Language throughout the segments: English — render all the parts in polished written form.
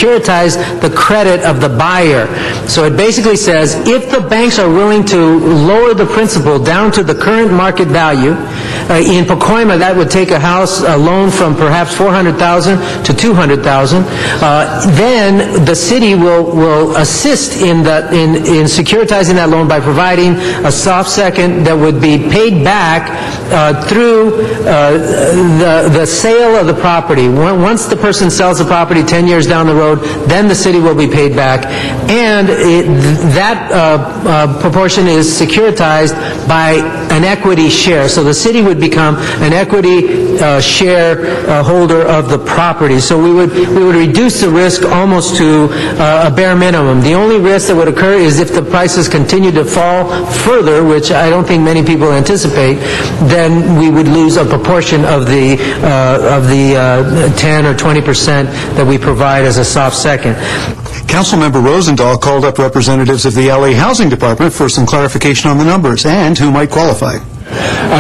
securitize the credit of the buyer. So it basically says if the banks are willing to lower the principal down to the current market value, in Pacoima that would take a loan from perhaps $400,000 to $200,000, then the city will assist in securitizing that loan by providing a soft second that would be paid back through the sale of the property. Once the person sells the property 10 years down the road, then the city will be paid back, and that proportion is securitized by an equity share. So the city would become an equity share holder of the property. So we would reduce the risk almost to a bare minimum. The only risk that would occur is if the prices continue to fall further, which I don't think many people anticipate, then we would lose a proportion of the 10 or 20% that we provide as a soft second. Councilmember Rosendahl called up representatives of the LA Housing Department for some clarification on the numbers and who might qualify.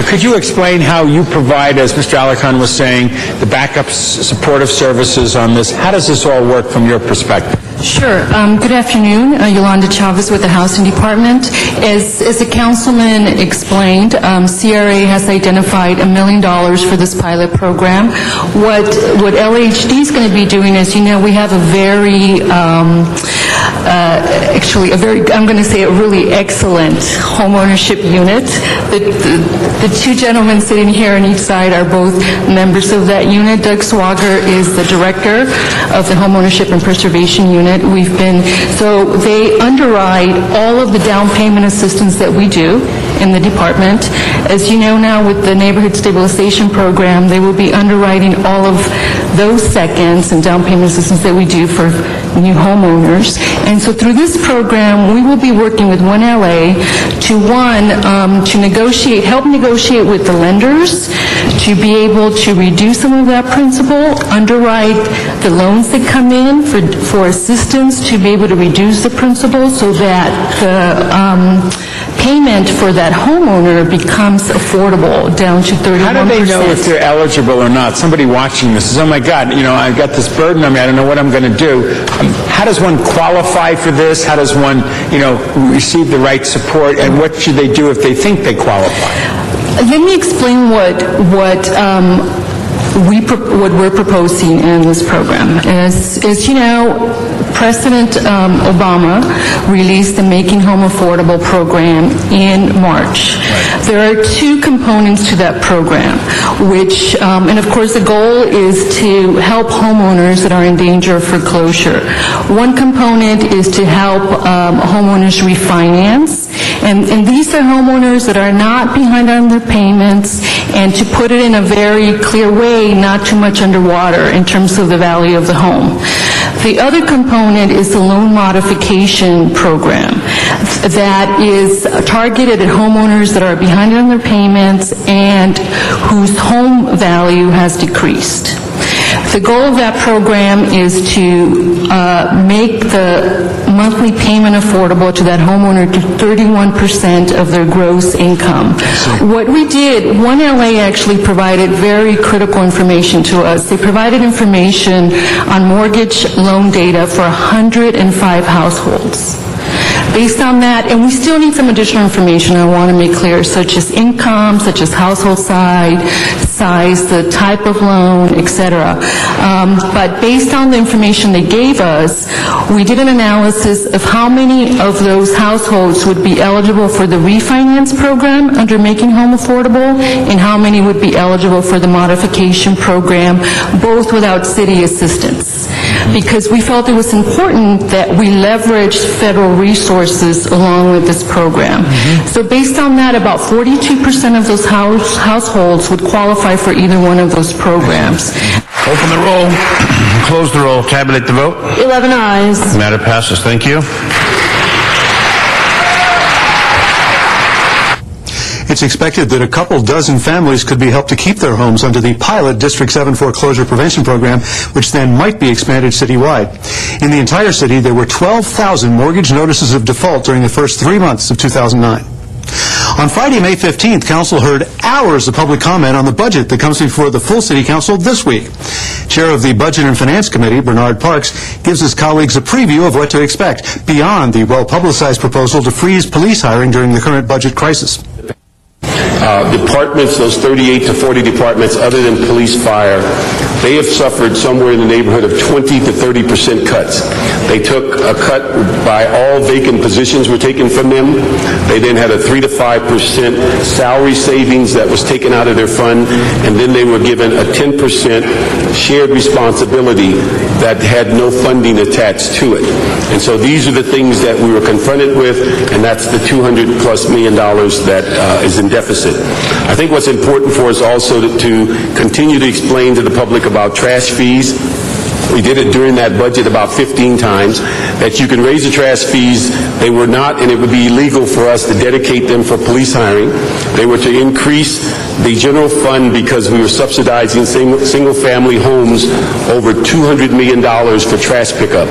Could you explain how you provide, as Mr. Alarcon was saying, the backup supportive services on this? How does this all work from your perspective? Sure. Good afternoon. Yolanda Chavez with the Housing Department. As the councilman explained, CRA has identified $1 million for this pilot program. What LAHD is going to be doing is, you know, we have a very, I'm going to say a really excellent homeownership unit. The two gentlemen sitting here on each side are both members of that unit. Doug Swager is the director of the Homeownership and Preservation Unit. So they underwrite all of the down payment assistance that we do in the department. As you know now, with the Neighborhood Stabilization Program, they will be underwriting all of those seconds and down payment assistance that we do for new homeowners. And so through this program, we will be working with One LA to help negotiate with the lenders to be able to reduce some of that principal, underwrite the loans that come in for assistance to be able to reduce the principal so that the payment for that homeowner becomes affordable down to 31%. How do they know if they're eligible or not? Somebody watching this says, oh my God, you know, I've got this burden on me, I don't know what I'm going to do. How does one qualify for this? How does one, you know, receive the right support? And what should they do if they think they qualify? Let me explain what we're proposing in this program. As you know, President Obama released the Making Home Affordable program in March. There are two components to that program, which, and of course the goal is to help homeowners that are in danger of foreclosure. One component is to help homeowners refinance, and these are homeowners that are not behind on their payments, and to put it in a very clear way, not too much underwater in terms of the value of the home. The other component is the loan modification program that is targeted at homeowners that are behind on their payments and whose home value has decreased. The goal of that program is to make the monthly payment affordable to that homeowner to 31% of their gross income. What we did, One LA actually provided very critical information to us. They provided information on mortgage loan data for 105 households. Based on that, and we still need some additional information I want to make clear, such as income, such as household size, the type of loan, etc. But based on the information they gave us, we did an analysis of how many of those households would be eligible for the refinance program under Making Home Affordable, and how many would be eligible for the modification program, both without city assistance. Because we felt it was important that we leverage federal resources along with this program. So based on that, about 42% of those households would qualify for either one of those programs. Open the roll, close the roll, tabulate the vote. 11 ayes. The matter passes. Thank you. It's expected that a couple dozen families could be helped to keep their homes under the pilot District 7 foreclosure prevention program, which then might be expanded citywide. In the entire city, there were 12,000 mortgage notices of default during the first 3 months of 2009. On Friday, May 15th, Council heard hours of public comment on the budget that comes before the full City Council this week. Chair of the Budget and Finance Committee, Bernard Parks, gives his colleagues a preview of what to expect beyond the well-publicized proposal to freeze police hiring during the current budget crisis. Departments, those 38 to 40 departments other than police, fire, they have suffered somewhere in the neighborhood of 20 to 30% cuts. They took a cut by all vacant positions were taken from them. They then had a 3 to 5% salary savings that was taken out of their fund, and then they were given a 10% shared responsibility that had no funding attached to it. And so these are the things that we were confronted with, and that's the $200+ million that is in deficit. I think what's important for us also to continue to explain to the public about trash fees. We did it during that budget about 15 times, that you can raise the trash fees. They were not, and it would be illegal for us to dedicate them for police hiring. They were to increase the general fund because we were subsidizing single-family homes over $200 million for trash pickup.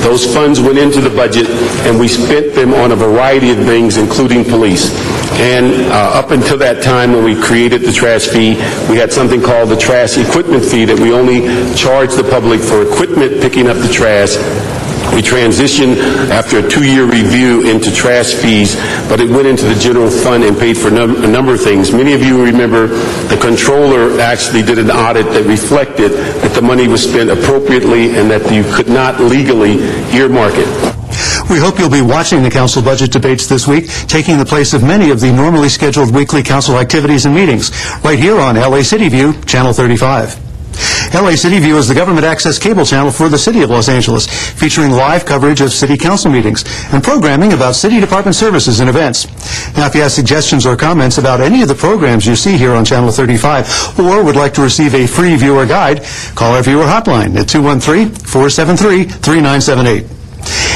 Those funds went into the budget, and we spent them on a variety of things, including police. And up until that time when we created the trash fee, we had something called the trash equipment fee that we only charged the public for equipment picking up the trash. We transitioned after a 2-year review into trash fees, but it went into the general fund and paid for a number of things. Many of you remember the controller actually did an audit that reflected that the money was spent appropriately and that you could not legally earmark it. We hope you'll be watching the council budget debates this week, taking the place of many of the normally scheduled weekly council activities and meetings, right here on LA City View, Channel 35. LA City View is the government access cable channel for the City of Los Angeles, featuring live coverage of city council meetings and programming about city department services and events. Now, if you have suggestions or comments about any of the programs you see here on Channel 35 or would like to receive a free viewer guide, call our viewer hotline at 213-473-3978.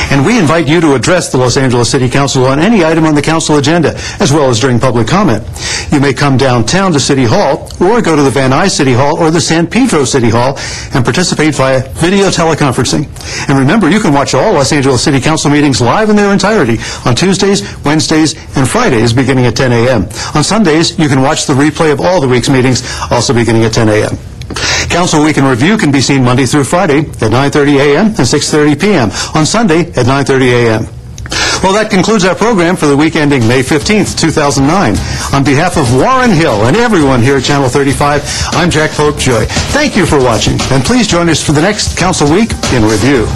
And we invite you to address the Los Angeles City Council on any item on the council agenda, as well as during public comment. You may come downtown to City Hall, or go to the Van Nuys City Hall or the San Pedro City Hall and participate via video teleconferencing. And remember, you can watch all Los Angeles City Council meetings live in their entirety on Tuesdays, Wednesdays, and Fridays beginning at 10 a.m. On Sundays, you can watch the replay of all the week's meetings, also beginning at 10 a.m. Council Week in Review can be seen Monday through Friday at 9:30 a.m. and 6:30 p.m. On Sunday at 9:30 a.m. Well, that concludes our program for the week ending May 15th, 2009. On behalf of Warren Hill and everyone here at Channel 35, I'm Jack Pope-Joy. Thank you for watching, and please join us for the next Council Week in Review.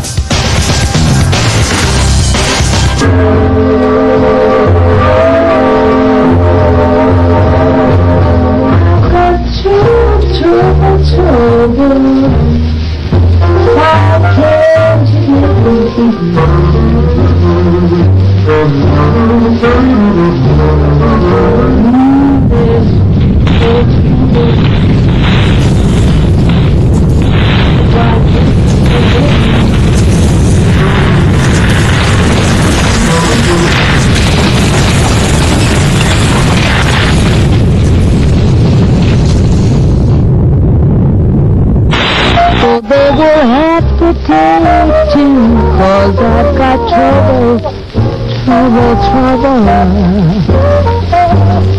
They will have to take you, 'cause I've got trouble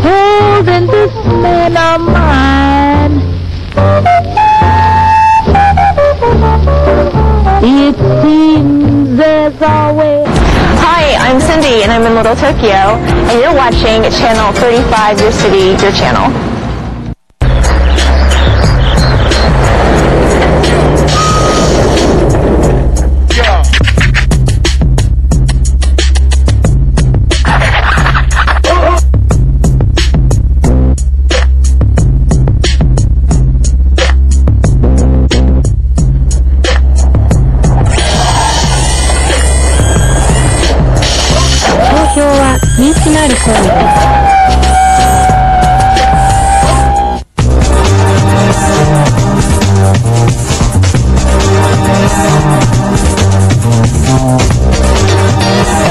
holding this man of mine. It seems there's always... Hi, I'm Cindy, and I'm in Little Tokyo, and you're watching Channel 35, Your City, Your Channel.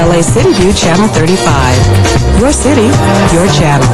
LA City View, Channel 35. Your city, your channel.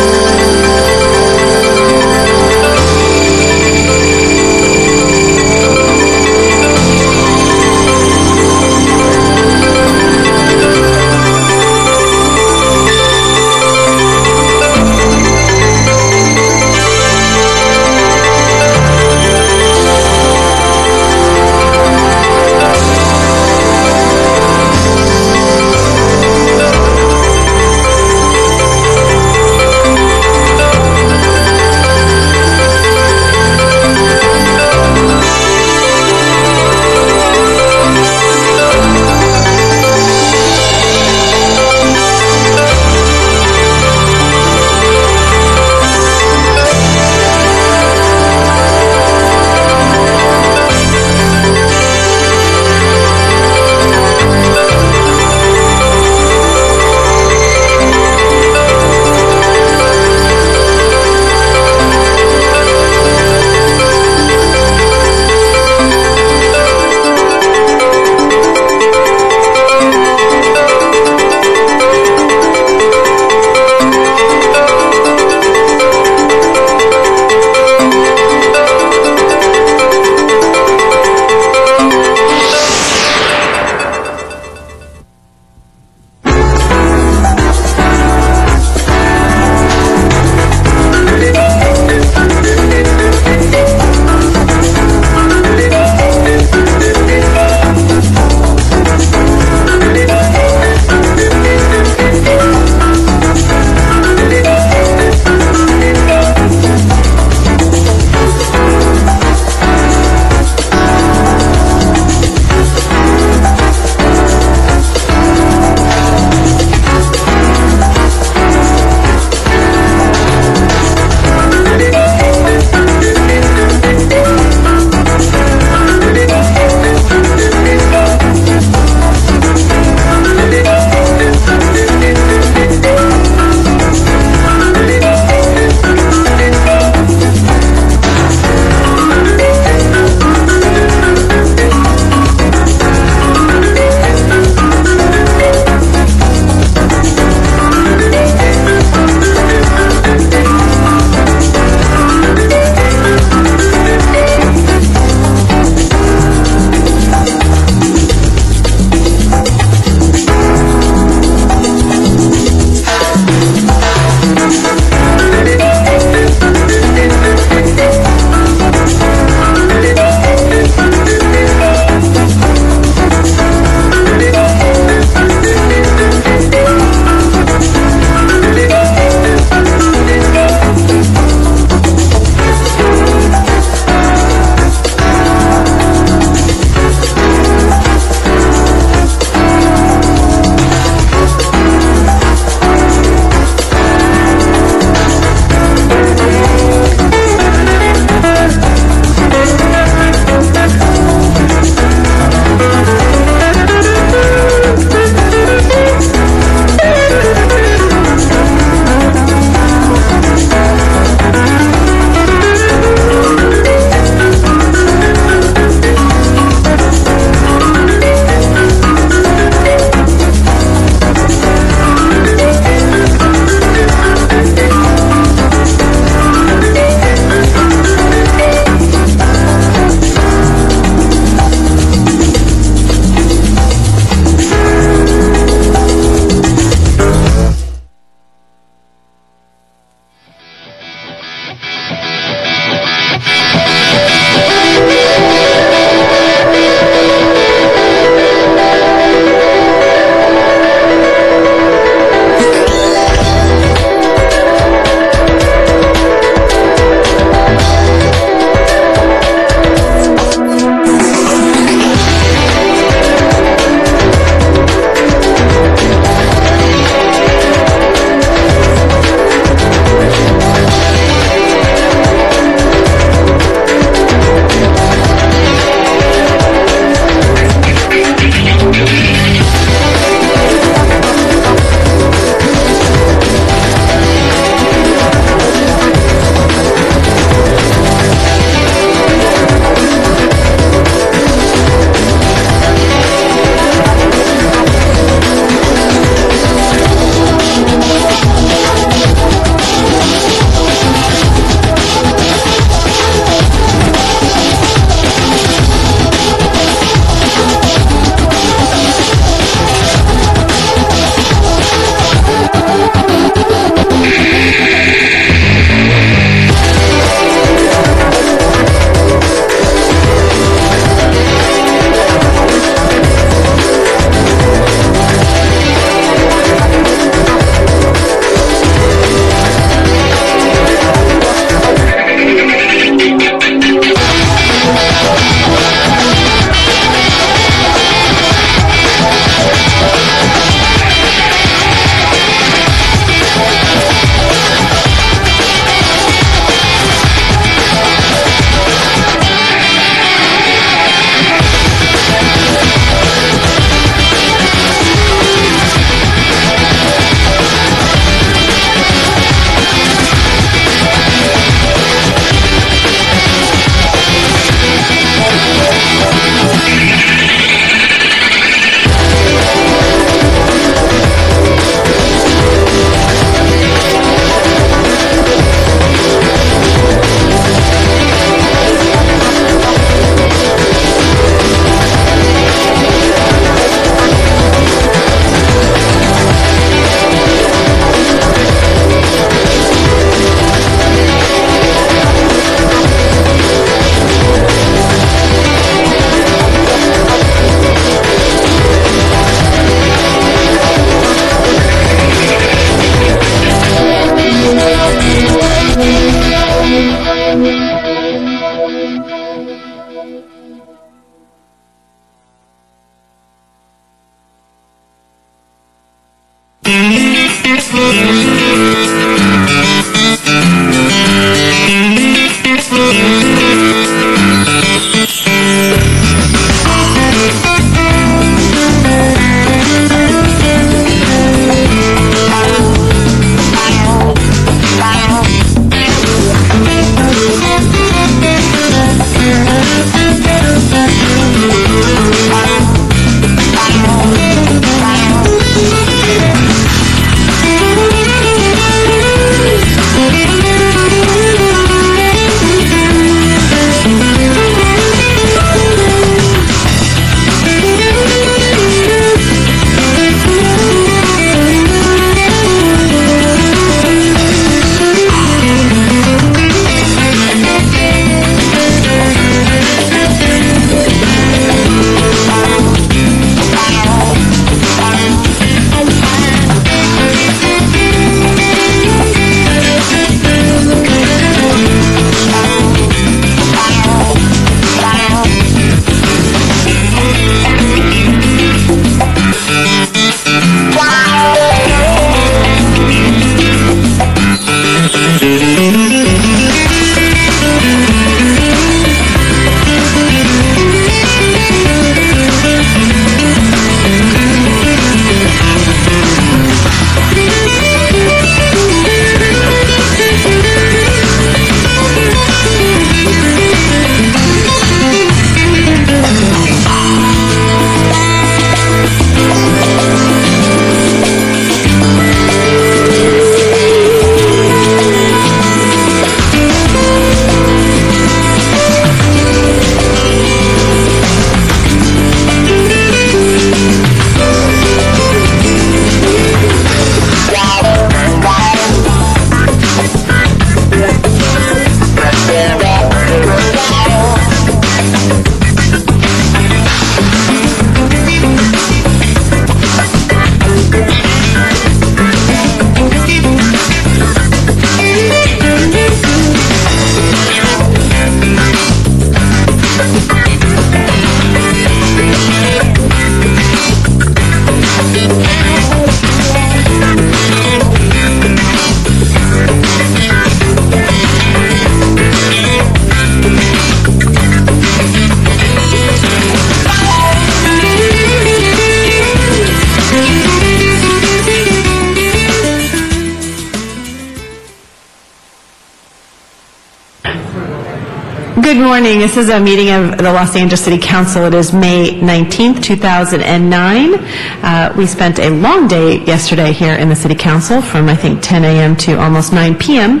Good morning. This is a meeting of the Los Angeles City Council. It is May 19th, 2009. We spent a long day yesterday here in the City Council from, I think, 10 a.m. to almost 9 p.m.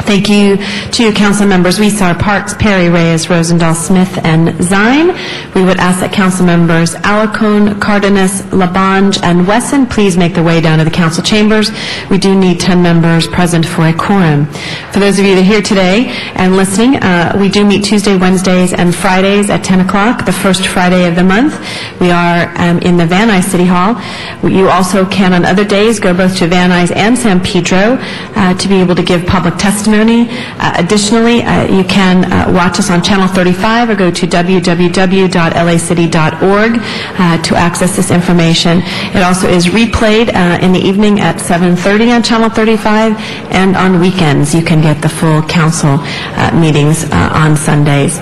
Thank you to Council members Weeser, Parks, Perry, Reyes, Rosendahl, Smith, and Zine. We would ask that Council members Alarcon, Cardenas, Labange, and Wesson please make their way down to the Council chambers. We do need 10 members present for a quorum. For those of you that are here today and listening, we do meet Tuesday, Wednesdays, and Fridays at 10 o'clock, the first Friday of the month. We are in the Van Nuys City Hall. You also can on other days go both to Van Nuys and San Pedro to be able to give public testimony. Additionally, you can watch us on Channel 35 or go to www.lacity.org to access this information. It also is replayed in the evening at 7:30 on Channel 35, and on weekends you can get the full council meetings on Sundays.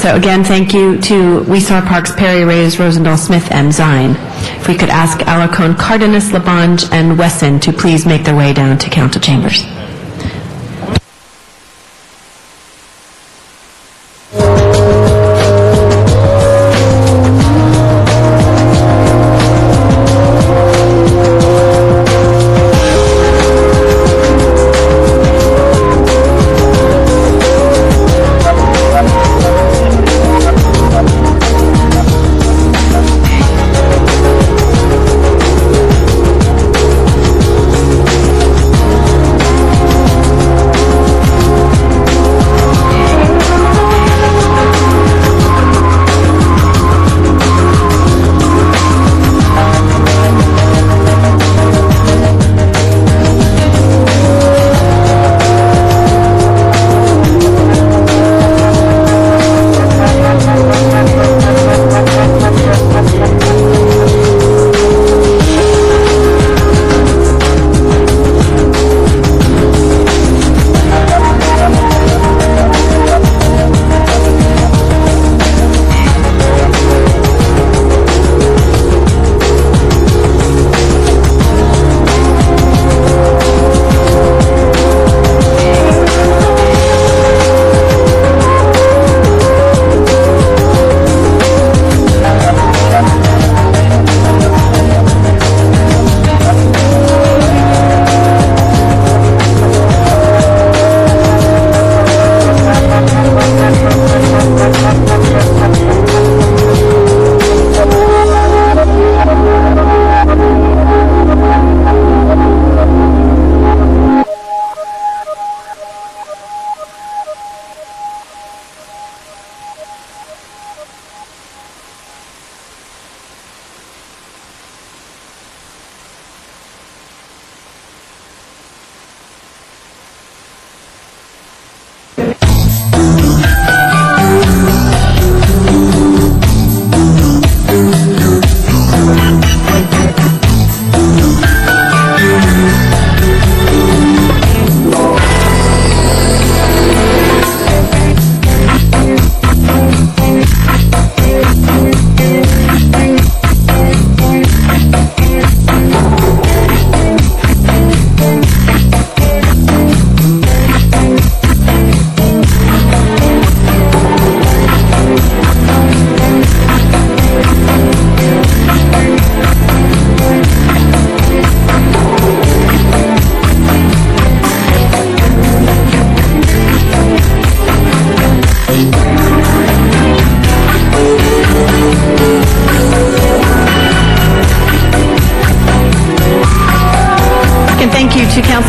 So again, thank you to Weeser, Parks, Perry, Reyes, Rosendahl, Smith, and Zine. If we could ask Alarcon, Cardenas, Labange, and Wesson to please make their way down to council chambers.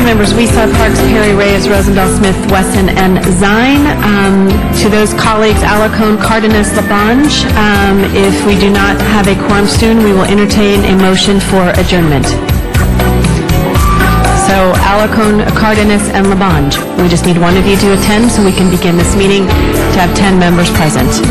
Members Weeser, Parks, Perry, Reyes, Rosendahl, Smith, Wesson, and Zine. To those colleagues, Alarcon, Cardenas, Labange, if we do not have a quorum soon, we will entertain a motion for adjournment. So Alarcon, Cardenas, and Labange. We just need one of you to attend so we can begin this meeting to have 10 members present.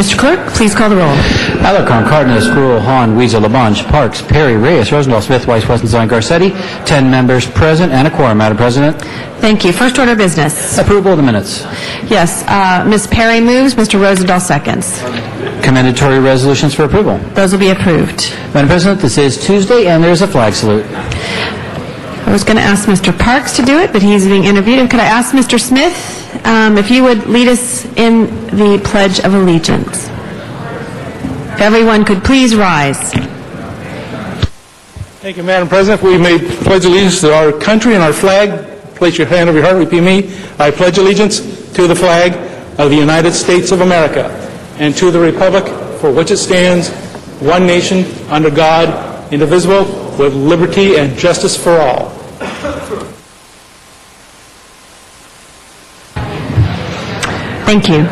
Mr. Clerk, please call the roll. Alarcon, Cardenas, Gruel, Hahn, Weezer, Labange, Parks, Perry, Reyes, Rosendahl, Smith, Weiss, Westenstein, Garcetti. 10 members present and a quorum, Madam President. Thank you. First order of business. Approval of the minutes. Yes. Ms. Perry moves. Mr. Rosendahl seconds. Commendatory resolutions for approval. Those will be approved. Madam President, this is Tuesday, and there's a flag salute. I was going to ask Mr. Parks to do it, but he's being interviewed. And could I ask Mr. Smith if you would lead us in the Pledge of Allegiance? If everyone could please rise. Thank you, Madam President. We may pledge allegiance to our country and our flag. Place your hand over your heart. Repeat me. I pledge allegiance to the flag of the United States of America and to the republic for which it stands, one nation, under God, indivisible, with liberty and justice for all. Thank you.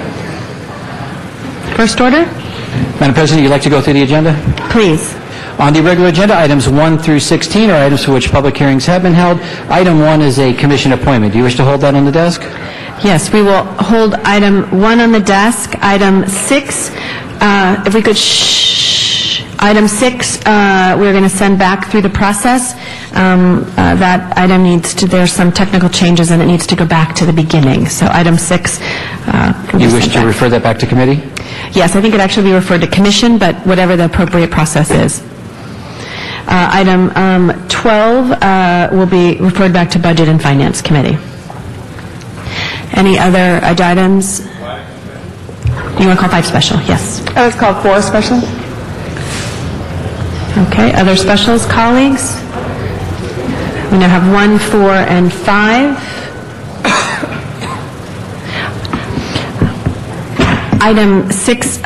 First order? Madam President, you'd like to go through the agenda? Please. On the regular agenda, items 1 through 16 are items for which public hearings have been held. Item 1 is a commission appointment. Do you wish to hold that on the desk? Yes, we will hold item 1 on the desk. Item 6, if we could Item 6, we're going to send back through the process. That item needs to, there's some technical changes and it needs to go back to the beginning. So item 6. You wish to refer that back to committee? Yes, I think it actually be referred to commission, but whatever the appropriate process is. Item 12 will be referred back to Budget and Finance Committee. Any other items? You want to call 5 special? Yes. I was called 4 special. Okay, other specials, colleagues? We now have 1, 4, and 5. Item 6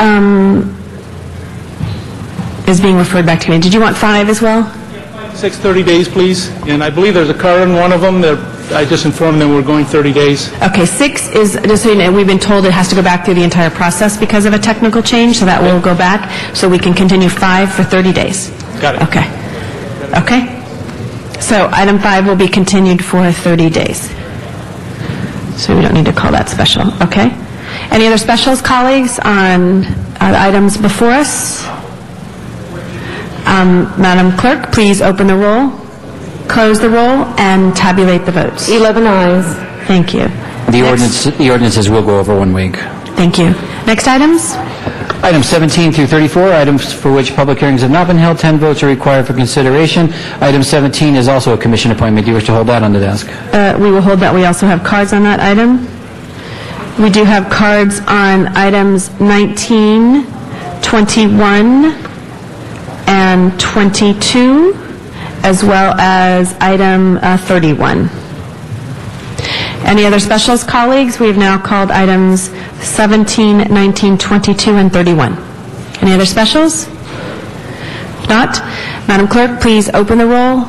is being referred back to me. Did you want 5 as well? 6, 30 days, please. And I believe there's a card in one of them. I just informed them we're going 30 days. Okay, 6 is, just so you know, we've been told it has to go back through the entire process because of a technical change, so that will go back, so we can continue 5 for 30 days. Got it. Okay. Okay. So item 5 will be continued for 30 days. So we don't need to call that special. Okay. Any other specials, colleagues, on items before us? Madam Clerk, please open the roll, close the roll, and tabulate the votes. 11 ayes. Thank you. The ordinances will go over 1 week. Thank you. Next items? Items 17 through 34, items for which public hearings have not been held. 10 votes are required for consideration. Item 17 is also a commission appointment. Do you wish to hold that on the desk? We will hold that. We also have cards on that item. We do have cards on items 19, 21, and 22, as well as item 31. Any other specials, colleagues? We have now called items 17, 19, 22, and 31. Any other specials? If not, Madam Clerk, please open the roll,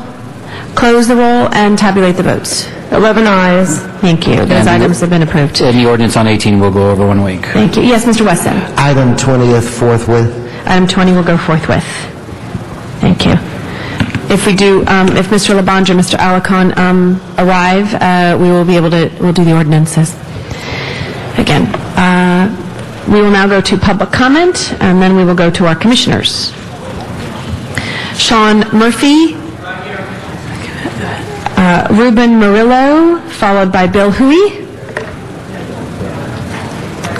close the roll, and tabulate the votes. 11 ayes. Thank you. Those items have been approved. And the ordinance on 18 will go over 1 week. Thank you. Yes, Mr. Weston. Item 20th forthwith. Item 20 will go forthwith. Thank you. If we do, if Mr. Labange or Mr. Alarcon arrive, we will be able to, we'll do the ordinances. Again, we will now go to public comment, and then we will go to our commissioners. Sean Murphy, Ruben Murillo, followed by Bill Huey.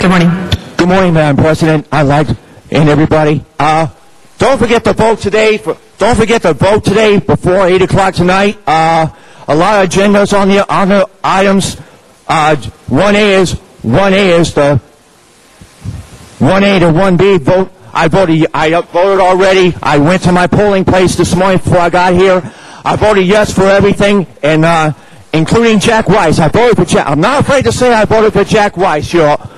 Good morning. Good morning, Madam President. I'd like, and everybody, don't forget to vote today. Don't forget to vote today before 8 o'clock tonight. A lot of agendas on the items. 1A is the 1A to 1B vote. I voted already. I went to my polling place this morning before I got here. I voted yes for everything, and including Jack Weiss. I voted for Jack. I'm not afraid to say I voted for Jack Weiss, y'all.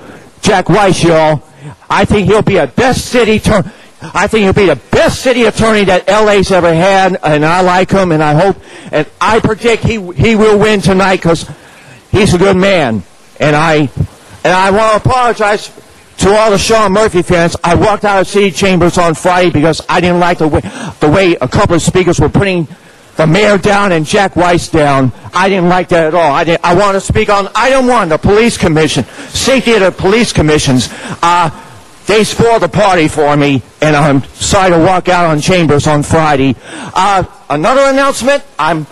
Jack Weiss, y'all. I think he'll be a best city attorney. I think he'll be the best city attorney that LA's ever had, and I like him, and I hope, and I predict he will win tonight because he's a good man. And I want to apologize to all the Sean Murphy fans. I walked out of City Chambers on Friday because I didn't like the way a couple of speakers were putting the mayor down and Jack Weiss down. I didn't like that at all. I want to speak on item 1, the police commission, safety of the police commissions. they spoiled the party for me, and I'm sorry to walk out on Chambers on Friday. Another announcement, I'm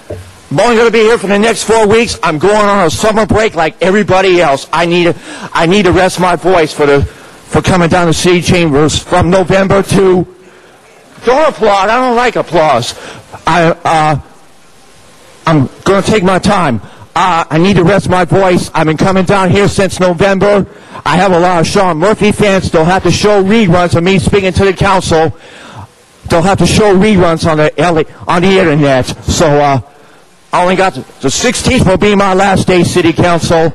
only going to be here for the next 4 weeks. I'm going on a summer break like everybody else. I need to rest my voice for coming down to City Chambers from November to... Don't applaud. I don't like applause. I'm going to take my time. I need to rest my voice. I've been coming down here since November. I have a lot of Sean Murphy fans. They'll have to show reruns of me speaking to the council. They'll have to show reruns on the internet. So I only got the 16th will be my last day, City Council.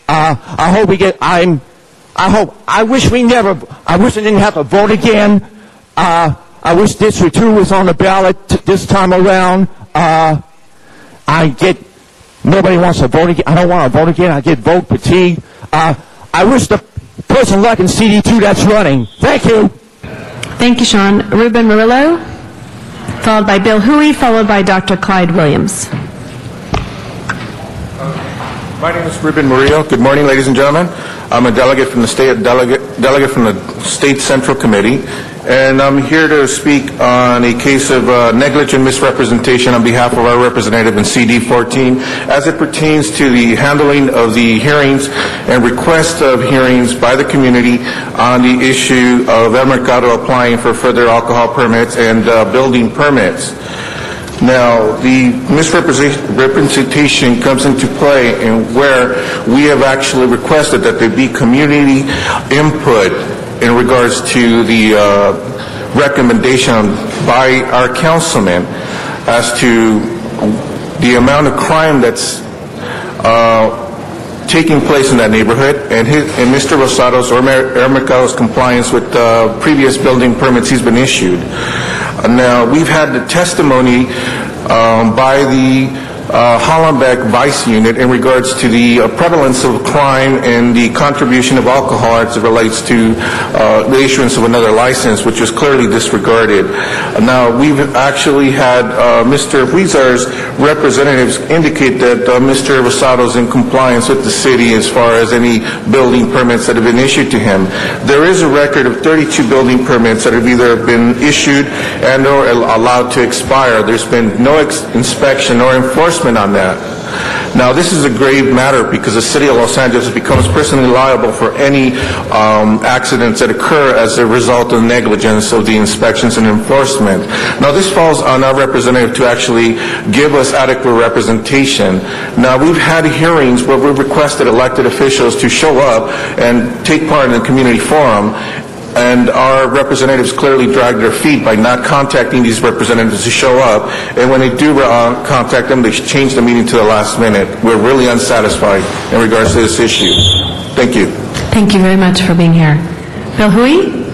I hope we get. I wish we didn't have to vote again. I wish District 2 was on the ballot this time around. Nobody wants to vote again. I don't want to vote again. I get vote fatigue. I wish the person like in CD2 that's running. Thank you. Thank you, Sean. Ruben Murillo, followed by Bill Huey, followed by Dr. Clyde Williams. My name is Ruben Murillo. Good morning, ladies and gentlemen. I'm a delegate from the State Central Committee, and I'm here to speak on a case of negligent misrepresentation on behalf of our representative in CD 14 as it pertains to the handling of the hearings and request of hearings by the community on the issue of El Mercado applying for further alcohol permits and building permits. Now, the misrepresentation comes into play in where we have actually requested that there be community input in regards to the recommendation by our councilman as to the amount of crime that's taking place in that neighborhood and Mr. Rosado's or El Mercado's compliance with previous building permits he's been issued. Now, we've had the testimony by the Hollenbeck Vice Unit in regards to the prevalence of crime and the contribution of alcohol as it relates to the issuance of another license, which was clearly disregarded. Now, we've actually had Mr. Huizar's representatives indicate that Mr. Rosado is in compliance with the city as far as any building permits that have been issued to him. There is a record of 32 building permits that have either been issued and or allowed to expire. There's been no inspection or enforcement on that. Now, this is a grave matter because the city of Los Angeles becomes personally liable for any accidents that occur as a result of negligence of the inspections and enforcement. Now, this falls on our representative to actually give us adequate representation. Now, we've had hearings where we've requested elected officials to show up and take part in the community forum, and our representatives clearly drag their feet by not contacting these representatives to show up. And when they do contact them, they change the meeting to the last minute. We're really unsatisfied in regards to this issue. Thank you. Thank you very much for being here. Bill Huey,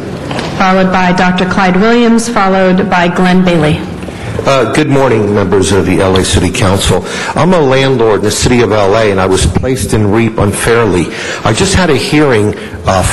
followed by Dr. Clyde Williams, followed by Glenn Bailey. Good morning, members of the LA City Council. I'm a landlord in the city of LA, and I was placed in REAP unfairly. I just had a hearing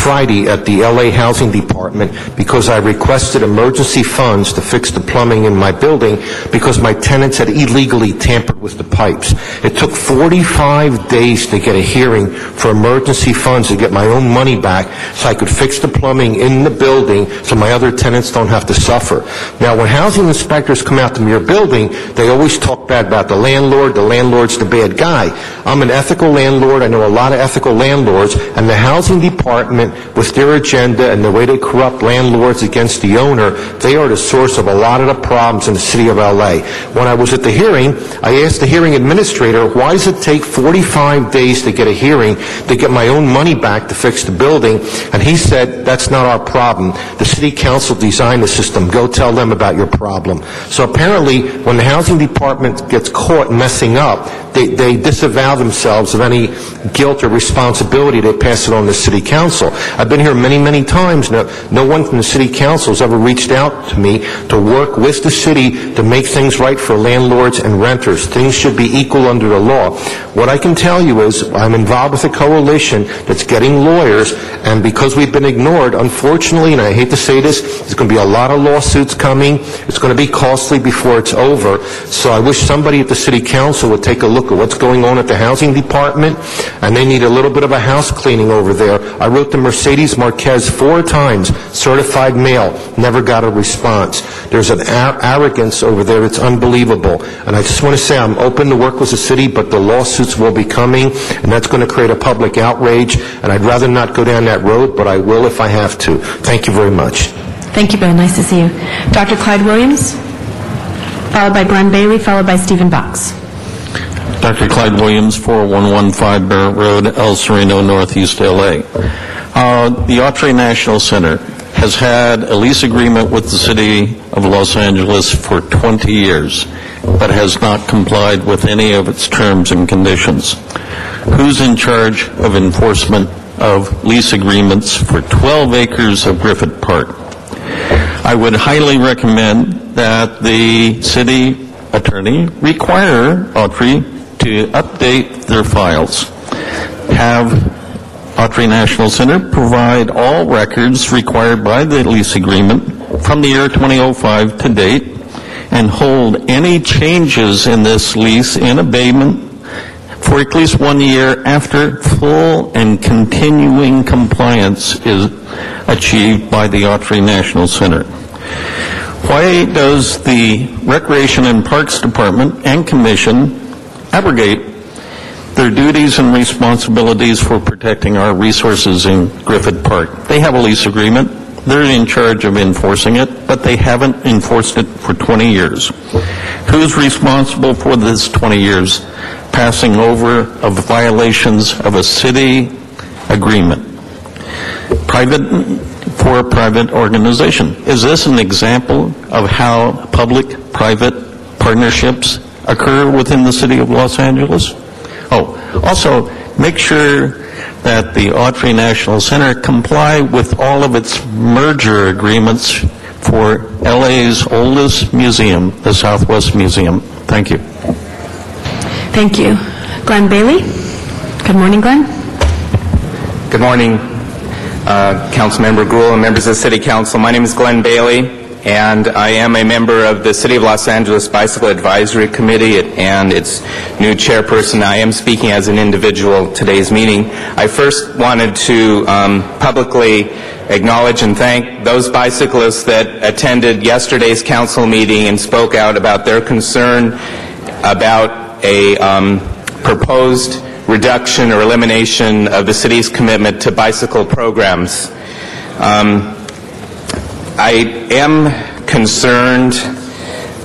Friday at the LA Housing Department because I requested emergency funds to fix the plumbing in my building because my tenants had illegally tampered with the pipes. It took 45 days to get a hearing for emergency funds to get my own money back so I could fix the plumbing in the building so my other tenants don't have to suffer. Now, when housing inspectors come out to your building, they always talk bad about the landlord's the bad guy. I'm an ethical landlord. I know a lot of ethical landlords, and the housing department, with their agenda and the way they corrupt landlords against the owner, they are the source of a lot of the problems in the city of LA. When I was at the hearing, I asked the hearing administrator, why does it take 45 days to get a hearing to get my own money back to fix the building? And he said, that's not our problem. The city council designed the system. Go tell them about your problem. So apparently, when the housing department gets caught messing up, they disavow themselves of any guilt or responsibility. They pass it on to the city council. I've been here many, many times. No one from the city council has ever reached out to me to work with the city to make things right for landlords and renters. Things should be equal under the law. What I can tell you is I'm involved with a coalition that's getting lawyers, and because we've been ignored, unfortunately, and I hate to say this, there's going to be a lot of lawsuits coming. It's going to be costly before it's over. So I wish somebody at the city council would take a look look at what's going on at the housing department, and they need a little bit of a house cleaning over there. I wrote to Mercedes Marquez 4 times, certified mail, never got a response. There's an arrogance over there that's unbelievable. And I just want to say I'm open to work with the city, but the lawsuits will be coming, and that's going to create a public outrage, and I'd rather not go down that road, but I will if I have to. Thank you very much. Thank you, Bill. Nice to see you. Dr. Clyde Williams, followed by Glenn Bailey, followed by Stephen Box. Dr. Clyde Williams, 4115 Barrett Road, El Sereno, Northeast LA. The Autry National Center has had a lease agreement with the City of Los Angeles for 20 years, but has not complied with any of its terms and conditions. Who's in charge of enforcement of lease agreements for 12 acres of Griffith Park? I would highly recommend that the city attorney require Autry to update their files. Have Autry National Center provide all records required by the lease agreement from the year 2005 to date, and hold any changes in this lease in abatement for at least 1 year after full and continuing compliance is achieved by the Autry National Center. Why does the Recreation and Parks Department and Commission abrogate their duties and responsibilities for protecting our resources in Griffith Park? They have a lease agreement. They're in charge of enforcing it, but they haven't enforced it for 20 years. Who's responsible for this 20 years passing over of violations of a city agreement? For a private organization. Is this an example of how public-private partnerships occur within the City of Los Angeles? Oh, also, make sure that the Autry National Center comply with all of its merger agreements for LA's oldest museum, the Southwest Museum. Thank you. Thank you. Glenn Bailey. Good morning, Glenn. Good morning, Councilmember Gould and members of the City Council. My name is Glenn Bailey, and I am a member of the City of Los Angeles Bicycle Advisory Committee and its new chairperson. I am speaking as an individual today's meeting. I first wanted to publicly acknowledge and thank those bicyclists that attended yesterday's council meeting and spoke out about their concern about a proposed reduction or elimination of the city's commitment to bicycle programs. I am concerned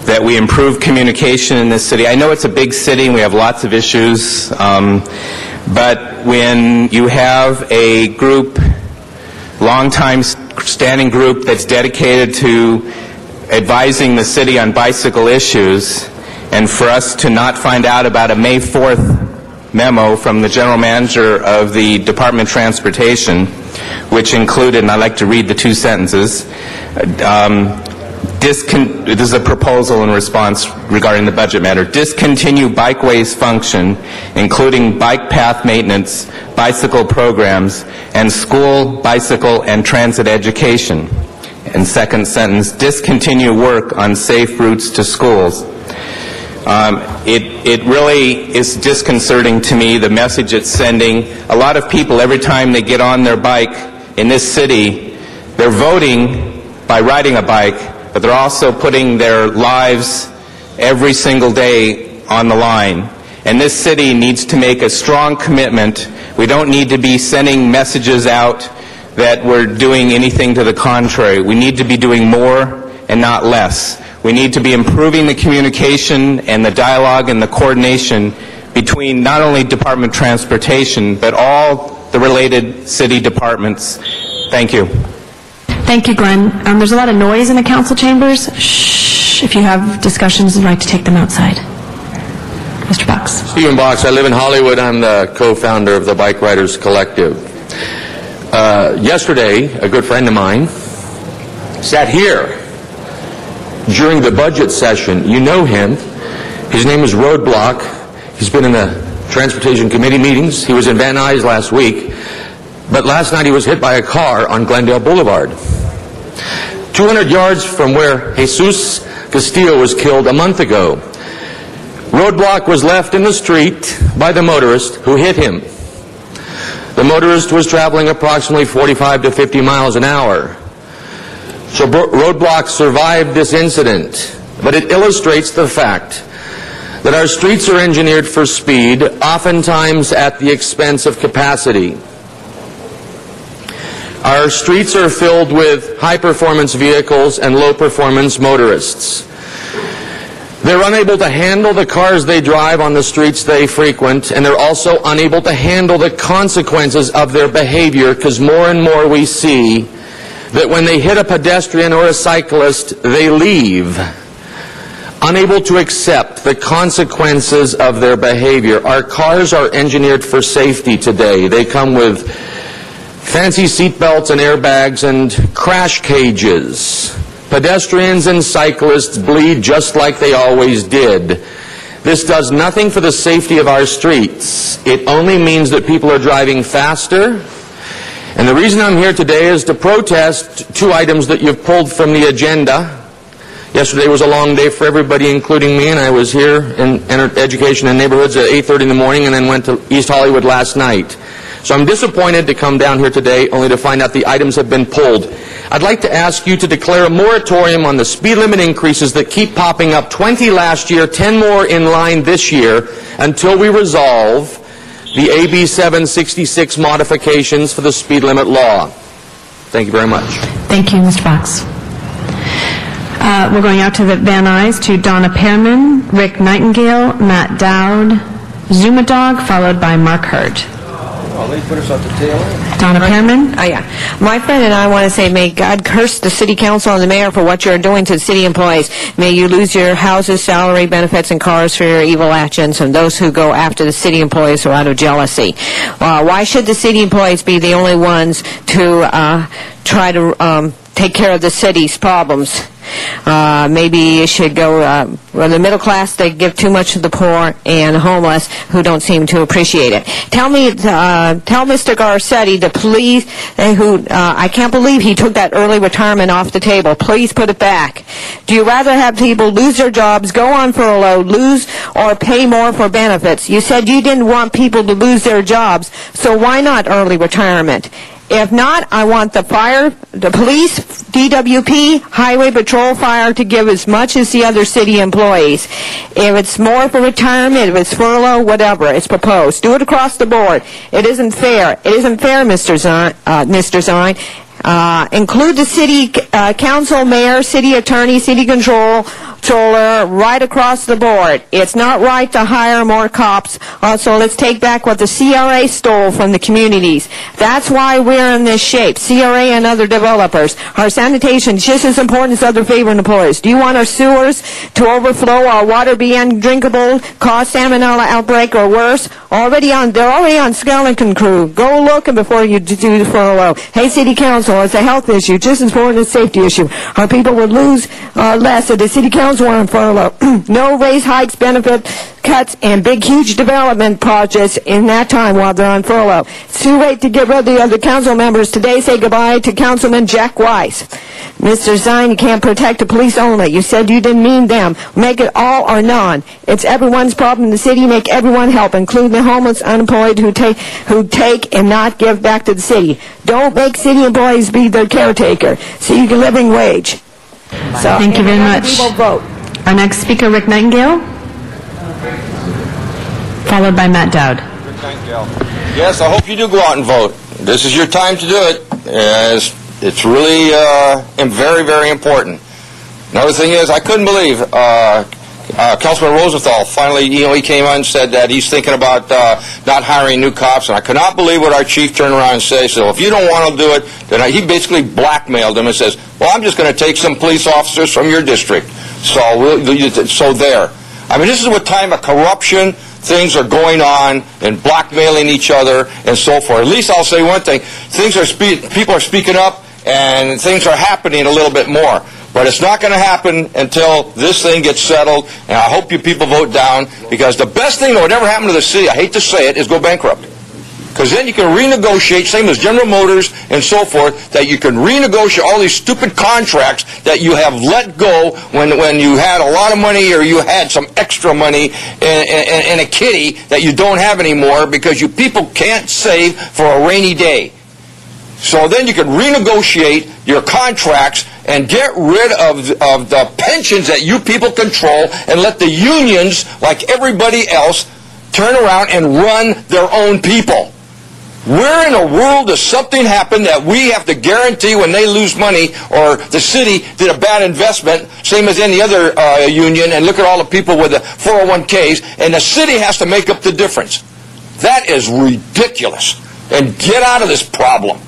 that we improve communication in this city. I know it's a big city and we have lots of issues, but when you have a group, long-time standing group that's dedicated to advising the city on bicycle issues, and for us to not find out about a May 4th memo from the general manager of the Department of Transportation, which included, and I'd like to read the 2 sentences, this is a proposal in response regarding the budget matter. Discontinue bikeways function, including bike path maintenance, bicycle programs, and school, bicycle, and transit education. And second sentence, discontinue work on safe routes to schools. It really is disconcerting to me, the message it's sending. A lot of people, every time they get on their bike in this city, they're voting by riding a bike, but they're also putting their lives every single day on the line. And this city needs to make a strong commitment. We don't need to be sending messages out that we're doing anything to the contrary. We need to be doing more and not less. We need to be improving the communication and the dialogue and the coordination between not only Department of Transportation, but all the related city departments. Thank you. Thank you, Glenn. There's a lot of noise in the council chambers. Shh. If you have discussions, I'd like to take them outside. Mr. Box. Stephen Box. I live in Hollywood. I'm the co-founder of the Bike Riders Collective. Yesterday, a good friend of mine sat here during the budget session. You know him. His name is Roadblock. He's been in the Transportation Committee meetings. He was in Van Nuys last week. But last night he was hit by a car on Glendale Boulevard. 200 yards from where Jesus Castillo was killed a month ago. Roadblock was left in the street by the motorist who hit him. The motorist was traveling approximately 45 to 50 miles an hour. So Roadblock survived this incident, but it illustrates the fact that our streets are engineered for speed, oftentimes at the expense of capacity. Our streets are filled with high-performance vehicles and low-performance motorists. They're unable to handle the cars they drive on the streets they frequent, and they're also unable to handle the consequences of their behavior, because more and more we see that when they hit a pedestrian or a cyclist, they leave, unable to accept the consequences of their behavior. Our cars are engineered for safety today. They come with fancy seat belts and airbags and crash cages. Pedestrians and cyclists bleed just like they always did. This does nothing for the safety of our streets. It only means that people are driving faster. And the reason I'm here today is to protest two items that you've pulled from the agenda. Yesterday was a long day for everybody, including me, and I was here in Education and Neighborhoods at 8:30 in the morning and then went to East Hollywood last night. So I'm disappointed to come down here today only to find out the items have been pulled. I'd like to ask you to declare a moratorium on the speed limit increases that keep popping up, 20 last year, 10 more in line this year, until we resolve the AB 766 modifications for the speed limit law. Thank you very much. Thank you, Mr. Fox. We're going out to the Van Nuys, to Donna Pearman, Rick Nightingale, Matt Dowd, Zuma Dog, followed by Mark Hurd. Donna Pearman. Oh, yeah. My friend and I want to say, may God curse the city council and the mayor for what you're doing to the city employees. May you lose your houses, salary, benefits, and cars for your evil actions, and those who go after the city employees are out of jealousy. Why should the city employees be the only ones to try to take care of the city's problems? Maybe you should go, the middle class, they give too much to the poor and homeless who don't seem to appreciate it. Tell Mr. Garcetti to please, I can't believe he took that early retirement off the table. Please put it back. Do you rather have people lose their jobs, go on furlough, lose or pay more for benefits? You said you didn't want people to lose their jobs, so why not early retirement? If not, I want the fire, the police, DWP, highway patrol, fire to give as much as the other city employees. If it's more for retirement, if it's furlough, whatever, it's proposed. Do it across the board. It isn't fair. It isn't fair, Mr. Zine. Include the city council, mayor, city attorney, city controller, right across the board. It's not right to hire more cops. Also, let's take back what the CRA stole from the communities. That's why we're in this shape. CRA and other developers. Our sanitation is just as important as other favored employees. Do you want our sewers to overflow, our water be undrinkable, cause salmonella outbreak or worse? They're already on skeleton crew. Go looking before you do the furlough. Hey, city council, it's a health issue, just as important as a safety issue. Our people would lose less if the city council were on furlough. No raise hikes, benefit cuts, and big, huge development projects in that time while they're on furlough. It's too late to get rid of the other council members. Today, say goodbye to Councilman Jack Weiss. Mr. Zine, you can't protect the police only. You said you didn't mean them. Make it all or none. It's everyone's problem in the city. Make everyone help, including the homeless, unemployed, who take and not give back to the city. Don't make city employees be their caretaker. See your living wage. So, thank you very much. We will vote. Our next speaker, Rick Nightingale, followed by Matt Dowd. Rick Nightingale. Yes, I hope you do go out and vote. This is your time to do it. It's really very, very important. Another thing is, I couldn't believe Councilman Rosenthal finally, he came on and said that he's thinking about not hiring new cops, and I could not believe what our chief turned around and said. So if you don't want to do it, then he basically blackmailed him and says, well, I'm just going to take some police officers from your district. So there. I mean, this is what time of corruption, things are going on, and blackmailing each other, and so forth. At least I'll say one thing. People are speaking up, and things are happening a little bit more. But it's not going to happen until this thing gets settled, and I hope you people vote down, because the best thing that would ever happen to the city, I hate to say it, is go bankrupt. Because then you can renegotiate, same as General Motors and so forth, that you can renegotiate all these stupid contracts that you have let go when you had a lot of money or you had some extra money in a kitty that you don't have anymore because you people can't save for a rainy day. So then you can renegotiate your contracts and get rid of the pensions that you people control and let the unions, like everybody else, turn around and run their own people. We're in a world of something happened that we have to guarantee when they lose money or the city did a bad investment, same as any other union, and look at all the people with the 401ks, and the city has to make up the difference. That is ridiculous. And get out of this problem.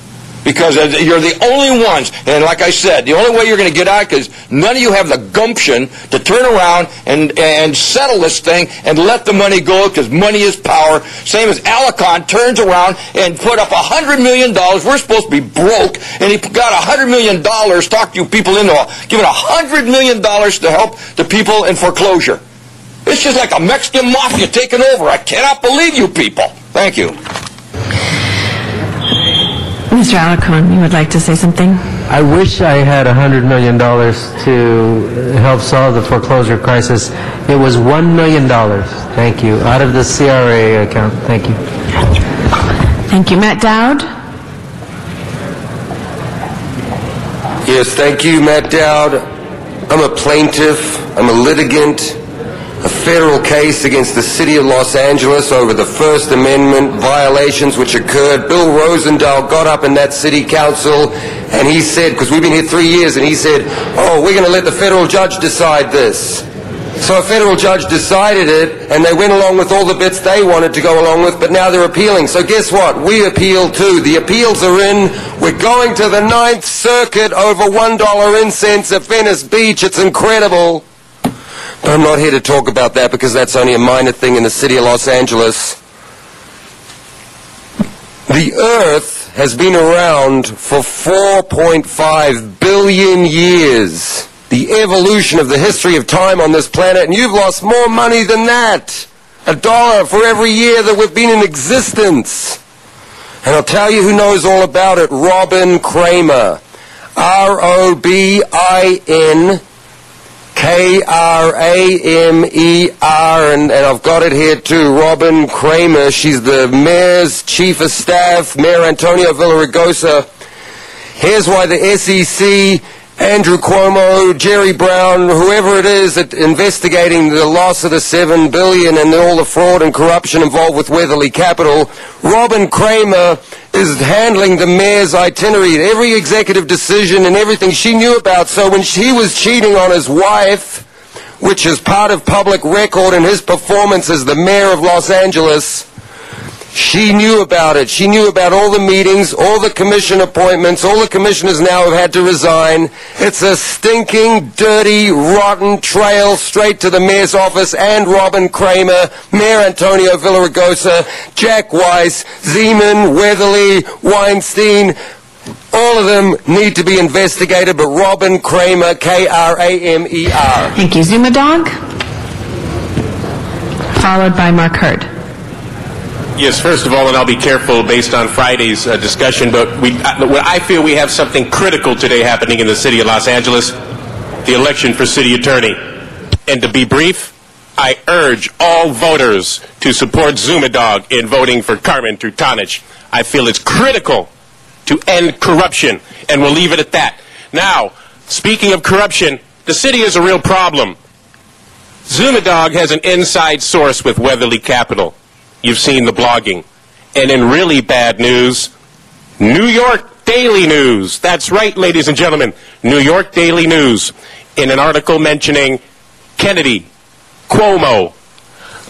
Because you're the only ones, and like I said, the only way you're going to get out is none of you have the gumption to turn around and settle this thing and let the money go because money is power. Same as Alicon turns around and put up $100 million. We're supposed to be broke, and he got $100 million, talked you people into giving $100 million to help the people in foreclosure. It's just like a Mexican mafia taking over. I cannot believe you people. Thank you. Mr. Alarcon, you would like to say something? I wish I had $100 million to help solve the foreclosure crisis. It was $1 million. Thank you. Out of the CRA account. Thank you. Thank you. Matt Dowd? Yes, thank you, Matt Dowd. I'm a plaintiff. I'm a litigant. A federal case against the city of Los Angeles over the First Amendment violations which occurred. Bill Rosendahl got up in that city council and he said, because we've been here 3 years, and he said, oh, we're going to let the federal judge decide this. So a federal judge decided it, and they went along with all the bits they wanted to go along with, but now they're appealing. So guess what? We appeal too. The appeals are in. We're going to the Ninth Circuit over $1 incense at Venice Beach. It's incredible. But I'm not here to talk about that because that's only a minor thing in the city of Los Angeles. The Earth has been around for 4.5 billion years. The evolution of the history of time on this planet, and you've lost more money than that. $1 for every year that we've been in existence. And I'll tell you who knows all about it. Robin Kramer. R-O-B-I-N K-R-A-M-E-R, and I've got it here too, Robin Kramer. She's the mayor's chief of staff, Mayor Antonio Villaraigosa. Here's why the SEC, Andrew Cuomo, Jerry Brown, whoever it is that investigating the loss of the $7 billion and all the fraud and corruption involved with Weatherly Capital, Robin Kramer is handling the mayor's itinerary, every executive decision and everything she knew about. So when he was cheating on his wife, which is part of public record in his performance as the mayor of Los Angeles, she knew about it. She knew about all the meetings, all the commission appointments. All the commissioners now have had to resign. It's a stinking, dirty, rotten trail straight to the mayor's office and Robin Kramer, Mayor Antonio Villaraigosa, Jack Weiss, Zeman, Weatherly, Weinstein. All of them need to be investigated, but Robin Kramer, K-R-A-M-E-R. Thank you. Zuma Dog? Followed by Mark Hurd. Yes, first of all, and I'll be careful based on Friday's discussion, but I feel we have something critical today happening in the city of Los Angeles, the election for city attorney. And to be brief, I urge all voters to support Zuma Dog in voting for Carmen Trutanich. I feel it's critical to end corruption, and we'll leave it at that. Now, speaking of corruption, the city is a real problem. Zuma Dog has an inside source with Weatherly Capital. You've seen the blogging. And in really bad news, New York Daily News. That's right, ladies and gentlemen. New York Daily News. In an article mentioning Kennedy, Cuomo,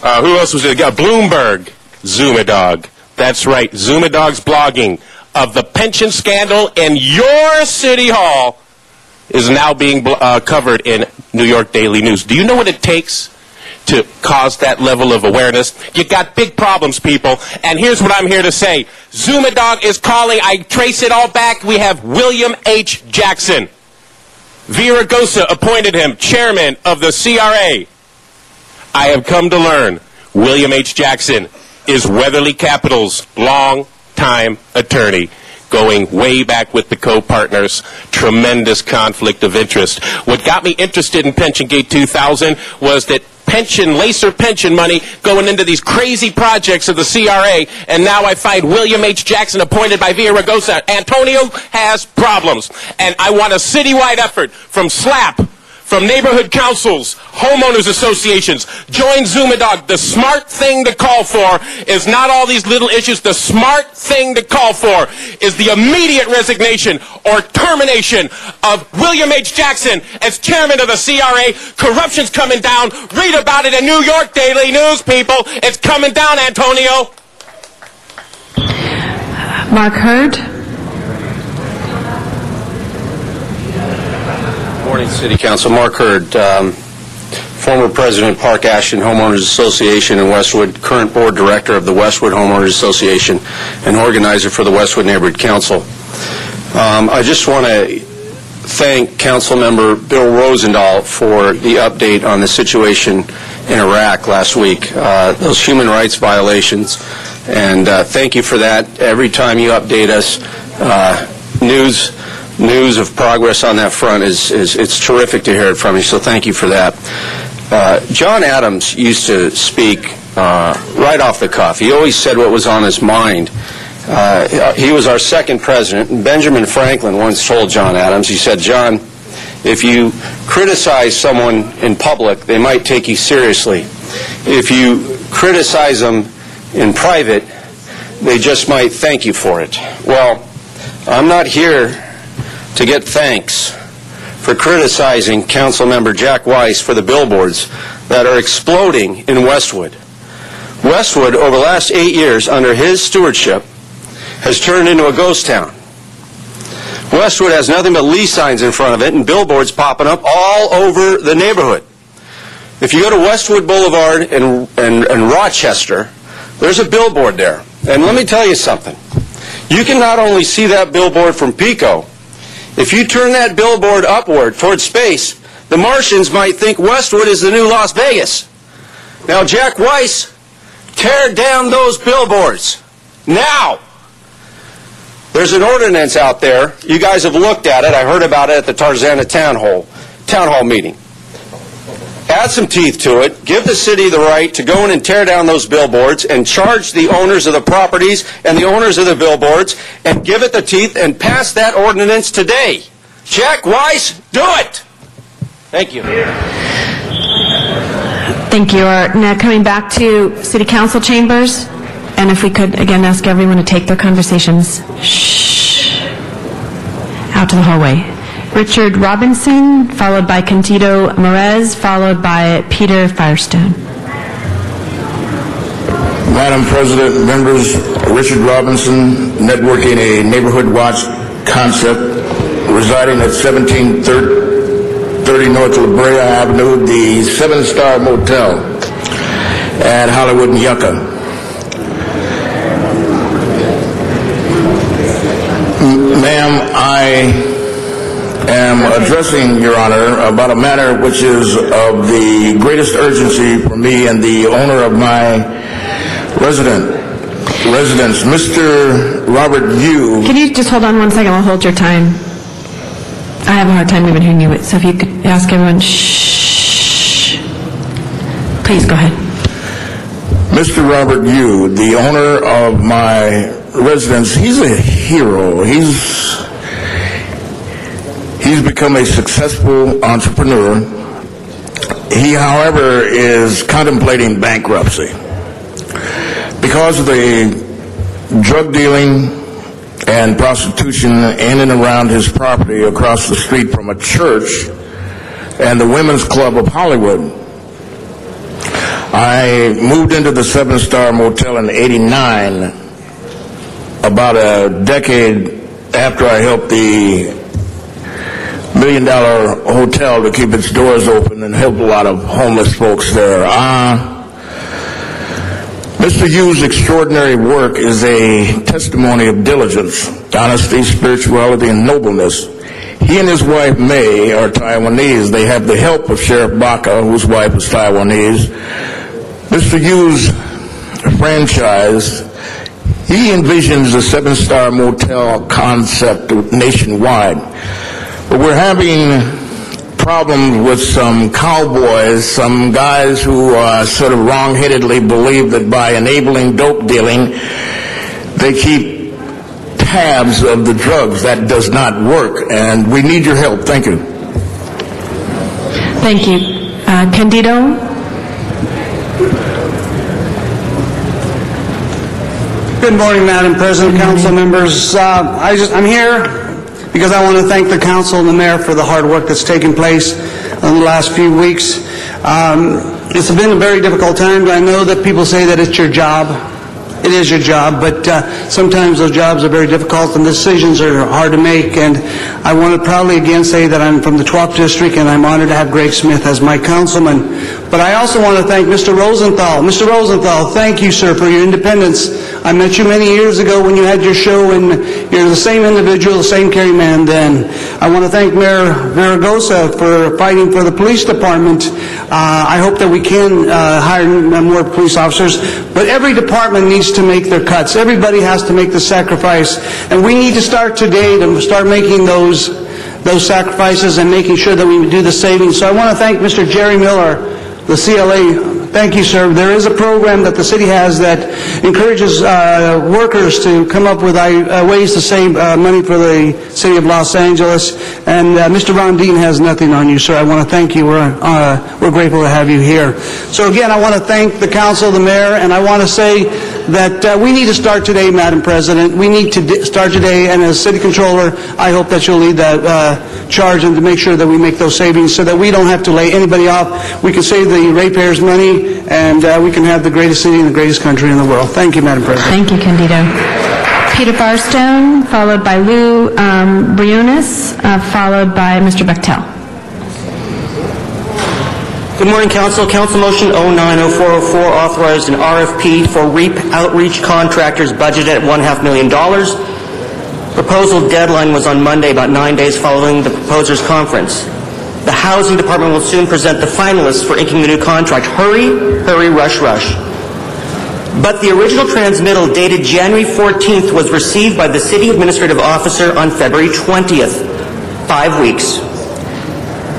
who else was it? Bloomberg, Zuma Dog. That's right, Zuma Dog's blogging of the pension scandal in your city hall is now being covered in New York Daily News. Do you know what it takes to cause that level of awareness? You got big problems, people. And here's what I'm here to say. Zuma Dog is calling. I trace it all back. We have William H. Jackson. Villaraigosa appointed him chairman of the CRA. I have come to learn William H. Jackson is Weatherly Capital's long-time attorney, going way back with the co-partners. Tremendous conflict of interest. What got me interested in Pension Gate 2000 was that lacer pension money going into these crazy projects of the CRA, and now I find William H. Jackson appointed by Villaraigosa. Antonio has problems, and I want a citywide effort from SLAP, from neighborhood councils, homeowners associations. Join Zumadog. The smart thing to call for is not all these little issues. The smart thing to call for is the immediate resignation or termination of William H. Jackson as chairman of the CRA. Corruption's coming down. Read about it in New York Daily News, people. It's coming down, Antonio. Mark Hurd. Morning, City Council. Mark Hurd, former president of Park Ashton Homeowners Association in Westwood, current board director of the Westwood Homeowners Association, and organizer for the Westwood Neighborhood Council. I just want to thank Council Member Bill Rosendahl for the update on the situation in Iraq last week, those human rights violations, and thank you for that. Every time you update us, news of progress on that front it's terrific to hear it from you, so thank you for that. John Adams used to speak right off the cuff. He always said what was on his mind. He was our second president, and Benjamin Franklin once told John Adams, he said, "John, if you criticize someone in public, they might take you seriously. If you criticize them in private, they just might thank you for it." Well, I'm not here to get thanks for criticizing Councilmember Jack Weiss for the billboards that are exploding in Westwood. Westwood, over the last 8 years, under his stewardship, has turned into a ghost town. Westwood has nothing but lease signs in front of it and billboards popping up all over the neighborhood. If you go to Westwood Boulevard and Rochester, there's a billboard there. And let me tell you something. You can not only see that billboard from Pico, if you turn that billboard upward towards space, the Martians might think Westwood is the new Las Vegas. Now, Jack Weiss, tear down those billboards. Now! There's an ordinance out there. You guys have looked at it. I heard about it at the Tarzana town hall meeting. Add some teeth to it. Give the city the right to go in and tear down those billboards and charge the owners of the properties and the owners of the billboards and give it the teeth and pass that ordinance today. Jack Weiss, do it! Thank you. Thank you. Now coming back to City Council chambers, and if we could again ask everyone to take their conversations out to the hallway. Richard Robinson, followed by Candido Morez, followed by Peter Firestone. Madam President, members, Richard Robinson, networking a neighborhood watch concept, residing at 1730 North La Brea Avenue, the 7-Star Motel at Hollywood and Yucca. Ma'am, I am addressing, Your Honor, about a matter which is of the greatest urgency for me and the owner of my residence, Mr. Robert Yu. Can you just hold on one second? We'll hold your time. I have a hard time even hearing you, so if you could ask everyone, shh. Please, go ahead. Mr. Robert Yu, the owner of my residence, he's a hero. He's become a successful entrepreneur. He, however, is contemplating bankruptcy because of the drug dealing and prostitution in and around his property across the street from a church and the Women's Club of Hollywood. I moved into the 7-Star Motel in '89, about a decade after I helped the $1 million hotel to keep its doors open and help a lot of homeless folks there. Mr. Yu's extraordinary work is a testimony of diligence, honesty, spirituality, and nobleness. He and his wife, May, are Taiwanese. They have the help of Sheriff Baca, whose wife is Taiwanese. Mr. Yu's franchise, he envisions a 7-star motel concept nationwide. But we're having problems with some cowboys, some guys who sort of wrong-headedly believe that by enabling dope dealing, they keep tabs of the drugs. That does not work, and we need your help. Thank you. Thank you. Candido? Good morning, Madam President, council members. I'm here because I want to thank the council and the mayor for the hard work that's taken place in the last few weeks. It's been a very difficult time. I know that people say that it's your job. It is your job, but sometimes those jobs are very difficult and decisions are hard to make. And I want to proudly again say that I'm from the 12th District and I'm honored to have Greg Smith as my councilman. But I also want to thank Mr. Rosenthal. Mr. Rosenthal, thank you, sir, for your independence. I met you many years ago when you had your show, and you're the same individual, the same Kerry man then. I want to thank Mayor Villaraigosa for fighting for the police department. I hope that we can hire more police officers, but every department needs to make their cuts. Everybody has to make the sacrifice, and we need to start today to start making those sacrifices and making sure that we do the savings. So I want to thank Mr. Jerry Miller, the CLA. Thank you, sir. There is a program that the city has that encourages workers to come up with ways to save money for the city of Los Angeles. And Mr. Ron Dean has nothing on you, sir. I want to thank you. We're grateful to have you here. So again, I want to thank the council, the mayor, and I want to say that we need to start today, Madam President. We need to start today, and as city controller, I hope that you'll lead that charge and to make sure that we make those savings so that we don't have to lay anybody off. We can save the ratepayers money, and we can have the greatest city and the greatest country in the world. Thank you, Madam President. Thank you, Candido. Peter Barstone, followed by Lou Briones, followed by Mr. Bechtel. Good morning, Council. Council Motion 090404 authorized an RFP for REAP outreach contractors budgeted at $1.5 million. Proposal deadline was on Monday, about 9 days following the proposers' conference. The Housing Department will soon present the finalists for inking the new contract. Hurry, hurry, rush, rush. But the original transmittal dated January 14th was received by the City Administrative Officer on February 20th. 5 weeks.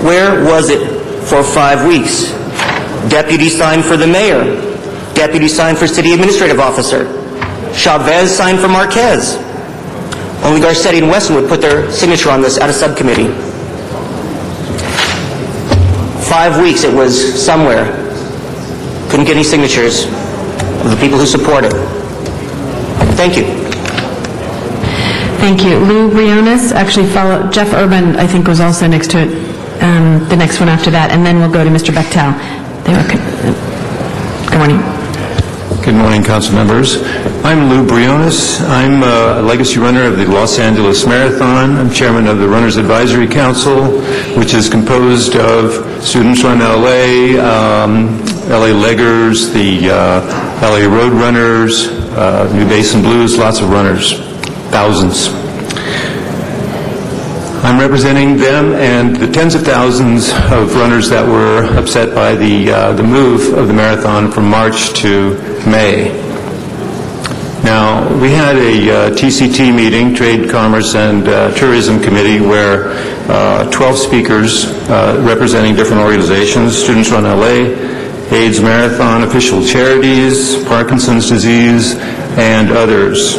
Where was it for 5 weeks? Deputy signed for the mayor. Deputy signed for City Administrative Officer. Chavez signed for Marquez. Only Garcetti and Weston would put their signature on this at a subcommittee. 5 weeks it was somewhere. Couldn't get any signatures of the people who support it. Thank you. Thank you. Lou Briones actually followed. Jeff Urban, I think, was also next to it. The next one after that, and then we'll go to Mr. Bechtel. Good morning. Good morning, council members. I'm Lou Briones. I'm a legacy runner of the Los Angeles Marathon. I'm chairman of the Runners Advisory Council, which is composed of Students Run LA, LA Leggers, the LA Road Runners, New Basin Blues, lots of runners, thousands. I'm representing them and the tens of thousands of runners that were upset by the move of the marathon from March to May. Now, we had a TCT meeting, Trade, Commerce, and Tourism Committee, where 12 speakers representing different organizations, Students Run LA, AIDS Marathon, official charities, Parkinson's disease, and others.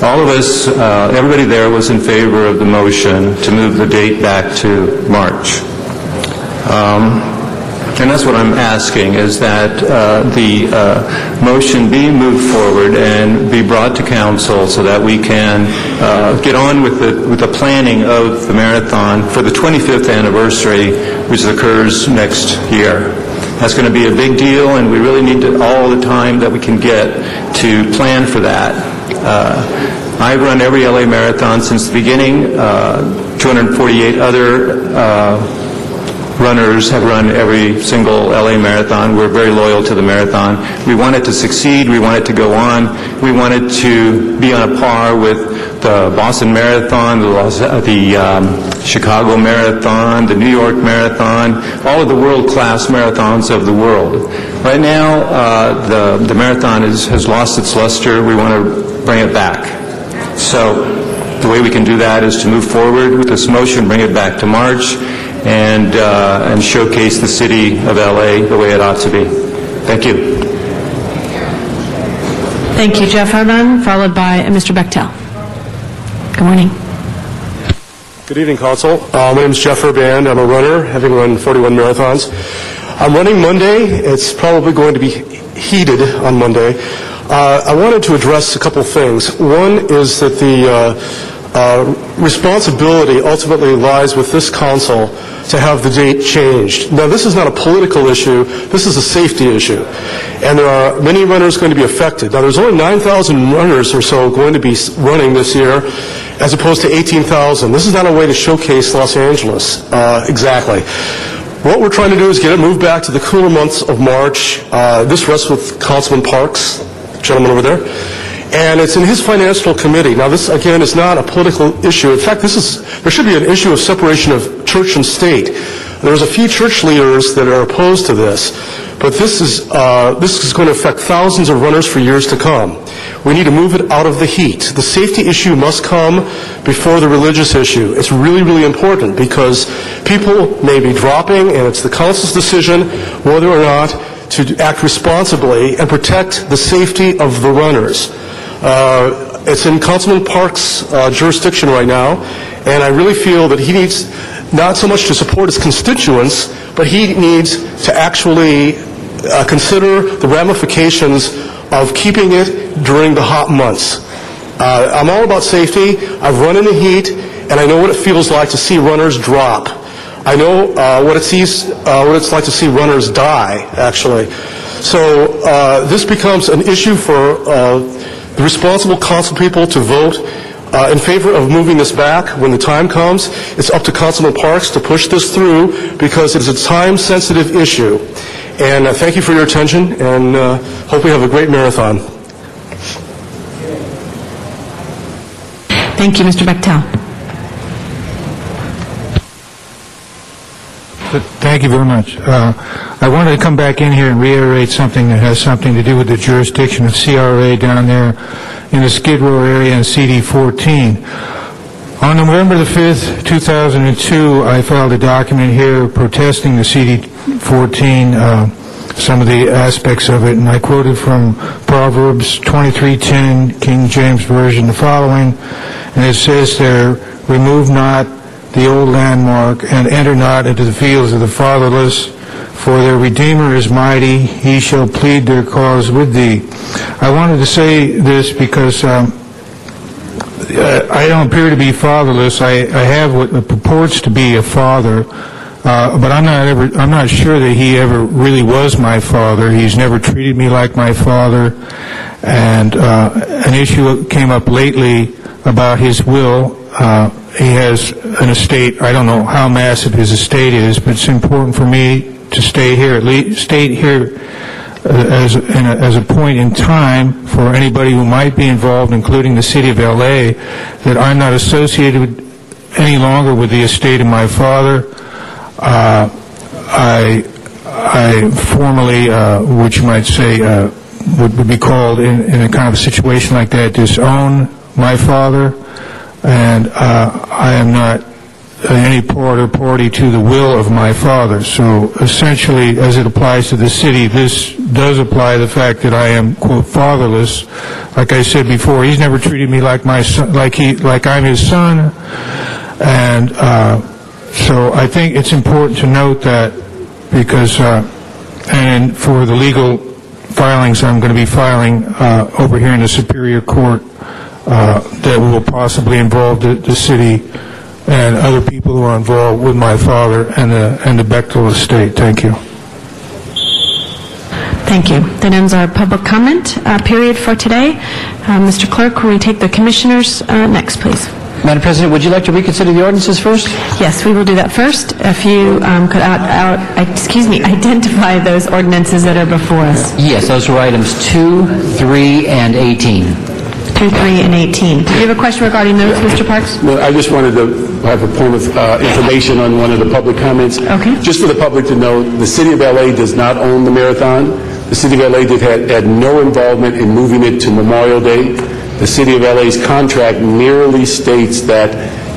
All of us, everybody there was in favor of the motion to move the date back to March. And that's what I'm asking, is that the motion be moved forward and be brought to council so that we can get on with the planning of the marathon for the 25th anniversary, which occurs next year. That's going to be a big deal, and we really need all the time that we can get to plan for that. I've run every LA marathon since the beginning. 248 other runners have run every single LA marathon. We're very loyal to the marathon. We want it to succeed. We want it to go on. We want it to be on a par with the Boston Marathon, the Chicago Marathon, the New York Marathon, all of the world-class marathons of the world. Right now, the marathon has lost its luster. We want to bring it back. So the way we can do that is to move forward with this motion, bring it back to March, and showcase the city of LA the way it ought to be. Thank you. Thank you, Jeff Hartman, followed by Mr. Bechtel. Good morning. Good evening, Council. My name is Jeff Urband. I'm a runner, having run 41 marathons. I'm running Monday. It's probably going to be heated on Monday. I wanted to address a couple things. One is that the responsibility ultimately lies with this council to have the date changed. Now, this is not a political issue. This is a safety issue. And there are many runners going to be affected. Now, there's only 9,000 runners or so going to be running this year, as opposed to 18,000. This is not a way to showcase Los Angeles, exactly. What we're trying to do is get it moved back to the cooler months of March. This rests with Councilman Parks, gentleman over there. And it's in his financial committee. Now, this, again, is not a political issue. In fact, there should be an issue of separation of church and state. There's a few church leaders that are opposed to this, but this is going to affect thousands of runners for years to come. We need to move it out of the heat. The safety issue must come before the religious issue. It's really, really important because people may be dropping, and it's the council's decision whether or not to act responsibly and protect the safety of the runners. It's in Councilman Park's jurisdiction right now, and I really feel that he needs not so much to support his constituents, but he needs to actually consider the ramifications of keeping it during the hot months. I'm all about safety. I've run in the heat, and I know what it feels like to see runners drop. I know what it's like to see runners die, actually. So this becomes an issue for the responsible council people to vote in favor of moving this back when the time comes. It's up to Councilman Parks to push this through because it's a time-sensitive issue. And thank you for your attention, and hope we have a great marathon. Thank you, Mr. Bechtel. Thank you very much. I wanted to come back in here and reiterate something that has something to do with the jurisdiction of CRA down there in the Skid Row area in CD 14. On November the 5th, 2002, I filed a document here protesting the CD 14, some of the aspects of it, and I quoted from Proverbs 23:10, King James Version, the following, and it says there, "Remove not the old landmark, and enter not into the fields of the fatherless, for their Redeemer is mighty, he shall plead their cause with thee." I wanted to say this because I don't appear to be fatherless. I have what purports to be a father, but I'm not sure that he ever really was my father. He's never treated me like my father, and an issue came up lately about his will. He has an estate. I don't know how massive his estate is, but it's important for me to stay here, at least stay here as a point in time for anybody who might be involved, including the city of LA, that I'm not associated any longer with the estate of my father. I formally, which you might say would be called in a kind of a situation like that, disown my father. And I am not any part or party to the will of my father. So essentially, as it applies to the city, this does apply to the fact that I am, quote, fatherless. Like I said before, he's never treated me like my son, like I'm his son. And so I think it's important to note that because, and for the legal filings I'm going to be filing over here in the Superior Court, that will possibly involve the city and other people who are involved with my father and the Bechtel estate. Thank you. Thank you. That ends our public comment period for today. Mr. Clerk, will we take the commissioners next, please? Madam President, would you like to reconsider the ordinances first? Yes, we will do that first. If you could identify those ordinances that are before us. Yes, those are items 2, 3, and 18. 2, 3, and 18. Do you have a question regarding those, Mr. Parks? Well, I just wanted to have a point of information on one of the public comments. Okay. Just for the public to know, the City of LA does not own the marathon. The City of LA had no involvement in moving it to Memorial Day. The City of LA's contract merely states that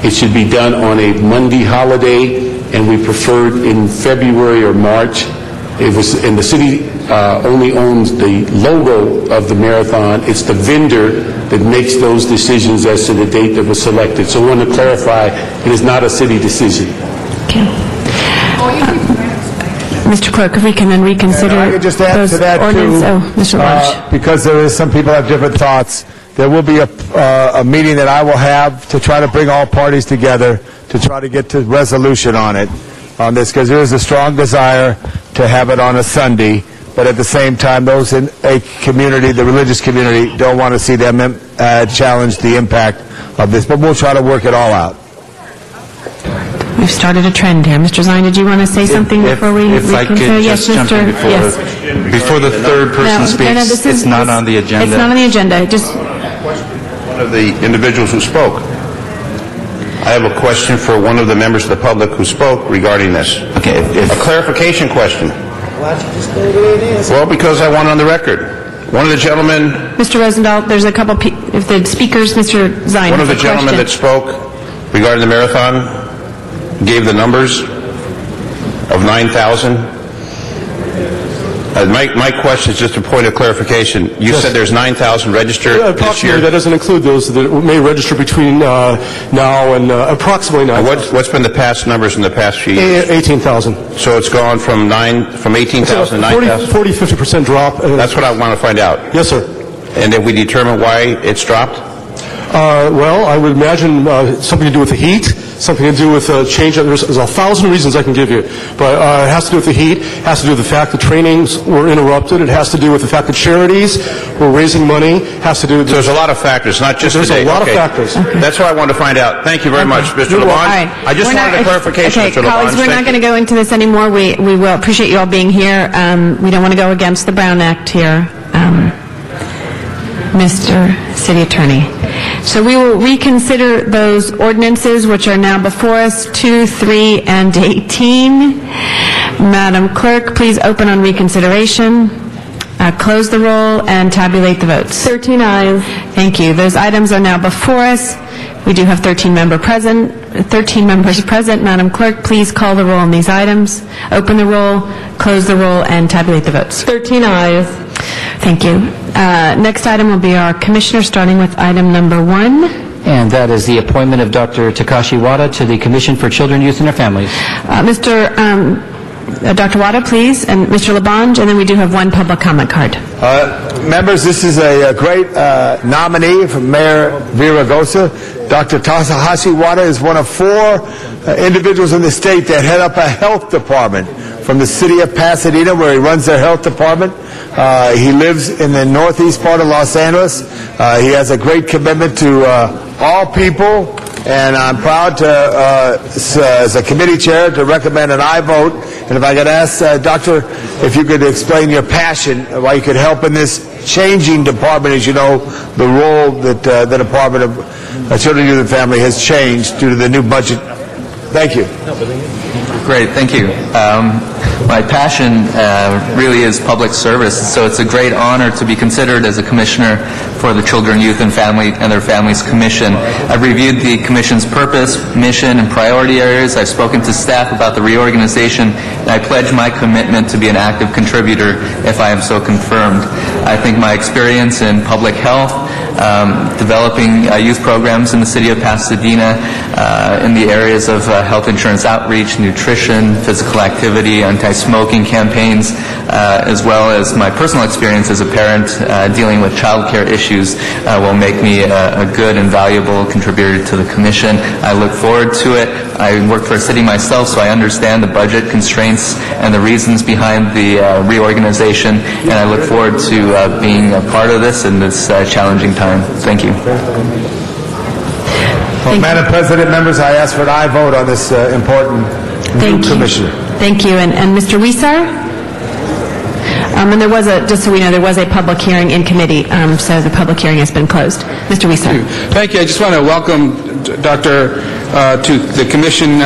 it should be done on a Monday holiday, and we preferred in February or March. And the city only owns the logo of the marathon. It's the vendor that makes those decisions as to the date that was selected. So I want to clarify, it is not a city decision. Okay. Mr. Clerk, if we can then reconsider I could just add those to that ordinance. too, Oh, Mr. Lodge. because there is some people have different thoughts. There will be a meeting that I will have to try to bring all parties together to try to get to resolution on it, on this, because there is a strong desire to have it on a Sunday, but at the same time, those in a community, the religious community, don't want to see them challenge the impact of this, but we'll try to work it all out. We've started a trend here. Mr. Zine, did you want to say something before we If I could reconsider? Yes, just jump in Mr. before the third person speaks, it's not on the agenda. It's not on the agenda. Just One of the individuals who spoke. I have a question for one of the members of the public who spoke regarding this. Okay. A clarification question. Well, because I want on the record. One of the gentlemen, Mr. Rosendahl, there's a couple if the speakers, Mr. Zine. one of the has a gentlemen that question. spoke regarding the marathon gave the numbers of 9,000. My question is just a point of clarification. You said there's 9,000 registered this Approximately, year? that doesn't include those that may register between now and approximately 9,000. What's been the past numbers in the past few years? 18,000. So it's gone from 18,000 to 9,000? 40-50% drop. That's what I want to find out. Yes, sir. And did we determine why it's dropped? Well, I would imagine something to do with the heat, something to do with change. There's 1,000 reasons I can give you, but it has to do with the heat, it has to do with the fact that trainings were interrupted, it has to do with the fact that charities were raising money, it has to do with... So there's a lot of factors, not just There's today. a lot Okay. of factors. That's what I wanted to find out. Thank you very much, Mr. All Labange. right. I just We're wanted not- a clarification, Okay, Mr. Labange. colleagues, we're not going to go into this anymore. We will appreciate you all being here. We don't want to go against the Brown Act here. Mr. City Attorney. So we will reconsider those ordinances which are now before us, 2, 3, and 18. Madam Clerk, please open on reconsideration, close the roll, and tabulate the votes. 13 ayes. Thank you. Those items are now before us. We do have 13 members present. Madam Clerk, please call the roll on these items. Open the roll, close the roll, and tabulate the votes. 13 ayes. Thank you. Next item will be our commissioner, starting with item number 1. And that is the appointment of Dr. Takashi Wada to the Commission for Children, Youth, and Their Families. Dr. Wada, please, and Mr. Labange, and then we do have one public comment card. Members, this is a great nominee from Mayor Villaraigosa. Dr. Takashi Wada is one of 4 individuals in the state that head up a health department from the city of Pasadena, where he runs their health department. He lives in the northeast part of Los Angeles. He has a great commitment to all people, and I'm proud to, as a committee chair, to recommend an aye vote. And if I could ask, Doctor, if you could explain your passion, why you could help in this changing department. As you know, the role that the Department of Children, Youth, and Family has changed due to the new budget. Thank you. Great, thank you. My passion really is public service, so it's a great honor to be considered as a commissioner for the Children, Youth, and Their Families Commission. I've reviewed the Commission's purpose, mission, and priority areas. I've spoken to staff about the reorganization, and I pledge my commitment to be an active contributor if I am so confirmed. I think my experience in public health, developing youth programs in the city of Pasadena in the areas of health insurance outreach, nutrition, physical activity, anti-smoking campaigns, as well as my personal experience as a parent dealing with child care issues will make me a good and valuable contributor to the Commission. I look forward to it. I work for a city myself, so I understand the budget constraints and the reasons behind the reorganization, and I look forward to being a part of this in this challenging time. Thank you. Well, Madam President, members, I ask for an aye vote on this important new commissioner. Thank you. And Mr. Weisar? And there was just so we know, there was a public hearing in committee, so the public hearing has been closed. Mr. Wiesar. Thank you. I just want to welcome Dr. to the Commission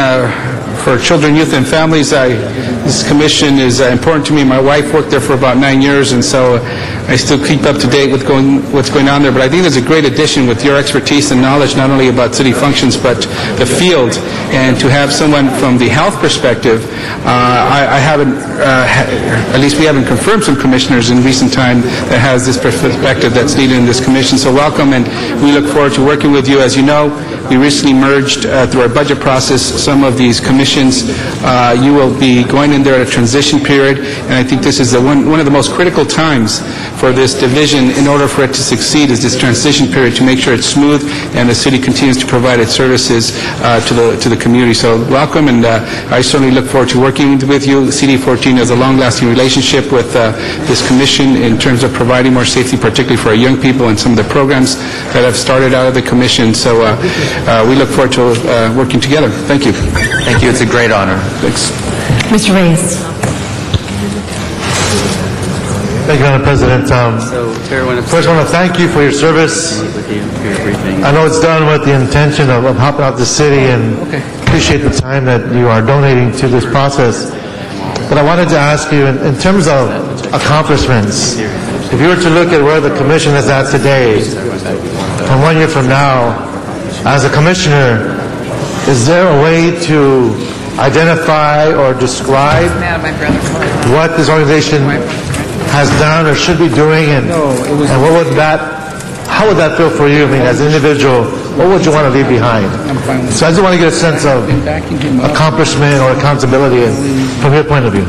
for Children, Youth, and Families. This commission is important to me. My wife worked there for about 9 years, and so I still keep up to date with what's going on there. But I think there's a great addition with your expertise and knowledge, not only about city functions, but the field. And to have someone from the health perspective, I haven't, at least we haven't confirmed some commissioners in recent time that has this perspective that's needed in this commission. So welcome, and we look forward to working with you. As you know, we recently merged through our budget process some of these commissions. You will be going in there at a transition period, and I think this is one of the most critical times for this division in order for it to succeed, is this transition period, to make sure it's smooth and the city continues to provide its services to the community. So welcome, and I certainly look forward to working with you. CD14 has a long-lasting relationship with this commission in terms of providing more safety, particularly for our young people, and some of the programs that have started out of the commission. So we look forward to working together. Thank you. Thank you. It's a great honor. Thanks. Mr. Reyes. Thank you, Madam President. First, I want to thank you for your service. I know it's done with the intention of helping out the city, and appreciate the time that you are donating to this process. But I wanted to ask you, in terms of accomplishments, if you were to look at where the commission is at today, and 1 year from now, as a commissioner, is there a way to identify or describe what this organization has done or should be doing, and how would that feel for you? I mean, as an individual, what would you want to leave behind? So I just want to get a sense of accomplishment or accountability from your point of view.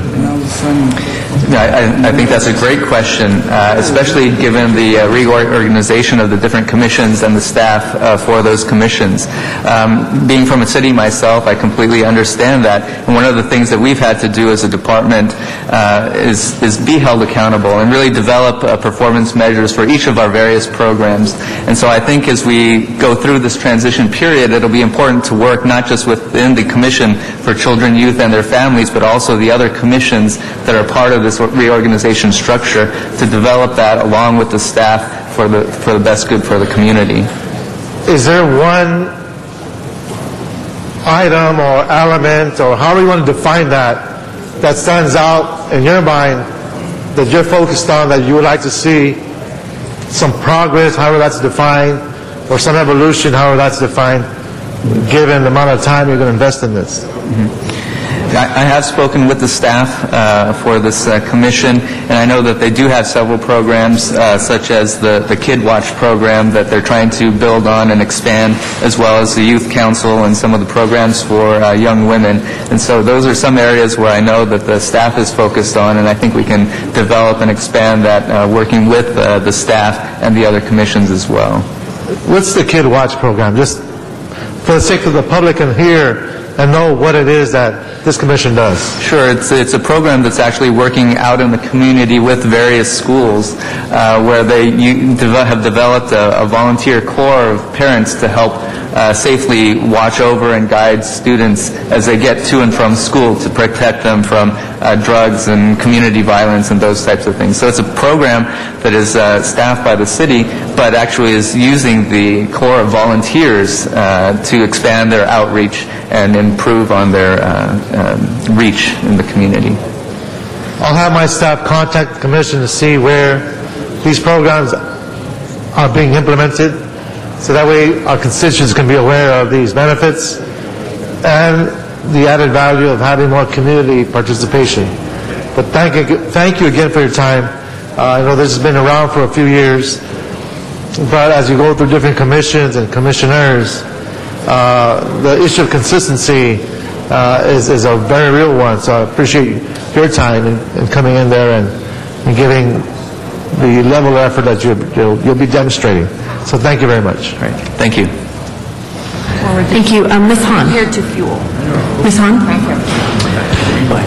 I think that's a great question, especially given the reorganization of the different commissions and the staff for those commissions. Being from a city myself, I completely understand that. And one of the things that we've had to do as a department is be held accountable and really develop performance measures for each of our various programs. And so I think as we go through this transition period, it'll be important to work not just within the Commission for Children, Youth, and their Families, but also the other commissions that are part of this reorganization structure, to develop that along with the staff for the best good for the community. Is there one item or element, or however you want to define that stands out in your mind that you're focused on, that you would like to see some progress, however that's defined, or some evolution, however that's defined, given the amount of time you're going to invest in this? I have spoken with the staff for this commission, and I know that they do have several programs, such as the Kid Watch program that they're trying to build on and expand, as well as the Youth Council and some of the programs for young women. And so those are some areas where I know that the staff is focused on, and I think we can develop and expand that working with the staff and the other commissions as well. What's the Kid Watch program? Just for the sake of the public and hear and know what it is that this commission does. Sure, it's a program that's actually working out in the community with various schools, where they have developed a volunteer corps of parents to help safely watch over and guide students as they get to and from school, to protect them from drugs and community violence and those types of things. So it's a program that is staffed by the city, but actually is using the corps of volunteers to expand their outreach and improve on their reach in the community. I'll have my staff contact the commission to see where these programs are being implemented, so that way our constituents can be aware of these benefits and the added value of having more community participation. But thank you again for your time. I know this has been around for a few years, but as you go through different commissions and commissioners, the issue of consistency is a very real one. So I appreciate your time in coming in there and giving the level of effort that you'll be demonstrating. So thank you very much. Great. Thank you. Thank you. Ms. Hahn. Here to fuel. Ms. Hahn. Thank you.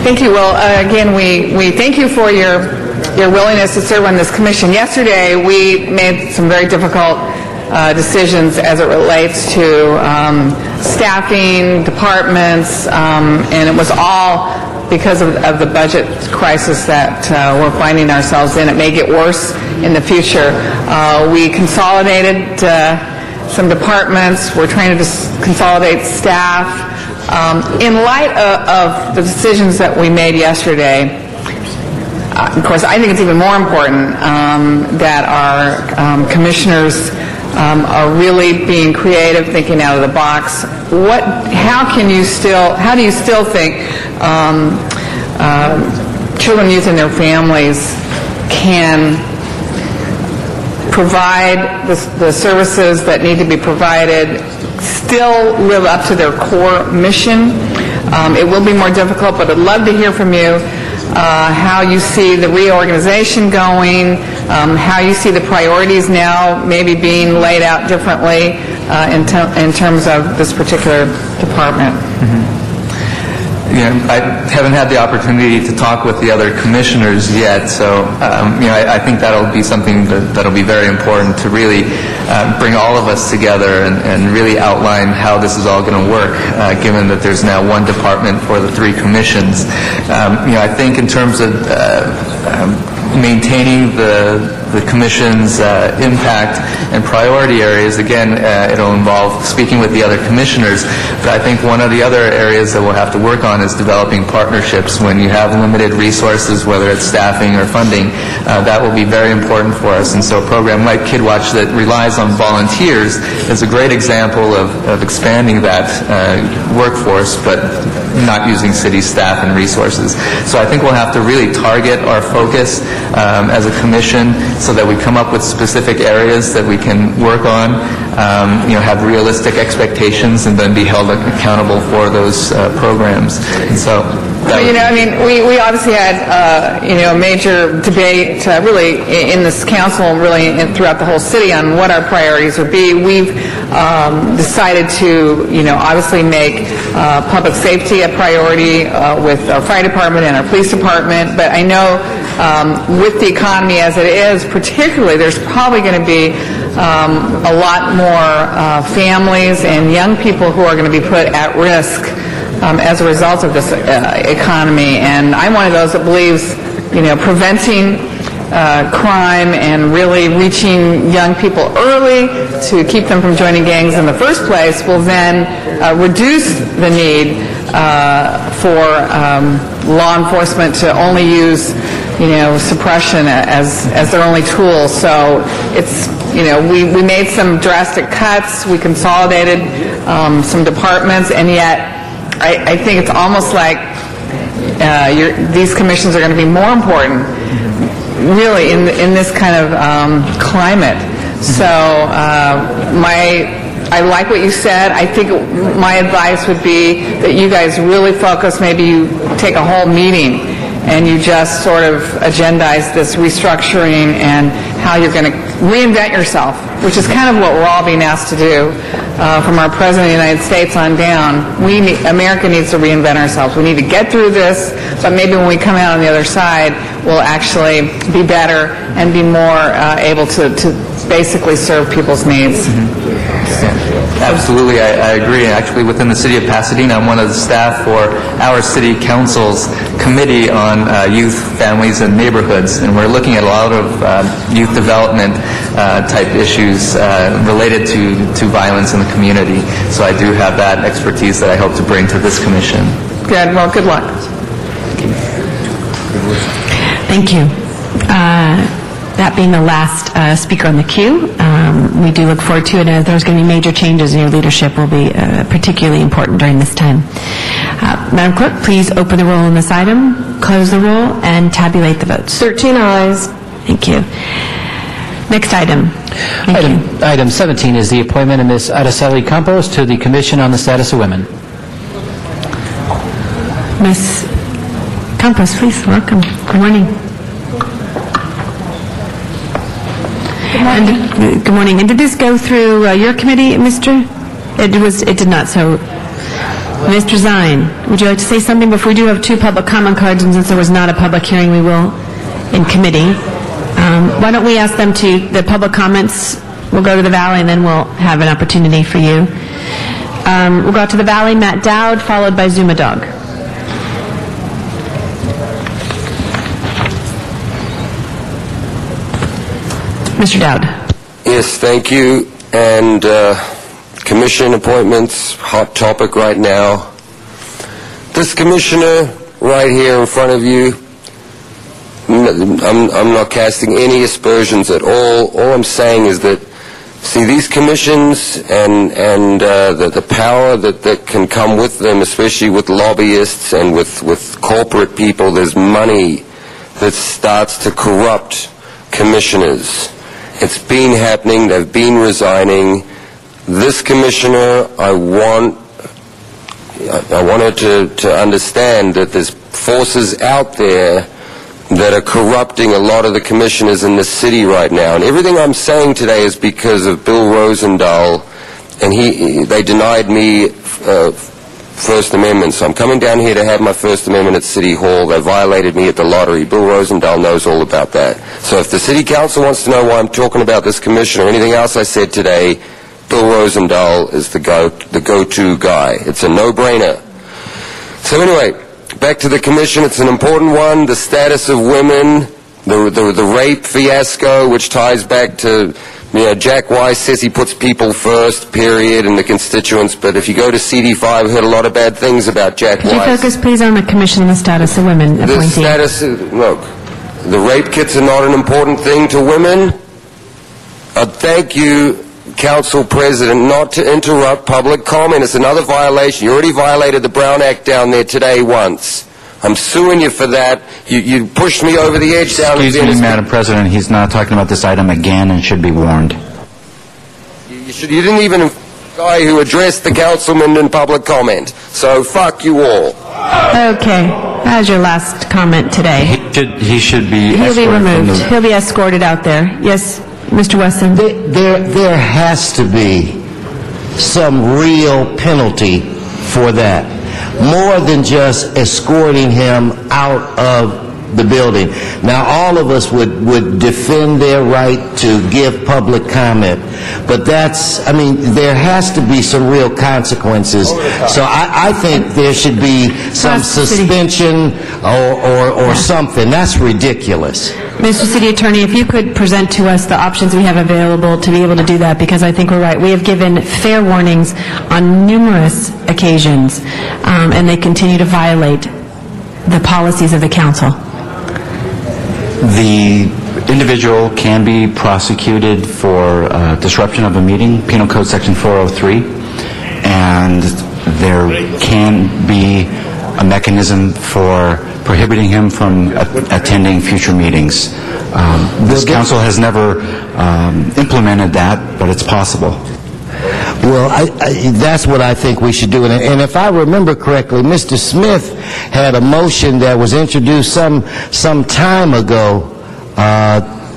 Thank you. Well, again, we thank you for your willingness to serve on this commission. Yesterday, we made some very difficult decisions as it relates to staffing, departments, and it was all because of the budget crisis that we're finding ourselves in. It may get worse in the future. We consolidated some departments. We're trying to consolidate staff. In light of the decisions that we made yesterday, of course, I think it's even more important that our commissioners are really being creative, thinking out of the box. How do you still think children, youth, and their families can provide the services that need to be provided, still live up to their core mission? It will be more difficult, but I'd love to hear from you how you see the reorganization going, how you see the priorities now maybe being laid out differently in terms of this particular department. I haven't had the opportunity to talk with the other commissioners yet, so I think that'll be something that'll be very important to really bring all of us together and really outline how this is all going to work, given that there's now one department for the three commissions. I think in terms of maintaining the Commission's impact and priority areas, again, it'll involve speaking with the other commissioners, but I think one of the other areas that we'll have to work on is developing partnerships. When you have limited resources, whether it's staffing or funding, that will be very important for us. And so a program like KidWatch that relies on volunteers is a great example of expanding that workforce, but not using city staff and resources. So I think we'll have to really target our focus as a commission so that we come up with specific areas that we can work on, have realistic expectations, and then be held accountable for those programs. And so we obviously had a major debate really in this council and really throughout the whole city on what our priorities would be. We've decided to obviously make public safety a priority with our fire department and our police department, but I know with the economy as it is, particularly, there's probably going to be a lot more families and young people who are going to be put at risk as a result of this economy. And I'm one of those that believes, preventing crime and really reaching young people early to keep them from joining gangs in the first place will then reduce the need for law enforcement to only use suppression as their only tool. So it's, we made some drastic cuts, we consolidated some departments, and yet I think it's almost like these commissions are going to be more important, really, in this kind of climate. So I like what you said. I think my advice would be that you guys really focus, maybe you take a whole meeting and you just sort of agendize this restructuring and how you're going to reinvent yourself, which is kind of what we're all being asked to do from our President of the United States on down. America needs to reinvent ourselves. We need to get through this, but maybe when we come out on the other side, we'll actually be better and be more able to basically serve people's needs. Absolutely, I agree. Actually, within the city of Pasadena, I'm one of the staff for our city council's committee on youth, families, and neighborhoods, and we're looking at a lot of youth development type issues related to violence in the community. So I do have that expertise that I hope to bring to this commission. Good. Well, good luck. Thank you. That being the last speaker on the queue, we do look forward to it, and there's going to be major changes in your leadership will be particularly important during this time. Madam Clerk, please open the roll on this item, close the roll, and tabulate the votes. 13 ayes. Thank you. Next item. Item 17 is the appointment of Ms. Araceli Campos to the Commission on the Status of Women. Ms. Campos, please, welcome. Good morning. Good morning. And did this go through your committee, Mr.? It did not. So, Mr. Zine, would you like to say something before we do have two public comment cards, and since there was not a public hearing, we will in committee. Why don't we ask them the public comments will go to the Valley, and then we'll have an opportunity for you. We'll go to the Valley, Matt Dowd, followed by Zuma Dog. Mr. Dowd. Yes, thank you. And commission appointments, hot topic right now. This commissioner right here in front of you, I'm not casting any aspersions at all. All I'm saying is that, see, these commissions and the power that can come with them, especially with lobbyists and with corporate people, there's money that starts to corrupt commissioners. It's been happening. They've been resigning. This commissioner, I want her to understand that there's forces out there that are corrupting a lot of the commissioners in the city right now. And everything I'm saying today is because of Bill Rosendahl, and they denied me First Amendment. So I'm coming down here to have my First Amendment at City Hall. They violated me at the lottery. Bill Rosendahl knows all about that. So if the City Council wants to know why I'm talking about this commissioner or anything else I said today, Bill Rosendahl is the go-to guy. It's a no-brainer. So anyway, back to the commission. It's an important one. The status of women, the rape fiasco, which ties back to, Jack Weiss says he puts people first, period, and the constituents. But if you go to CD5, I've heard a lot of bad things about Jack Could you Weiss. focus, please, on the commission and the status of women The appointee? status, look, the rape kits are not an important thing to women. Thank you, Council President, not to interrupt public comment. It's another violation. You already violated the Brown Act down there today once. I'm suing you for that. You pushed me over the edge down Excuse there. me, Madam President, he's not talking about this item again and should be warned. You didn't even guy who addressed the councilman in public comment. So fuck you all. Okay. That was your last comment today. He should be He'll be escorted from removed. the- He'll be escorted out there. Yes, Mr. Wesson. There has to be some real penalty for that. More than just escorting him out of the building. Now, all of us would defend their right to give public comment, but there has to be some real consequences. So I think there should be some suspension or something. That's ridiculous. Mr. City Attorney, if you could present to us the options we have available to be able to do that, because I think we're right. We have given fair warnings on numerous occasions, and they continue to violate the policies of the council. The individual can be prosecuted for disruption of a meeting, Penal Code Section 403, and there can be a mechanism for prohibiting him from attending future meetings. This council has never implemented that, but it's possible. Well, that's what I think we should do. And if I remember correctly, Mr. Smith had a motion that was introduced some time ago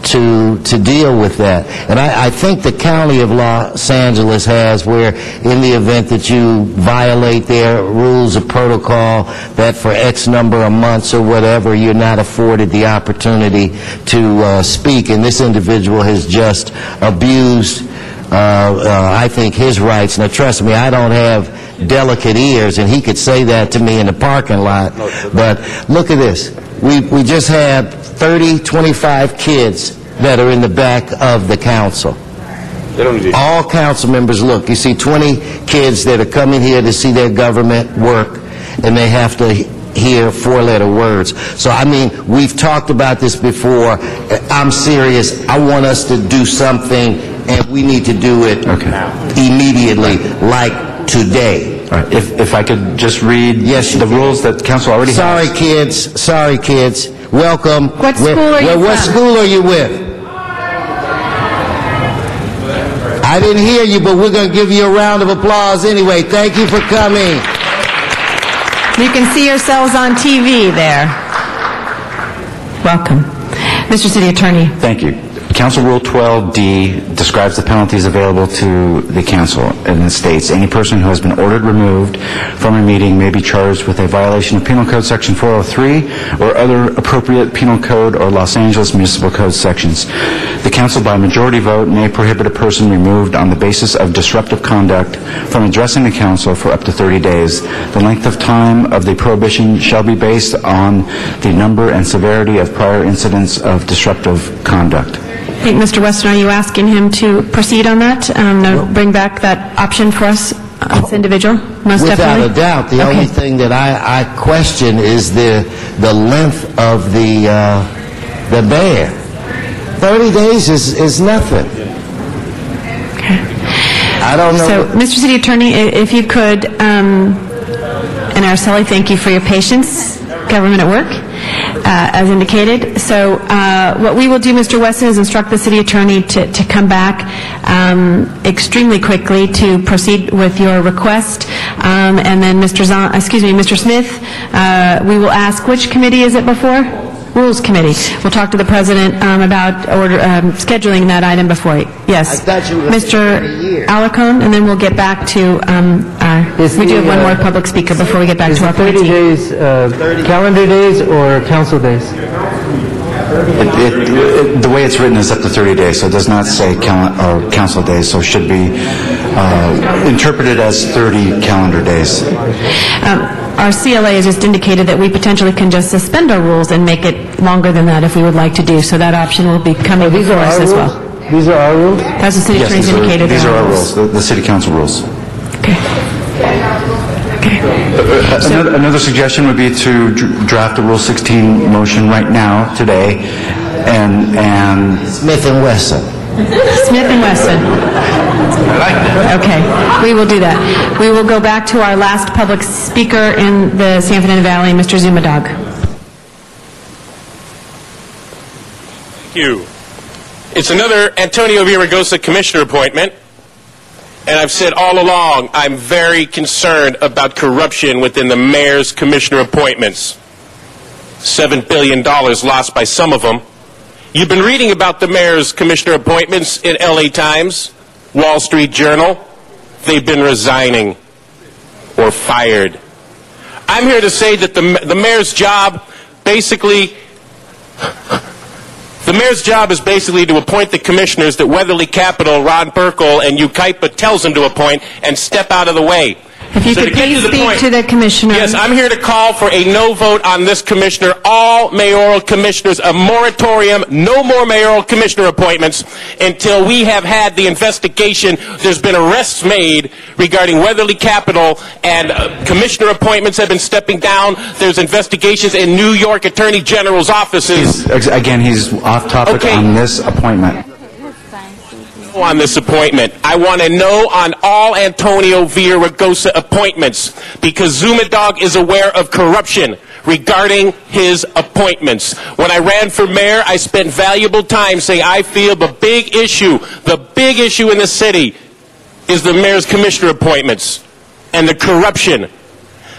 to deal with that. And I think the County of Los Angeles has, where in the event that you violate their rules of protocol, that for X number of months or whatever, you're not afforded the opportunity to speak. And this individual has just abused I think his rights. Now, trust me, I don't have delicate ears, and he could say that to me in the parking lot. But look at this. We just had 25 kids that are in the back of the council. All council members, look, you see 20 kids that are coming here to see their government work, and they have to hear four-letter words. So, we've talked about this before. I'm serious. I want us to do something, and we need to do it immediately, like today. All right. If I could just read the rules that council already has. Sorry, kids. Welcome. What school are you What from? school are you with? I didn't hear you, but we're going to give you a round of applause anyway. Thank you for coming. You can see yourselves on TV there. Welcome. Mr. City Attorney. Thank you. Council Rule 12D describes the penalties available to the council, and it states any person who has been ordered removed from a meeting may be charged with a violation of Penal Code Section 403 or other appropriate Penal Code or Los Angeles Municipal Code sections. The council, by majority vote, may prohibit a person removed on the basis of disruptive conduct from addressing the council for up to 30 days. The length of time of the prohibition shall be based on the number and severity of prior incidents of disruptive conduct. I think, Mr. Weston, are you asking him to proceed on that? Bring back that option for us, this individual? Most Without definitely? a doubt. The only thing that I question is the length of the ban. 30 days is nothing. I don't know. So, Mr. City Attorney, if you could, and Araceli, thank you for your patience, government at work, as indicated. So what we will do, Mr. Weston, is instruct the City Attorney to come back extremely quickly to proceed with your request. And then Mr. Smith, we will ask, which committee is it before? Rules Committee. We'll talk to the President about scheduling that item before you. Yes. Mr. Alarcon, and then we'll get back to we do have one more public speaker before we get back to our 30 days calendar days or council days? The way it's written is up to 30 days, so it does not say council days, so it should be interpreted as 30 calendar days. Our CLA has just indicated that we potentially can just suspend our rules and make it longer than that if we would like to do, so that option will be coming before us as well. These are our rules? As the City Attorney's indicated. These are our rules, the City Council rules. Another suggestion would be to draft a Rule 16 motion right now, today, and Smith and Wesson. Smith and Wesson. Okay, we will do that. We will go back to our last public speaker in the San Fernando Valley, Mr. Zumadog. Thank you. It's another Antonio Villaraigosa commissioner appointment. And I've said all along, I'm very concerned about corruption within the mayor's commissioner appointments. $7 billion lost by some of them. You've been reading about the mayor's commissioner appointments in LA Times, Wall Street Journal. They've been resigning or fired. I'm here to say that the mayor's job basically... The mayor's job is basically to appoint the commissioners that Weatherly Capital, Ron Burkle, and Ukaipa tells him to appoint and step out of the way. If you could please speak to the commissioner. Yes, I'm here to call for a no vote on this commissioner. All mayoral commissioners, a moratorium, no more mayoral commissioner appointments until we have had the investigation. There's been arrests made regarding Weatherly Capital, and commissioner appointments have been stepping down. There's investigations in New York Attorney General's offices. Again, he's off topic on this appointment. On this appointment. I want to know on all Antonio Villaraigosa appointments, because Zumadog is aware of corruption regarding his appointments. When I ran for mayor, I spent valuable time saying I feel the big issue in the city is the mayor's commissioner appointments and the corruption.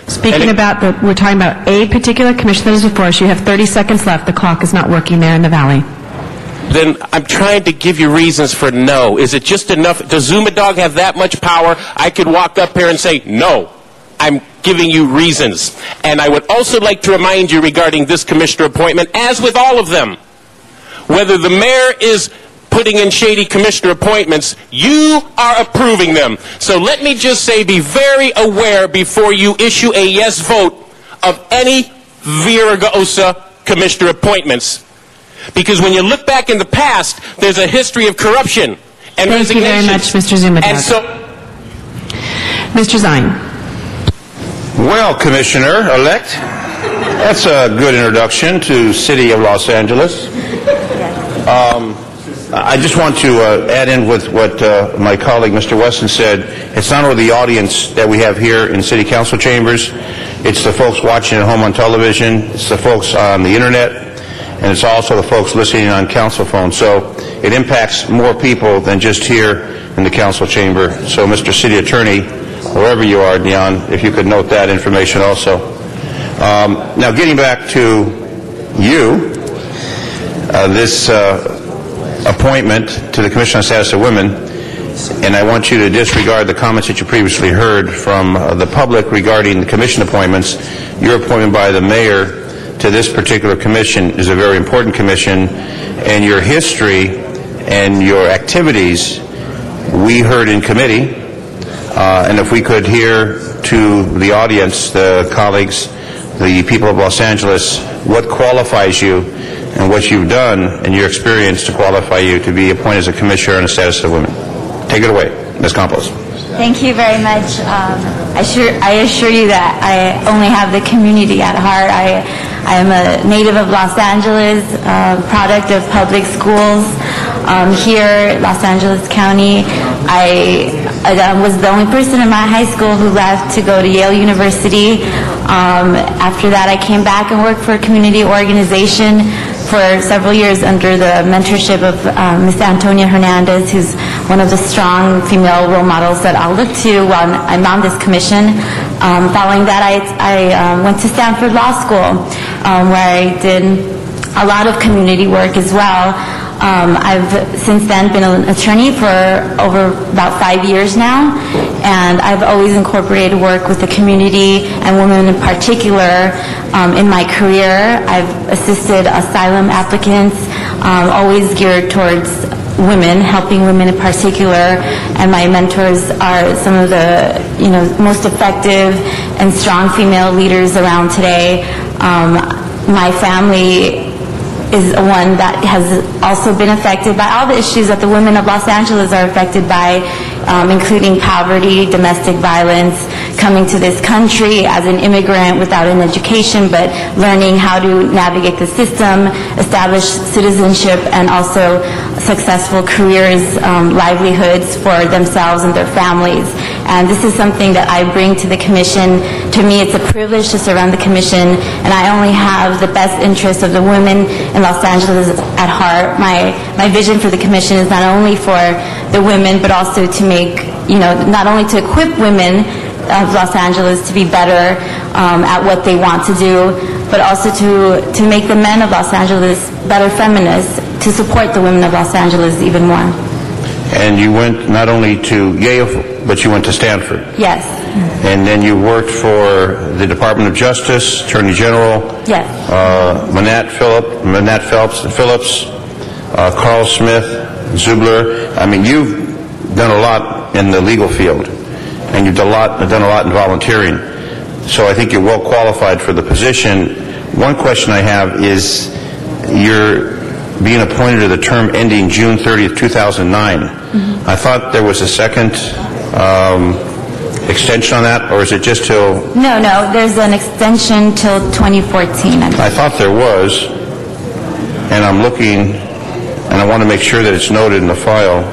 Speaking about we're talking about a particular commissioner that is before us. You have 30 seconds left. The clock is not working there in the valley. Then I'm trying to give you reasons for no. Is it just enough? Does Zumadog have that much power? I could walk up here and say, no. I'm giving you reasons. And I would also like to remind you regarding this commissioner appointment, as with all of them, whether the mayor is putting in shady commissioner appointments, you are approving them. So let me just say, be very aware before you issue a yes vote of any Villaraigosa commissioner appointments. Because when you look back in the past, there's a history of corruption and resignation. Thank you very much, Mr. Zumadog. And so, Mr. Zine. Well, Commissioner-elect, that's a good introduction to City of Los Angeles. I just want to add in with what my colleague, Mr. Weston, said. It's not only the audience that we have here in City Council chambers, it's the folks watching at home on television, it's the folks on the internet, and it's also the folks listening on council phones. So it impacts more people than just here in the council chamber. So, Mr. City Attorney, wherever you are, Dion, if you could note that information also. Now, getting back to you, this appointment to the Commission on Status of Women, and I want you to disregard the comments that you previously heard from the public regarding the commission appointments. Your appointment by the mayor to this particular commission is a very important commission, and your history and your activities we heard in committee, and if we could hear to the audience, the colleagues, the people of Los Angeles what qualifies you and what you've done and your experience to qualify you to be appointed as a commissioner on the status of women. Take it away, Ms. Campos. Thank you very much. I assure you that I only have the community at heart. I am a native of Los Angeles, product of public schools here, Los Angeles County. I was the only person in my high school who left to go to Yale University. After that, I came back and worked for a community organization for several years under the mentorship of Ms. Antonia Hernandez, who's one of the strong female role models that I'll look to while I'm on this commission. Following that, I went to Stanford Law School, where I did a lot of community work as well. I've since then been an attorney for over about 5 years now, and I've always incorporated work with the community and women in particular in my career. I've assisted asylum applicants, always geared towards women, helping women in particular, and my mentors are some of the most effective and strong female leaders around today. My family is one that has also been affected by all the issues that the women of Los Angeles are affected by, including poverty, domestic violence, coming to this country as an immigrant without an education, but learning how to navigate the system, establish citizenship, and also successful careers, livelihoods for themselves and their families. And this is something that I bring to the commission. To me, it's a privilege to serve on the commission, and I only have the best interests of the women in Los Angeles at heart. My vision for the commission is not only for the women, but also to make, not only to equip women of Los Angeles to be better at what they want to do, but also to make the men of Los Angeles better feminists, to support the women of Los Angeles even more. And you went not only to Yale, but you went to Stanford. Yes. And then you worked for the Department of Justice, Attorney General. Yes. Manette Phillips, Carl Smith, Zubler. I mean, you've done a lot in the legal field, and you've done a lot in volunteering. So I think you're well qualified for the position. One question I have is, you're being appointed to the term ending June 30th, 2009. Mm-hmm. I thought there was a second extension on that, or is it just till... No, there's an extension till 2014. I thought there was, and I'm looking, and I want to make sure that it's noted in the file.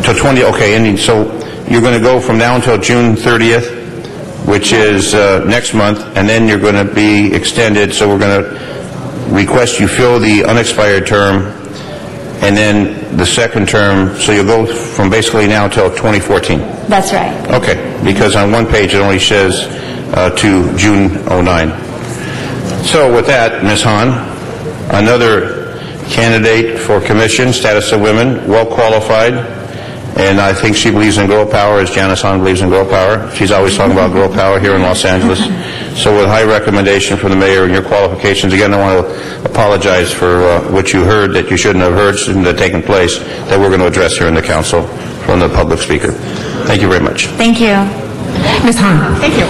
Till ending, so you're going to go from now until June 30th, which is next month, and then you're going to be extended, so we're going to request you fill the unexpired term, and then the second term, so you'll go from basically now till 2014. That's right. Okay, because on one page it only says to June 09. So with that, Ms. Hahn, another candidate for commission, status of women, well qualified, and I think she believes in girl power as Janice Hahn believes in girl power. She's always talking about girl power here in Los Angeles. So with high recommendation from the mayor and your qualifications, again, I want to apologize for what you heard that you shouldn't have heard, shouldn't have taken place, that we're going to address here in the council from the public speaker. Thank you very much. Thank you. Ms. Hahn. Thank you.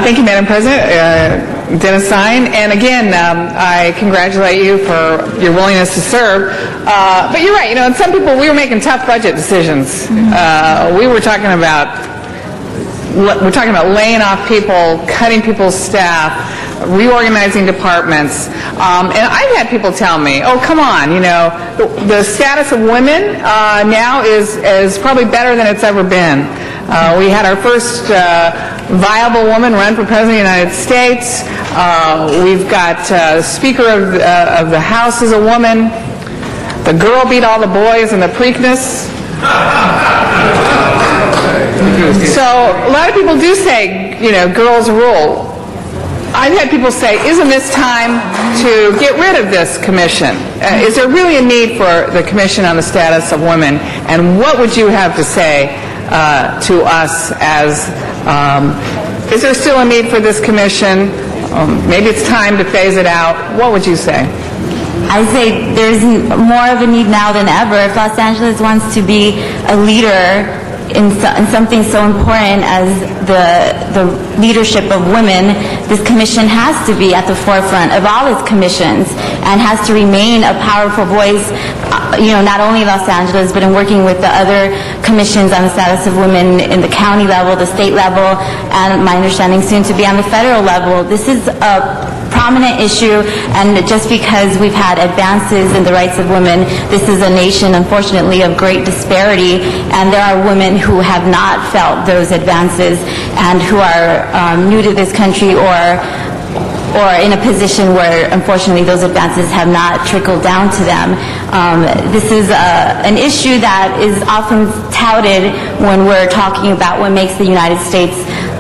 Thank you, Madam President. Dennis Stein. And again, I congratulate you for your willingness to serve. But you're right, and some people, we were making tough budget decisions. We were talking about laying off people, cutting people's staff, reorganizing departments. And I've had people tell me, oh, come on, the status of women now is probably better than it's ever been. We had our first viable woman run for President of the United States. We've got Speaker of the House is a woman. The girl beat all the boys in the Preakness. So a lot of people do say, girls rule. I've had people say, isn't this time to get rid of this commission? Is there really a need for the commission on the status of women? And what would you have to say to us as, is there still a need for this commission? Maybe it's time to phase it out. What would you say? I say there's more of a need now than ever. If Los Angeles wants to be a leader in something so important as the leadership of women, this commission has to be at the forefront of all its commissions and has to remain a powerful voice, not only in Los Angeles, but in working with the other commissions on the status of women in the county level, the state level, and my understanding soon to be on the federal level. This is a prominent issue, and just because we've had advances in the rights of women, this is a nation, unfortunately, of great disparity, and there are women who have not felt those advances and who are new to this country or in a position where, unfortunately, those advances have not trickled down to them. This is an issue that is often touted when we're talking about what makes the United States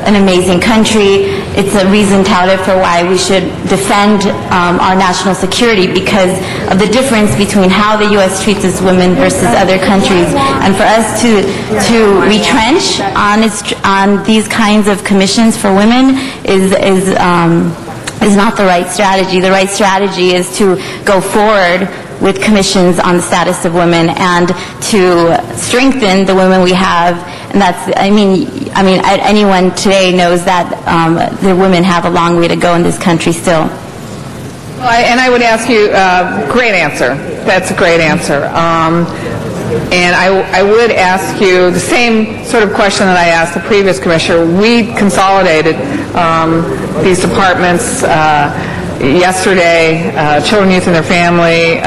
an amazing country. It's a reason touted for why we should defend our national security, because of the difference between how the U.S. treats its women versus other countries. And for us to retrench on these kinds of commissions for women is not the right strategy. The right strategy is to go forward with commissions on the status of women and to strengthen the women we have. And that's, anyone today knows that the women have a long way to go in this country still. And I would ask you, great answer. That's a great answer. And I would ask you the same sort of question that I asked the previous commissioner. We consolidated these departments yesterday, children, youth, and their family,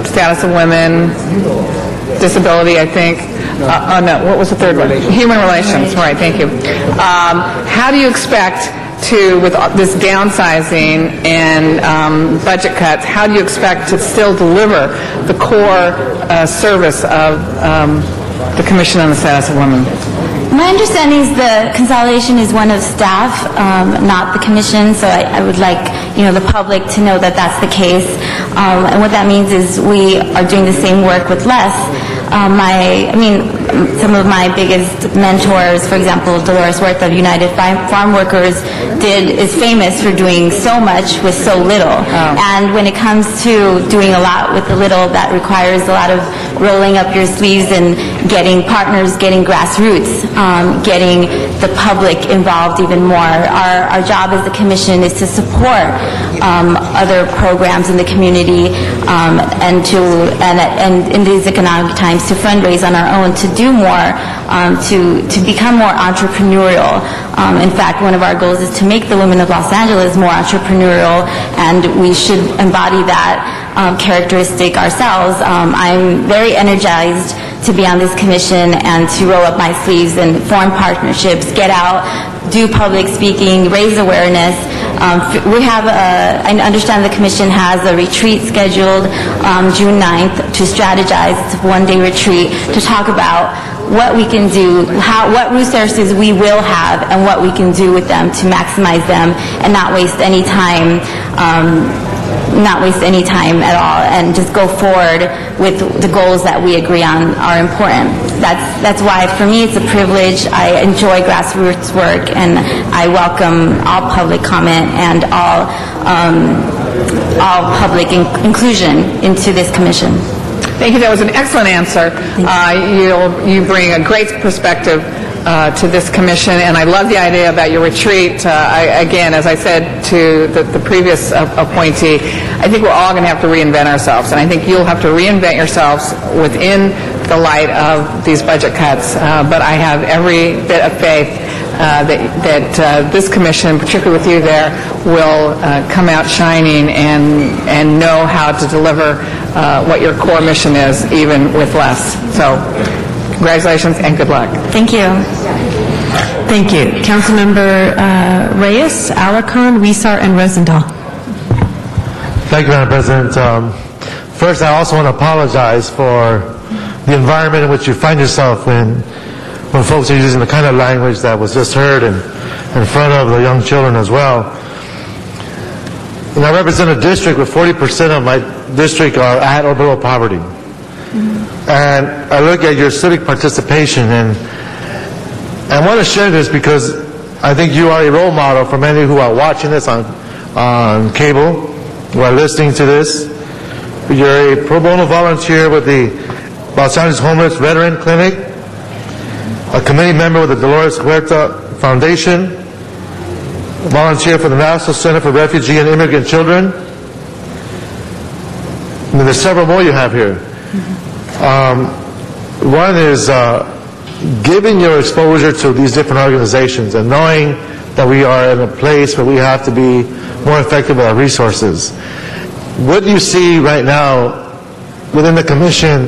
status of women, disability, I think. No, what was the third one? Human relations. Right, thank you. How do you expect to, with this downsizing and budget cuts, how do you expect to still deliver the core service of the Commission on the Status of Women? My understanding is the consolidation is one of staff, not the commission, so I would like the public to know that that's the case. And what that means is we are doing the same work with less. Some of my biggest mentors, for example, Dolores Worth of United Farm Workers, is famous for doing so much with so little. And when it comes to doing a lot with a little, that requires a lot of rolling up your sleeves and getting partners, getting grassroots, getting the public involved even more. Our job as the commission is to support other programs in the community and in these economic times to fundraise on our own, to do more, to become more entrepreneurial. In fact, one of our goals is to make the women of Los Angeles more entrepreneurial, and we should embody that characteristic ourselves. I'm very energized to be on this commission and to roll up my sleeves and form partnerships, get out, do public speaking, raise awareness. I understand the commission has a retreat scheduled June 9th to strategize. It's a one-day retreat to talk about what we can do, what resources we will have, and what we can do with them to maximize them and not waste any time. At all, and just go forward with the goals that we agree on are important. That's why, for me, it's a privilege. I enjoy grassroots work, and I welcome all public comment and all public inclusion into this commission. Thank you. That was an excellent answer. You bring a great perspective to this commission, and I love the idea about your retreat. Again, as I said to the previous appointee, I think we're all going to have to reinvent ourselves, and I think you'll have to reinvent yourselves within the light of these budget cuts. But I have every bit of faith that this commission, particularly with you there, will come out shining and know how to deliver what your core mission is, even with less. So, congratulations and good luck. Thank you. Thank you. Councilmember Reyes, Alarcon, Weisar, and Rosendahl. Thank you, Madam President. First, I also want to apologize for the environment in which you find yourself when folks are using the kind of language that was just heard in front of the young children as well. And I represent a district where 40% of my district are at or below poverty. And I look at your civic participation, and I want to share this because I think you are a role model for many who are watching this on cable, who are listening to this. You're a pro bono volunteer with the Los Angeles Homeless Veteran Clinic. a committee member with the Dolores Huerta Foundation, volunteer for the National Center for Refugee and Immigrant Children. And there's several more you have here. One is given your exposure to these different organizations and knowing that we are in a place where we have to be more effective with our resources, what do you see right now within the commission,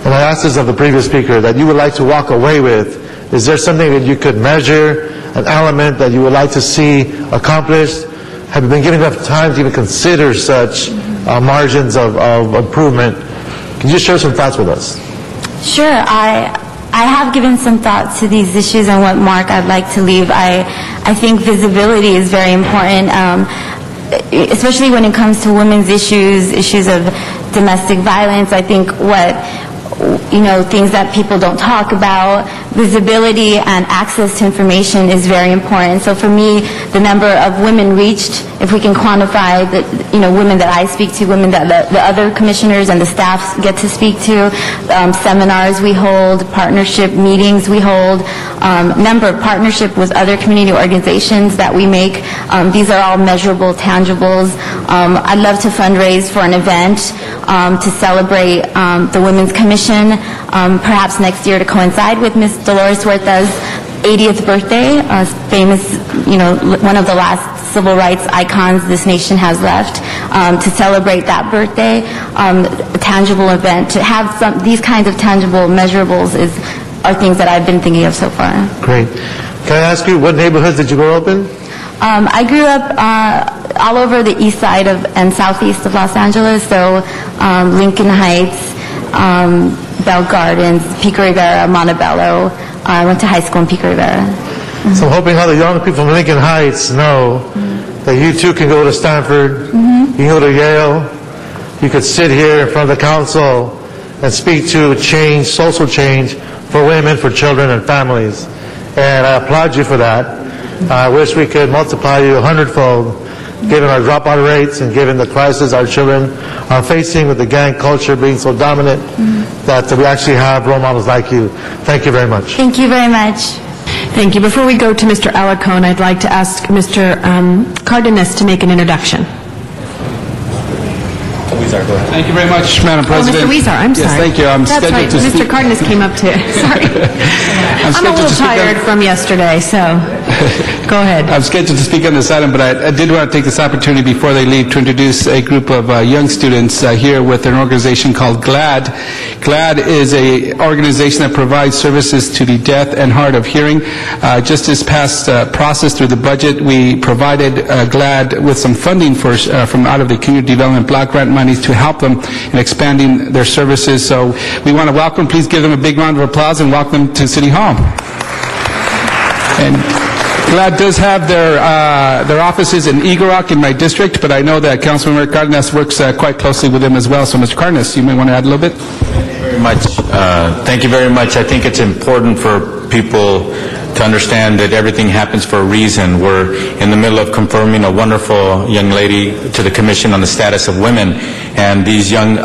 and I asked this of the previous speaker, that you would like to walk away with? Is there something that you could measure, an element that you would like to see accomplished? Have you been given enough time to even consider such margins of improvement? Can you share some thoughts with us? Sure. I have given some thought to these issues and what mark I'd like to leave. I think visibility is very important, especially when it comes to women's issues of domestic violence. I think things that people don't talk about, visibility and access to information is very important. So for me, the number of women reached, if we can quantify the women that I speak to, women that the other commissioners and the staff get to speak to, seminars we hold, partnership meetings we hold, number of partnership with other community organizations that we make. These are all measurable, tangibles. I'd love to fundraise for an event to celebrate the Women's Commission, perhaps next year to coincide with Ms. Dolores Huerta's 80th birthday, famous, one of the last civil rights icons this nation has left, to celebrate that birthday, a tangible event, to have these kinds of tangible measurables are things that I've been thinking of so far. Great. Can I ask you, what neighborhoods did you grow up in? I grew up all over the east side and southeast of Los Angeles, so Lincoln Heights, Bell Gardens, Pico Rivera, Montebello. I went to high school in Pico Rivera. So I'm hoping all the young people from Lincoln Heights know that you too can go to Stanford, you can go to Yale, you could sit here in front of the council and speak to change, social change for women, for children and families. And I applaud you for that. I wish we could multiply you 100-fold, given our dropout rates and given the crisis our children are facing with the gang culture being so dominant, that we actually have role models like you. Thank you very much. Thank you very much. Thank you. Before we go to Mr. Alarcon, I'd like to ask Mr. Cardenas to make an introduction. Thank you very much, Madam President. Mr. Weezer, I'm sorry. Yes, thank you. That's right. Mr. Cardenas came up too. Sorry. I'm a little tired from yesterday, so go ahead. I'm scheduled to speak on this item, but I did want to take this opportunity before they leave to introduce a group of young students here with an organization called GLAD. GLAD is an organization that provides services to the deaf and hard of hearing. Just this past process through the budget, we provided GLAD with some funding from out of the Community Development Block Grant monies to help them in expanding their services. So we want to welcome, please give them a big round of applause and welcome them to City Hall. And GLAD does have their offices in Eagle Rock in my district, but I know that Councilmember Cardenas works quite closely with them as well. So Mr. Cardenas, you may want to add a little bit. Thank you very much. I think it's important for people to understand that everything happens for a reason. We're in the middle of confirming a wonderful young lady to the Commission on the Status of Women, and these young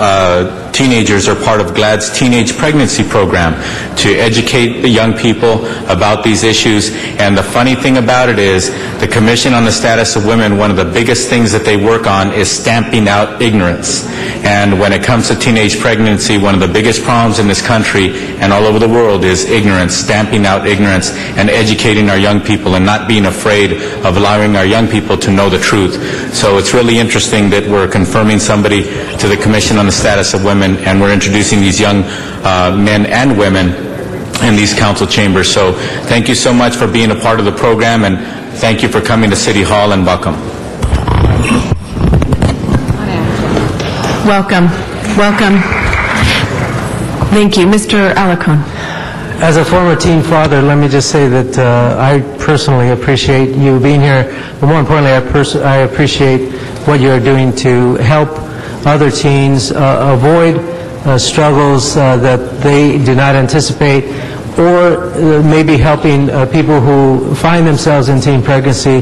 teenagers are part of GLAD's Teenage Pregnancy Program to educate the young people about these issues. And the funny thing about it is the Commission on the Status of Women, one of the biggest things that they work on is stamping out ignorance. And when it comes to teenage pregnancy, one of the biggest problems in this country and all over the world is ignorance, stamping out ignorance and educating our young people and not being afraid of allowing our young people to know the truth. So it's really interesting that we're confirming somebody to the Commission on the Status of Women, and we're introducing these young men and women in these council chambers. So thank you so much for being a part of the program, and thank you for coming to City Hall, and welcome. Welcome. Welcome. Thank you. Mr. Alarcon. As a former teen father, let me just say that I personally appreciate you being here, but more importantly, I appreciate what you're doing to help other teens avoid struggles that they do not anticipate, or maybe helping people who find themselves in teen pregnancy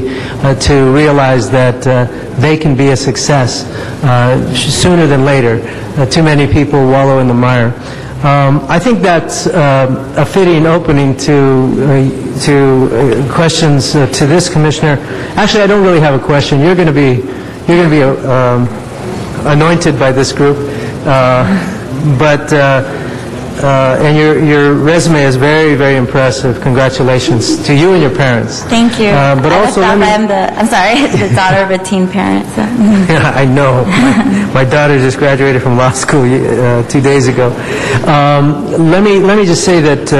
to realize that they can be a success sooner than later. Too many people wallow in the mire. I think that's a fitting opening to questions to this commissioner. Actually, I don't really have a question. You're going to be anointed by this group, and your resume is very, very impressive. Congratulations to you and your parents. Thank you. But also, I'm the daughter of a teen parent. So. Yeah, I know. My daughter just graduated from law school 2 days ago. Let me just say that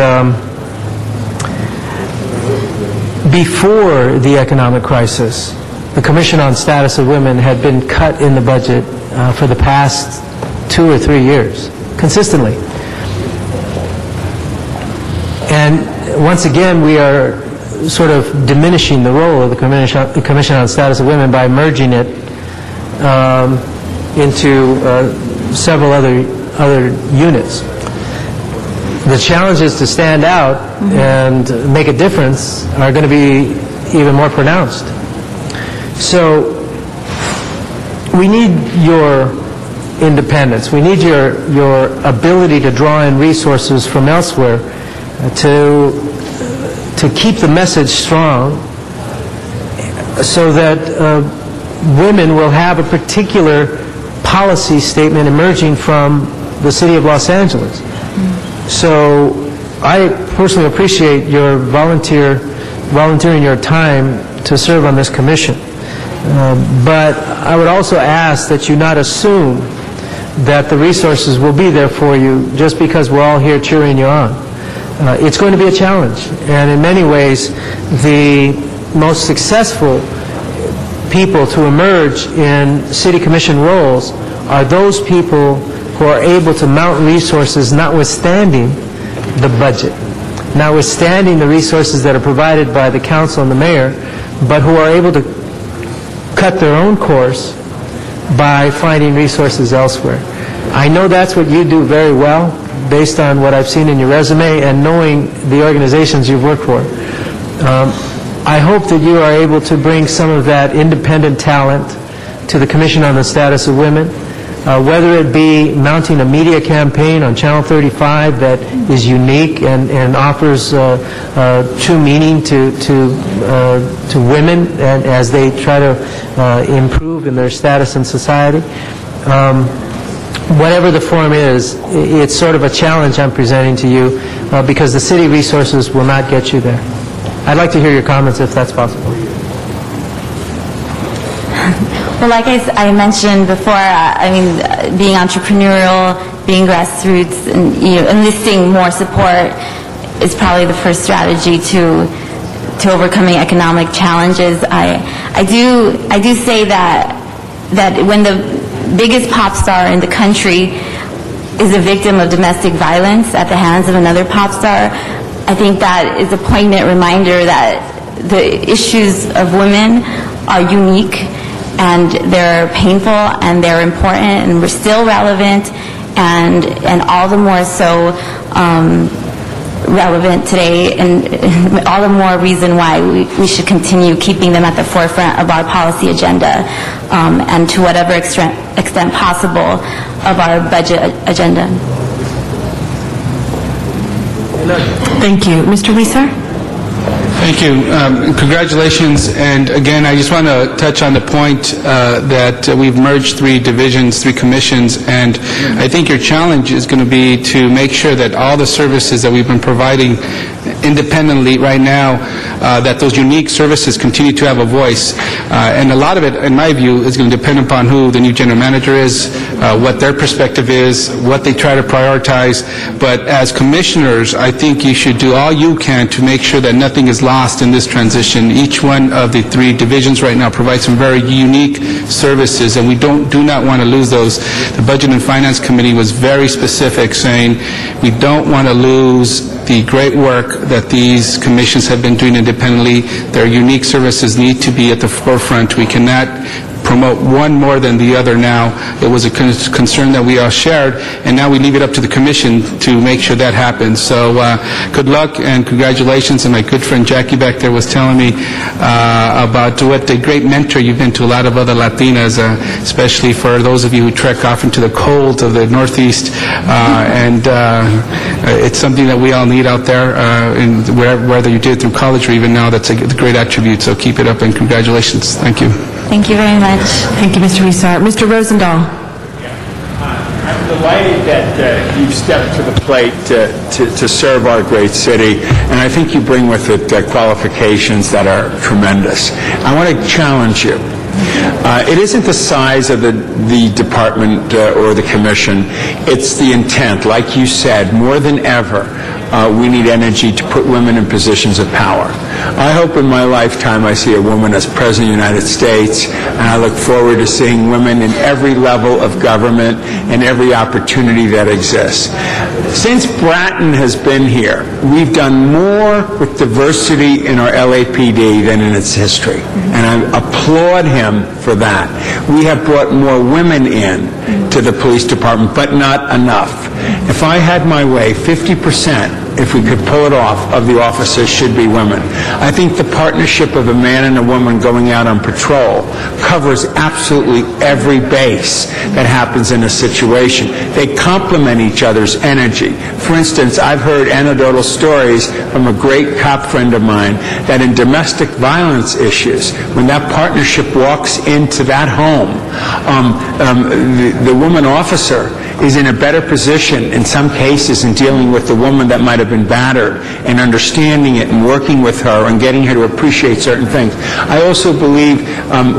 before the economic crisis, the Commission on Status of Women had been cut in the budget for the past 2 or 3 years, consistently. And once again, we are sort of diminishing the role of the Commission on Status of Women by merging it into several other units. The challenges to stand out and make a difference are going to be even more pronounced. So we need your independence. We need your ability to draw in resources from elsewhere to keep the message strong so that women will have a particular policy statement emerging from the city of Los Angeles. So I personally appreciate your volunteering your time to serve on this commission. But I would also ask that you not assume that the resources will be there for you just because we're all here cheering you on. It's going to be a challenge, and in many ways, the most successful people to emerge in city commission roles are those people who are able to mount resources notwithstanding the budget, notwithstanding the resources that are provided by the council and the mayor, but who are able to cut their own course by finding resources elsewhere. I know that's what you do very well, based on what I've seen in your resume and knowing the organizations you've worked for. I hope that you are able to bring some of that independent talent to the Commission on the Status of Women, whether it be mounting a media campaign on Channel 35 that is unique and offers true meaning to women and as they try to improve in their status in society. Whatever the form is, it's sort of a challenge I'm presenting to you because the city resources will not get you there. I'd like to hear your comments if that's possible. Well, like I mentioned before, being entrepreneurial, being grassroots, and enlisting more support is probably the first strategy to overcoming economic challenges. I do say that when the biggest pop star in the country is a victim of domestic violence at the hands of another pop star, I think that is a poignant reminder that the issues of women are unique and they're painful and they're important and we're still relevant and all the more so relevant today and all the more reason why we should continue keeping them at the forefront of our policy agenda and to whatever extent possible of our budget agenda. Thank you. Mr. Weeser? Thank you. Congratulations. And again, I just want to touch on the point that we've merged 3 divisions, 3 commissions, and I think your challenge is going to be to make sure that all the services that we've been providing independently right now, that those unique services continue to have a voice. And a lot of it, in my view, is going to depend upon who the new general manager is, what their perspective is, what they try to prioritize. But as commissioners, I think you should do all you can to make sure that nothing is lost in this transition. Each one of the 3 divisions right now provides some very unique services, and we do not want to lose those. The Budget and Finance Committee was very specific, saying we don't want to lose the great work that these commissions have been doing independently. Their unique services need to be at the forefront. We cannot promote one more than the other now. It was a concern that we all shared, and now we leave it up to the commission to make sure that happens. So good luck and congratulations. And my good friend Jackie back there was telling me about what a great mentor you've been to a lot of other Latinas, especially for those of you who trek off into the cold of the Northeast. And it's something that we all need out there, whether you did it through college or even now. That's a great attribute. So keep it up and congratulations. Thank you. Thank you very much. Thank you, Mr. Huizar. Mr. Rosendahl. I'm delighted that you've stepped to the plate to serve our great city, and I think you bring with it qualifications that are tremendous. I want to challenge you. It isn't the size of the department or the commission, it's the intent. Like you said, more than ever, we need energy to put women in positions of power. I hope in my lifetime I see a woman as President of the United States, and I look forward to seeing women in every level of government and every opportunity that exists. Since Bratton has been here, we've done more with diversity in our LAPD than in its history, and I applaud him for that. We have brought more women in to the police department, but not enough. If I had my way, 50%, if we could pull it off, of the officers should be women. I think the partnership of a man and a woman going out on patrol covers absolutely every base that happens in a situation. They complement each other's energy. For instance, I've heard anecdotal stories from a great cop friend of mine that in domestic violence issues, when that partnership walks into that home, the woman officer is in a better position in some cases in dealing with the woman that might have been battered and understanding it and working with her and getting her to appreciate certain things. I also believe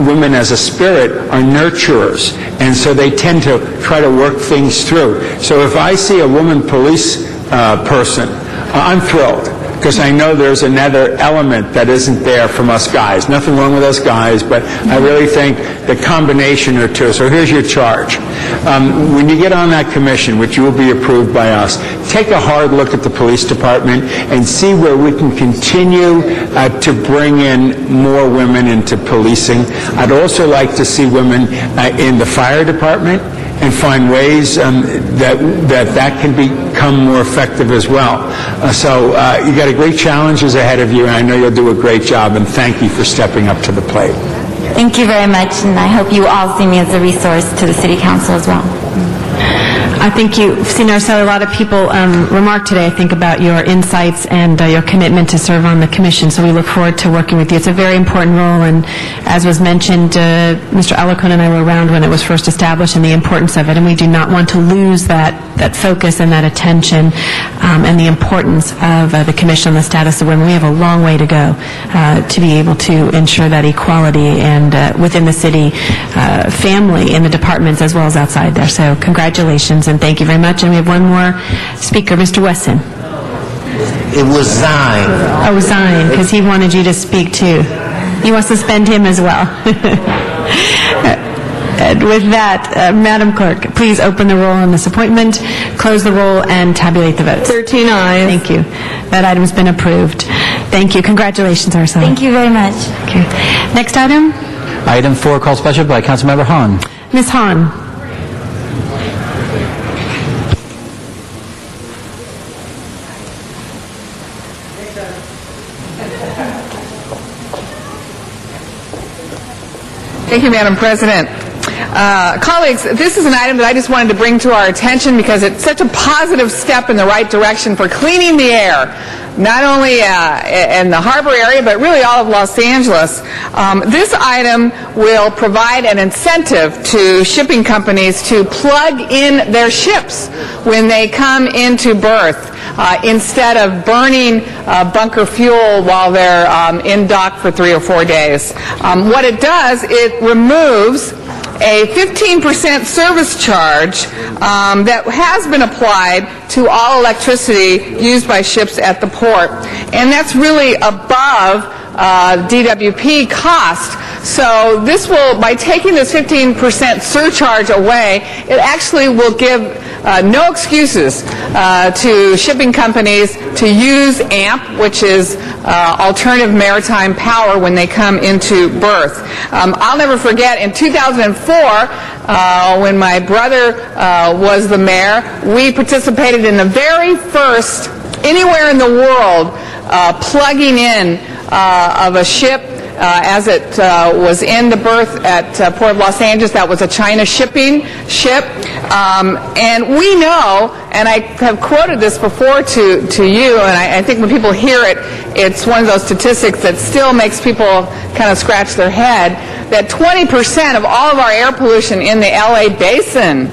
women as a spirit are nurturers, and so they tend to try to work things through. So if I see a woman police person, I'm thrilled, because I know there's another element that isn't there from us guys. Nothing wrong with us guys, but I really think the combination or two. So here's your charge. When you get on that commission, which you will be approved by us, take a hard look at the police department and see where we can continue to bring in more women into policing. I'd also like to see women in the fire department, and find ways that can become more effective as well. So you got a great challenges ahead of you, and I know you'll do a great job, and thank you for stepping up to the plate. Thank you very much, and I hope you all see me as a resource to the City Council as well. I think you've seen a lot of people remark today, I think, about your insights and your commitment to serve on the commission, so we look forward to working with you. It's a very important role, and as was mentioned, Mr. Alarcon and I were around when it was first established and the importance of it, and we do not want to lose that focus and that attention and the importance of the commission on the status of women. We have a long way to go to be able to ensure that equality and within the city family in the departments as well as outside there. So congratulations and thank you very much. And we have one more speaker, Mr. Wesson. It was Zine. Oh, Zine, because he wanted you to speak too. You want to suspend him as well. And with that, Madam Clerk, please open the roll on this appointment, close the roll, and tabulate the votes. 13 ayes. Thank you. That item's been approved. Thank you. Congratulations, Ursula. Thank you very much. Okay. Next item? Item 4, called special by Councilmember Hahn. Ms. Hahn. Thank you, Madam President. Colleagues, this is an item that I just wanted to bring to our attention because it's such a positive step in the right direction for cleaning the air, not only in the harbor area, but really all of Los Angeles. This item will provide an incentive to shipping companies to plug in their ships when they come into berth instead of burning bunker fuel while they're in dock for 3 or 4 days. What it does, it removes a 15% service charge that has been applied to all electricity used by ships at the port. And that's really above DWP cost. So this will, by taking this 15% surcharge away, it actually will give no excuses to shipping companies to use AMP, which is Alternative Maritime Power, when they come into berth. I'll never forget, in 2004, when my brother was the mayor, we participated in the very first, anywhere in the world, plugging in of a ship as it was in the berth at Port of Los Angeles. That was a China shipping ship. And we know, and I have quoted this before to you, and I think when people hear it, it's one of those statistics that still makes people kind of scratch their head, that 20% of all of our air pollution in the LA basin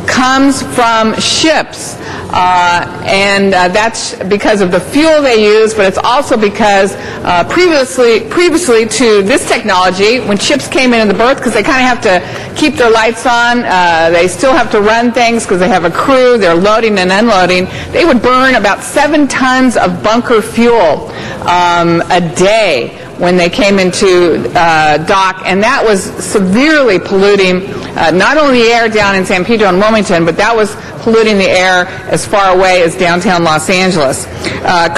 comes from ships. And that's because of the fuel they use, but it's also because previously to this technology, when ships came into the berth, because they kind of have to keep their lights on, they still have to run things because they have a crew, they're loading and unloading, they would burn about 7 tons of bunker fuel a day when they came into dock, and that was severely polluting not only the air down in San Pedro and Wilmington, but that was polluting the air as far away as downtown Los Angeles.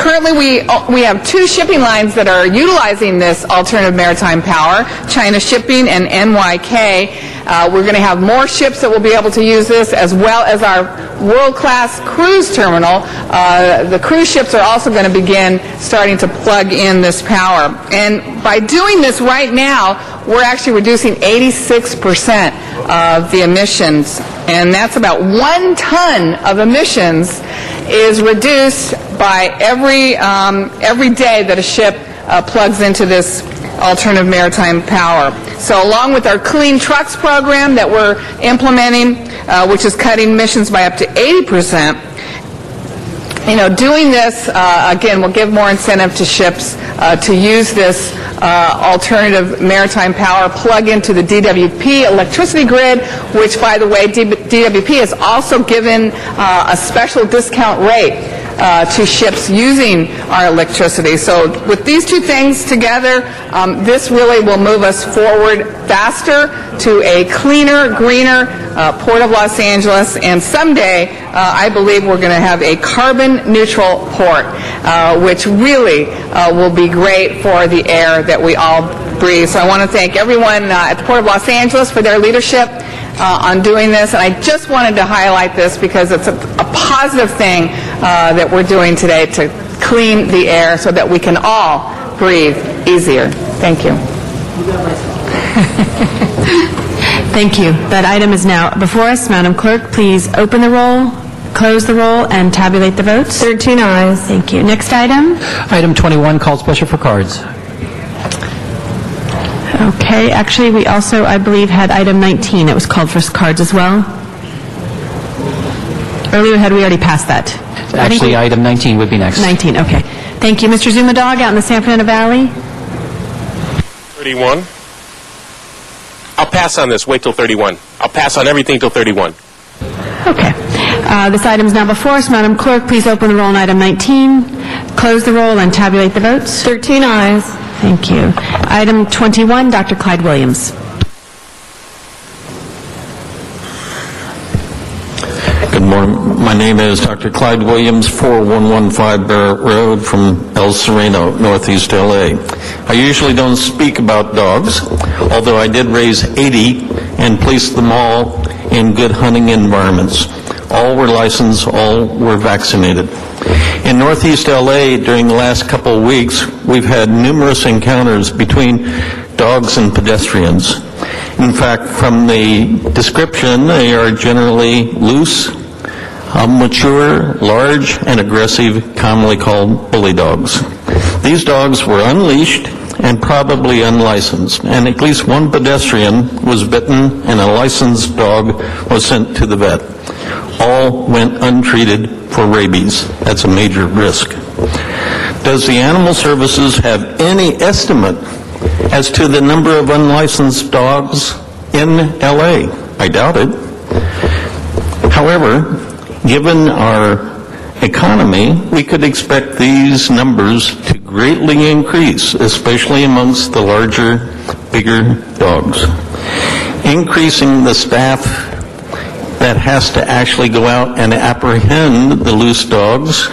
Currently, we have 2 shipping lines that are utilizing this alternative maritime power, China Shipping and NYK. We're going to have more ships that will be able to use this, as well as our world-class cruise terminal. The cruise ships are also going to begin starting to plug in this power. And by doing this right now, we're actually reducing 86% of the emissions. And that's about 1 ton of emissions is reduced by every day that a ship plugs into this alternative maritime power. So along with our Clean Trucks program that we're implementing, which is cutting emissions by up to 80%, doing this, again, will give more incentive to ships to use this alternative maritime power, plug into the DWP electricity grid, which, by the way, DWP has also given a special discount rate to ships using our electricity. So with these 2 things together, this really will move us forward faster to a cleaner, greener Port of Los Angeles, and someday I believe we're going to have a carbon neutral port, which really will be great for the air that we all breathe. So I want to thank everyone at the Port of Los Angeles for their leadership on doing this, and I just wanted to highlight this because it's a positive thing that we're doing today to clean the air so that we can all breathe easier. Thank you. Thank you. That item is now before us. Madam Clerk, please open the roll, close the roll, and tabulate the votes. 13 ayes. Thank you. Next item. Item 21, called special for cards. Okay. Actually, we also, I believe, had item 19. It was called for cards as well. Earlier, had we already passed that? Actually, item 19 would be next. 19, okay. Thank you. Mr. Zumadog out in the San Fernando Valley. 31. I'll pass on this. Wait till 31. I'll pass on everything till 31. Okay. This item is now before us. Madam Clerk, please open the roll on item 19, close the roll, and tabulate the votes. 13 ayes. Thank you. Item 21, Dr. Clyde Williams. Good morning. My name is Dr. Clyde Williams, 4115 Barrett Road from El Sereno, Northeast LA. I usually don't speak about dogs, although I did raise 80 and place them all in good hunting environments. All were licensed, all were vaccinated. In Northeast LA, during the last couple of weeks, we've had numerous encounters between dogs and pedestrians. In fact, from the description, they are generally loose, mature, large, and aggressive, commonly called bully dogs. These dogs were unleashed and probably unlicensed, and at least one pedestrian was bitten and a licensed dog was sent to the vet. All went untreated for rabies. That's a major risk. Does the Animal Services have any estimate as to the number of unlicensed dogs in LA? I doubt it. However, given our economy, we could expect these numbers to greatly increase, especially amongst the larger bigger dogs. Increasing the staff that has to actually go out and apprehend the loose dogs,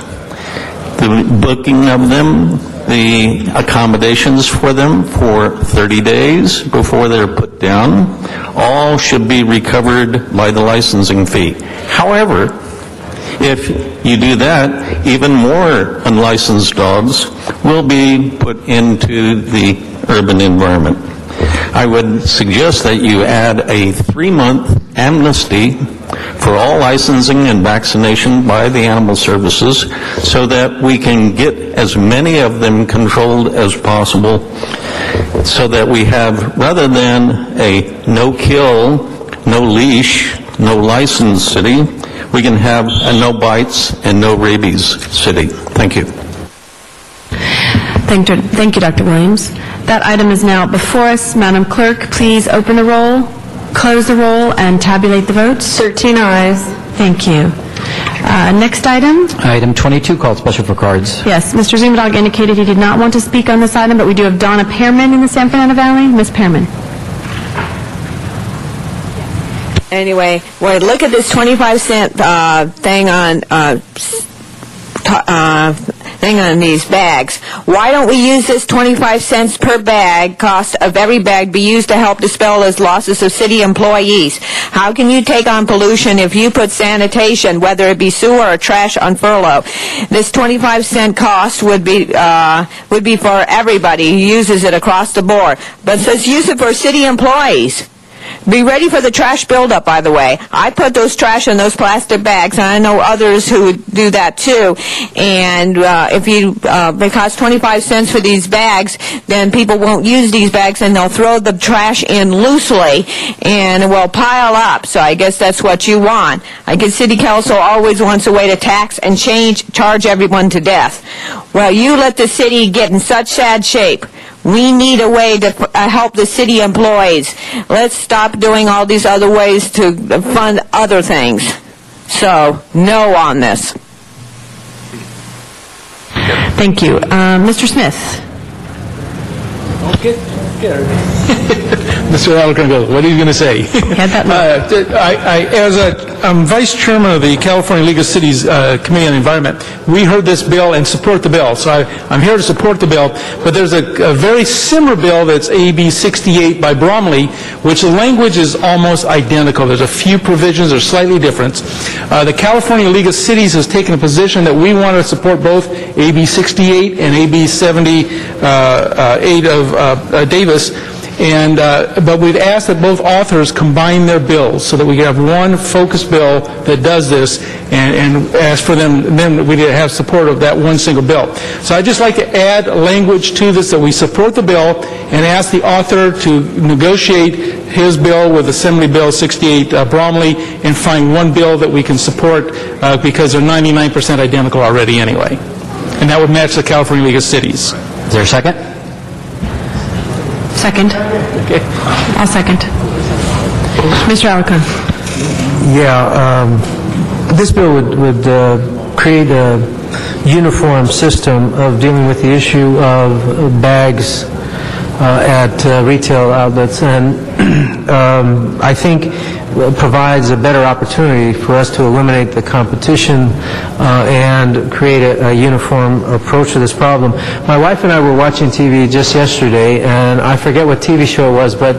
the booking of them, the accommodations for them for 30 days before they're put down, all should be recovered by the licensing fee. However, if you do that, even more unlicensed dogs will be put into the urban environment. I would suggest that you add a 3-month amnesty for all licensing and vaccination by the animal services so that we can get as many of them controlled as possible, so that we have, rather than a no-kill, no-leash, no-license city, we can have a no-bites and no-rabies city. Thank you. Thank you, Dr. Williams. That item is now before us. Madam Clerk, please open the roll, close the roll, and tabulate the votes. 13 ayes. Thank you. Next item. Item 22, called special for cards. Yes, Mr. Zumerdog indicated he did not want to speak on this item, but we do have Donna Pearman in the San Fernando Valley. Ms. Pearman. Anyway, when I look at this 25-cent thing on these bags, why don't we use this 25 cents per bag cost of every bag be used to help dispel those losses of city employees? How can you take on pollution if you put sanitation, whether it be sewer or trash, on furlough? This 25-cent cost would be for everybody who uses it across the board, but says use it for city employees. Be ready for the trash buildup, by the way. I put those trash in those plastic bags, and I know others who would do that too. And if it costs 25 cents for these bags, then people won't use these bags, and they'll throw the trash in loosely, and it will pile up. So I guess that's what you want. I guess City Council always wants a way to tax and charge everyone to death. Well, you let the city get in such sad shape. We need a way to help the city employees. Let's stop doing all these other ways to fund other things. So, no on this. Thank you. Mr. Smith. Mr. Alcorn goes, what are you going to say? As Vice Chairman of the California League of Cities Committee on Environment, we heard this bill and support the bill. So I'm here to support the bill. But there's a very similar bill that's AB 68 by Bromley, which the language is almost identical. There's a few provisions that are slightly different. The California League of Cities has taken a position that we want to support both AB 68 and AB 78 of Davis. But we'd ask that both authors combine their bills so that we have one focused bill that does this, and ask for them, then we'd have support of that one single bill. So I'd just like to add language to this that we support the bill and ask the author to negotiate his bill with Assembly Bill 68 Bromley and find one bill that we can support because they're 99% identical already anyway. And that would match the California League of Cities. Is there a second? Second. Okay. I'll second. Mr. Alcorn. Yeah, this bill would create a uniform system of dealing with the issue of bags at retail outlets, and I think provides a better opportunity for us to eliminate the competition and create a uniform approach to this problem. My wife and I were watching TV just yesterday, and I forget what TV show it was, but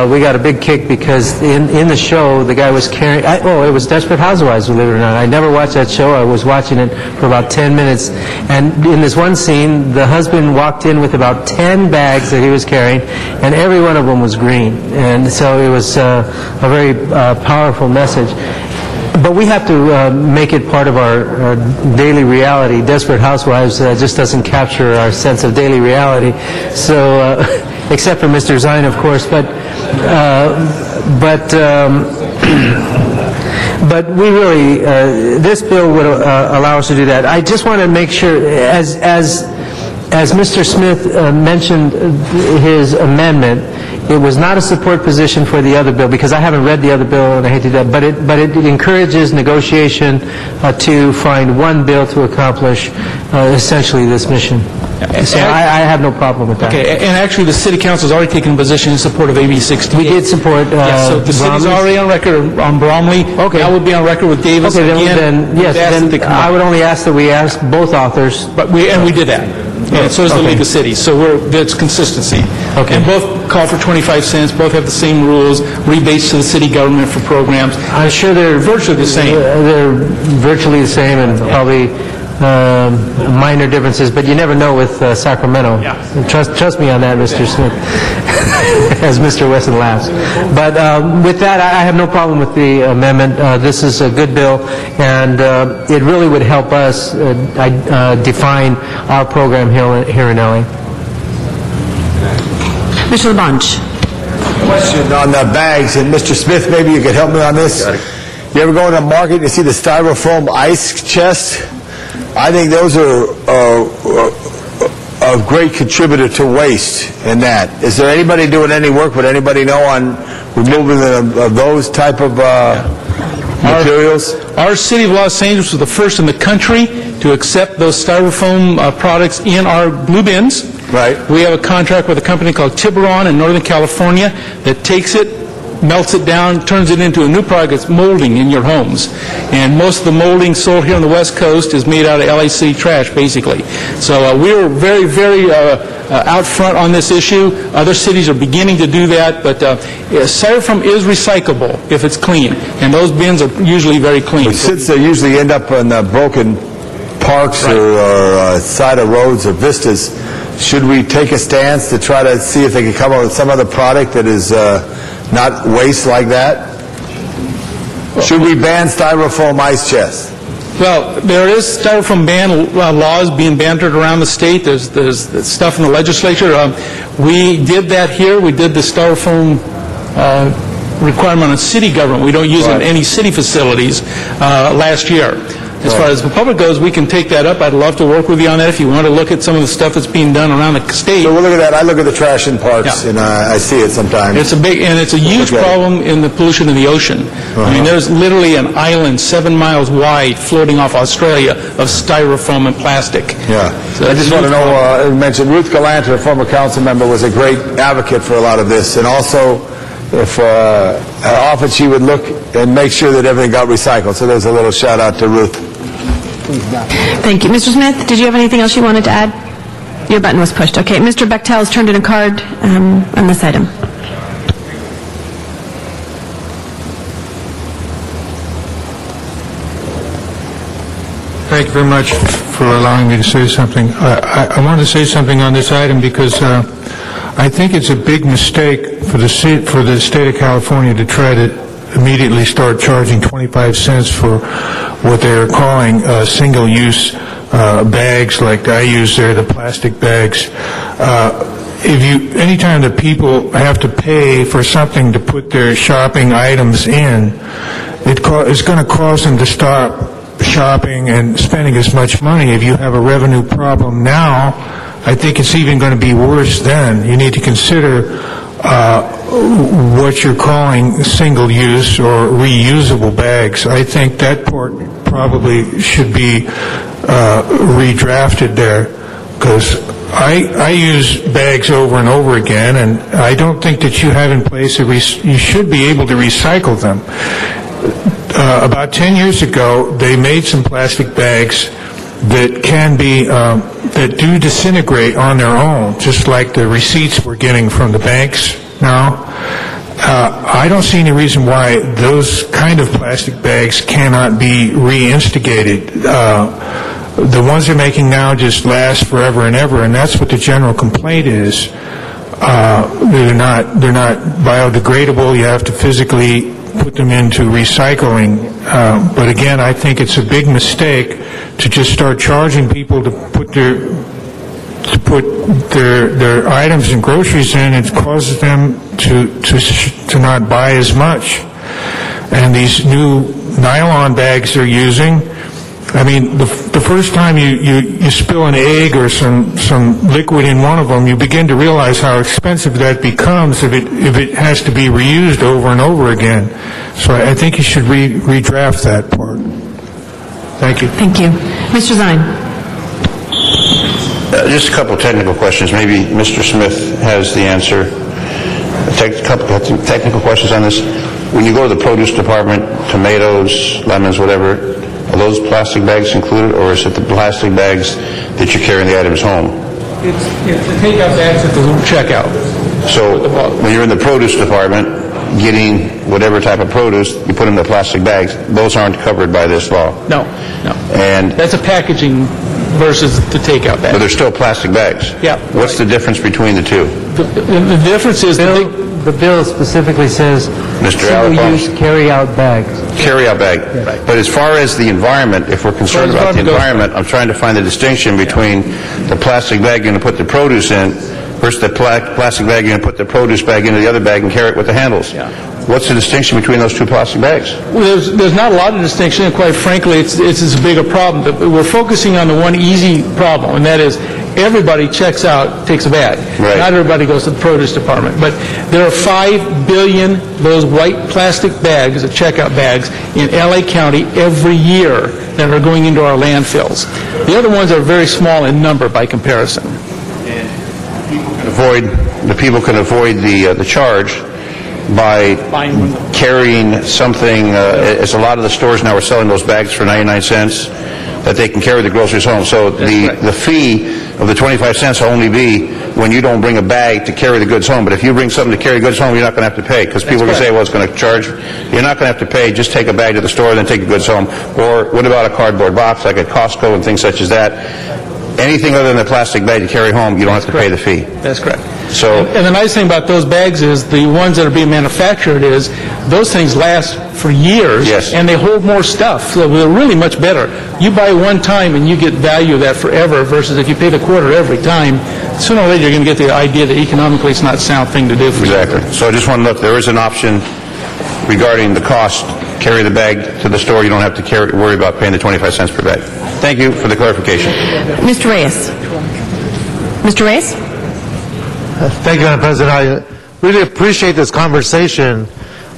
we got a big kick because in the show the guy was carrying, it was Desperate Housewives, believe it or not. I never watched that show. I was watching it for about 10 minutes, and in this one scene the husband walked in with about 10 bags that he was carrying, and every one of them was green, and so it was a very powerful message. But we have to make it part of our daily reality. Desperate Housewives just doesn't capture our sense of daily reality. So, except for Mr. Zine, of course. But we really, this bill would allow us to do that. I just want to make sure, as Mr. Smith mentioned his amendment, it was not a support position for the other bill, because I haven't read the other bill and I hate to do that, but it encourages negotiation to find one bill to accomplish essentially this mission. So I have no problem with that. Okay, and actually, the city council has already taken a position in support of AB 68. We did support So the city's already on record on Bromley. Okay. Now we'll be on record with Davis. Okay, again. then I would only ask that we ask both authors. But we did that. And so does the League of Cities. So that's consistency. Okay. And both call for 25 cents. Both have the same rules. Rebates to the city government for programs. I'm sure they're virtually the same. They're virtually the same, and probably minor differences. But you never know with Sacramento. Yeah. And trust me on that, Mr. Smith. As Mr. Wesson laughs. But with that, I have no problem with the amendment. This is a good bill, and it really would help us define our program here in LA. Mr. LaBonge. Question on the bags, and Mr. Smith, maybe you could help me on this. You ever go in a market and you see the styrofoam ice chest? I think those are a great contributor to waste in that. Is there anybody doing any work? Would anybody know on removing those type of materials? Our city of Los Angeles was the first in the country to accept those styrofoam products in our blue bins. Right. We have a contract with a company called Tiburon in Northern California that takes it, melts it down, turns it into a new product that's molding in your homes. And most of the molding sold here on the West Coast is made out of LA City trash, basically. So we were very, very out front on this issue. Other cities are beginning to do that, but styrofoam is recyclable if it's clean, and those bins are usually very clean. But since they usually end up in broken parks or side of roads or vistas, should we take a stance to try to see if they can come up with some other product that is not waste like that? Should we ban styrofoam ice chests? Well, there is styrofoam ban laws being bantered around the state. There's stuff in the legislature. We did that here. We did the styrofoam requirement on city government. We don't use it in any city facilities last year. As far as the public goes, we can take that up. I'd love to work with you on that if you want to look at some of the stuff that's being done around the state. So we'll look at that. I look at the trash in parks, and I see it sometimes. It's a huge problem in the pollution of the ocean. I mean, there's literally an island 7 miles wide floating off Australia of styrofoam and plastic. Yeah. So I just want to know, mention Ruth Galante, a former council member, was a great advocate for a lot of this, and also if often she would look and make sure that everything got recycled. So there's a little shout out to Ruth. Thank you. Mr. Smith, did you have anything else you wanted to add? Your button was pushed. Okay, Mr. Bechtel has turned in a card on this item. Thank you very much for allowing me to say something. I wanted to say something on this item because I think it's a big mistake for the state of California to try to immediately start charging 25 cents for what they're calling single-use bags like I use there, the plastic bags. Anytime the people have to pay for something to put their shopping items in, it's going to cause them to stop shopping and spending as much money. If you have a revenue problem now, I think it's even going to be worse then. You need to consider what you're calling single-use or reusable bags. I think that part probably should be redrafted there, because I use bags over and over again, and I don't think that you have in place you should be able to recycle them. About 10 years ago, they made some plastic bags that can be that do disintegrate on their own, just like the receipts we're getting from the banks now. I don't see any reason why those kind of plastic bags cannot be reinstigated. The ones they're making now just last forever and ever, and that's what the general complaint is. They're not biodegradable. You have to physically put them into recycling. But again, I think it's a big mistake to just start charging people to put their items and groceries in. It causes them to not buy as much. And these new nylon bags they're using, I mean, the first time you spill an egg or some liquid in one of them, you begin to realize how expensive that becomes if it has to be reused over and over again. So I think you should redraft that part. Thank you. Thank you. Mr. Zine. Just a couple technical questions. Maybe Mr. Smith has the answer. A couple technical questions on this. When you go to the produce department, tomatoes, lemons, whatever, are those plastic bags included, or is it the plastic bags that you carry the items home? It's the takeout bags at the checkout. So when you're in the produce department getting whatever type of produce, you put them in the plastic bags. Those aren't covered by this law. No. And that's a packaging versus the takeout bag. But they're still plastic bags. Yeah. What's the difference between the two? The difference is the bill specifically says single-use carry-out bags. Carry-out bag. Right. But as far as the environment, if we're concerned about the environment, I'm trying to find the distinction between the plastic bag you're going to put the produce in versus the plastic bag you're going to put the produce bag into the other bag and carry it with the handles. Yeah. What's the distinction between those two plastic bags? Well, there's not a lot of distinction, and quite frankly, it's as big a problem. But we're focusing on the one easy problem, and that is everybody checks out, takes a bag. Right. Not everybody goes to the produce department. But there are 5 billion those white plastic bags, the checkout bags, in L.A. County every year that are going into our landfills. The other ones are very small in number by comparison. The people can avoid the charge by carrying something, as a lot of the stores now are selling those bags for 99 cents, that they can carry the groceries home. So the fee of the 25 cents will only be when you don't bring a bag to carry the goods home. But if you bring something to carry goods home, you're not going to have to pay, because people are going to say, well, it's going to charge. You're not going to have to pay. Just take a bag to the store and then take the goods home. Or what about a cardboard box like at Costco and things such as that? Anything other than the plastic bag to carry home, you don't have to pay the fee. That's correct. So, and the nice thing about those bags is the ones that are being manufactured is those things last for years, yes, and they hold more stuff, so they're really much better. You buy one time and you get value of that forever, versus if you pay the quarter every time, sooner or later you're going to get the idea that economically it's not a sound thing to do for you. Exactly. So I just want to look, there is an option regarding the cost. Carry the bag to the store. You don't have to worry about paying the 25 cents per bag. Thank you for the clarification. Mr. Reyes. Mr. Reyes? Thank you, Madam President. I really appreciate this conversation.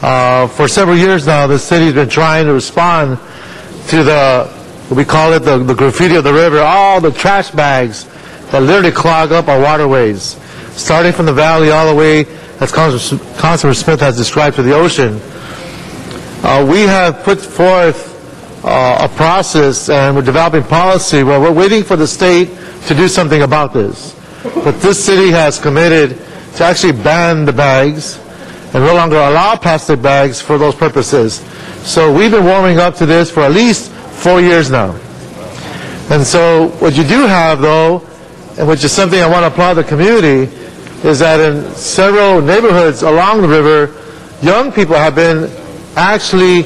For several years now, the city has been trying to respond to we call it the graffiti of the river, all the trash bags that literally clog up our waterways, starting from the valley all the way, as Councilor Smith has described, to the ocean. We have put forth a process, and we're developing policy where we're waiting for the state to do something about this. But this city has committed to actually ban the bags and no longer allow plastic bags for those purposes. So we've been warming up to this for at least 4 years now. And so what you do have, though, and which is something I want to applaud the community, is that in several neighborhoods along the river, young people have been actually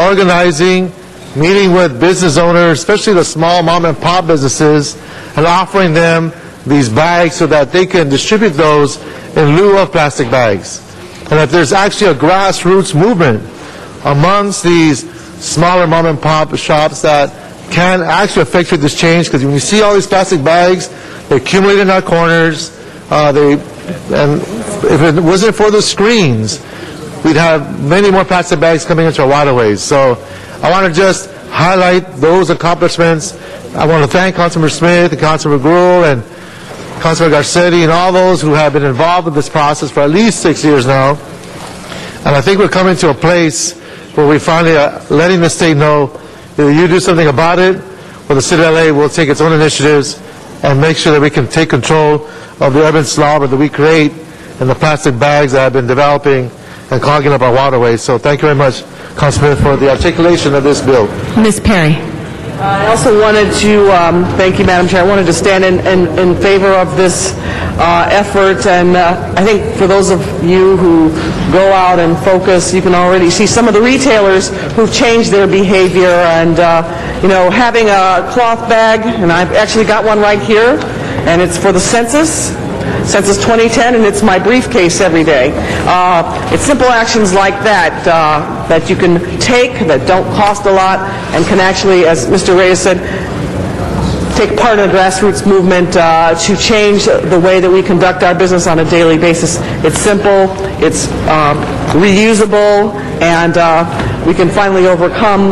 organizing, meeting with business owners, especially the small mom and pop businesses, and offering them these bags so that they can distribute those in lieu of plastic bags. And that there's actually a grassroots movement amongst these smaller mom and pop shops that can actually effectuate this change, because when you see all these plastic bags, they accumulate in our corners, and if it wasn't for the screens, we'd have many more plastic bags coming into our waterways. So I want to just highlight those accomplishments. I want to thank Councilmember Smith and Councilmember Gruhl and Councilmember Garcetti and all those who have been involved in this process for at least 6 years now. And I think we're coming to a place where we finally are letting the state know that you do something about it, or the city of LA will take its own initiatives and make sure that we can take control of the urban slobber that we create and the plastic bags that have been developing and clogging up our waterways. So thank you very much, Councilman, for the articulation of this bill. Ms. Perry. I also wanted to, thank you, Madam Chair, I wanted to stand in favor of this effort, and I think for those of you who go out and focus, you can already see some of the retailers who've changed their behavior, and having a cloth bag, and I've actually got one right here, and it's for the census 2010, and it's my briefcase every day. It's simple actions like that that you can take, that don't cost a lot, and can actually, as Mr. Reyes said, take part in the grassroots movement to change the way that we conduct our business on a daily basis. It's simple, it's reusable, and we can finally overcome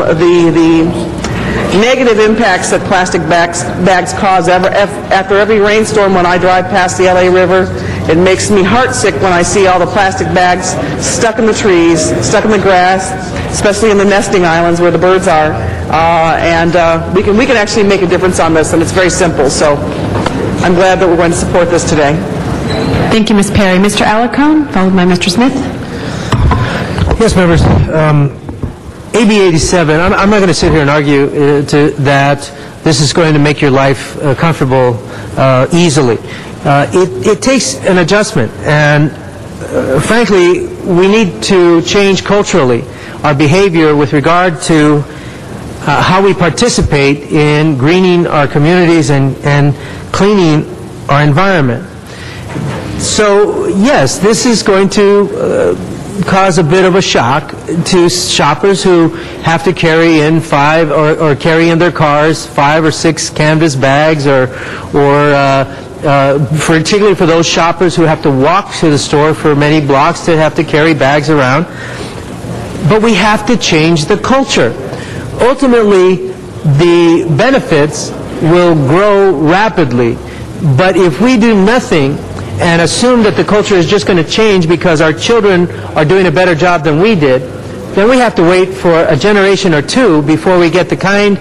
negative impacts that plastic bags cause. After every rainstorm, when I drive past the LA River, it makes me heartsick when I see all the plastic bags stuck in the trees, stuck in the grass, especially in the nesting islands where the birds are. We can actually make a difference on this, and it's very simple. So I'm glad that we're going to support this today. Thank you, Ms. Perry. Mr. Alarcon, followed by Mr. Smith. Yes, members. AB 87, I'm not going to sit here and argue that this is going to make your life comfortable easily. It takes an adjustment, and frankly, we need to change culturally our behavior with regard to how we participate in greening our communities and cleaning our environment. So, yes, this is going to cause a bit of a shock to shoppers who have to carry in or carry in their cars 5 or 6 canvas bags, or particularly for those shoppers who have to walk to the store for many blocks to have to carry bags around. But we have to change the culture. Ultimately, the benefits will grow rapidly, but if we do nothing and assume that the culture is just going to change because our children are doing a better job than we did, then we have to wait for a generation or two before we get the kind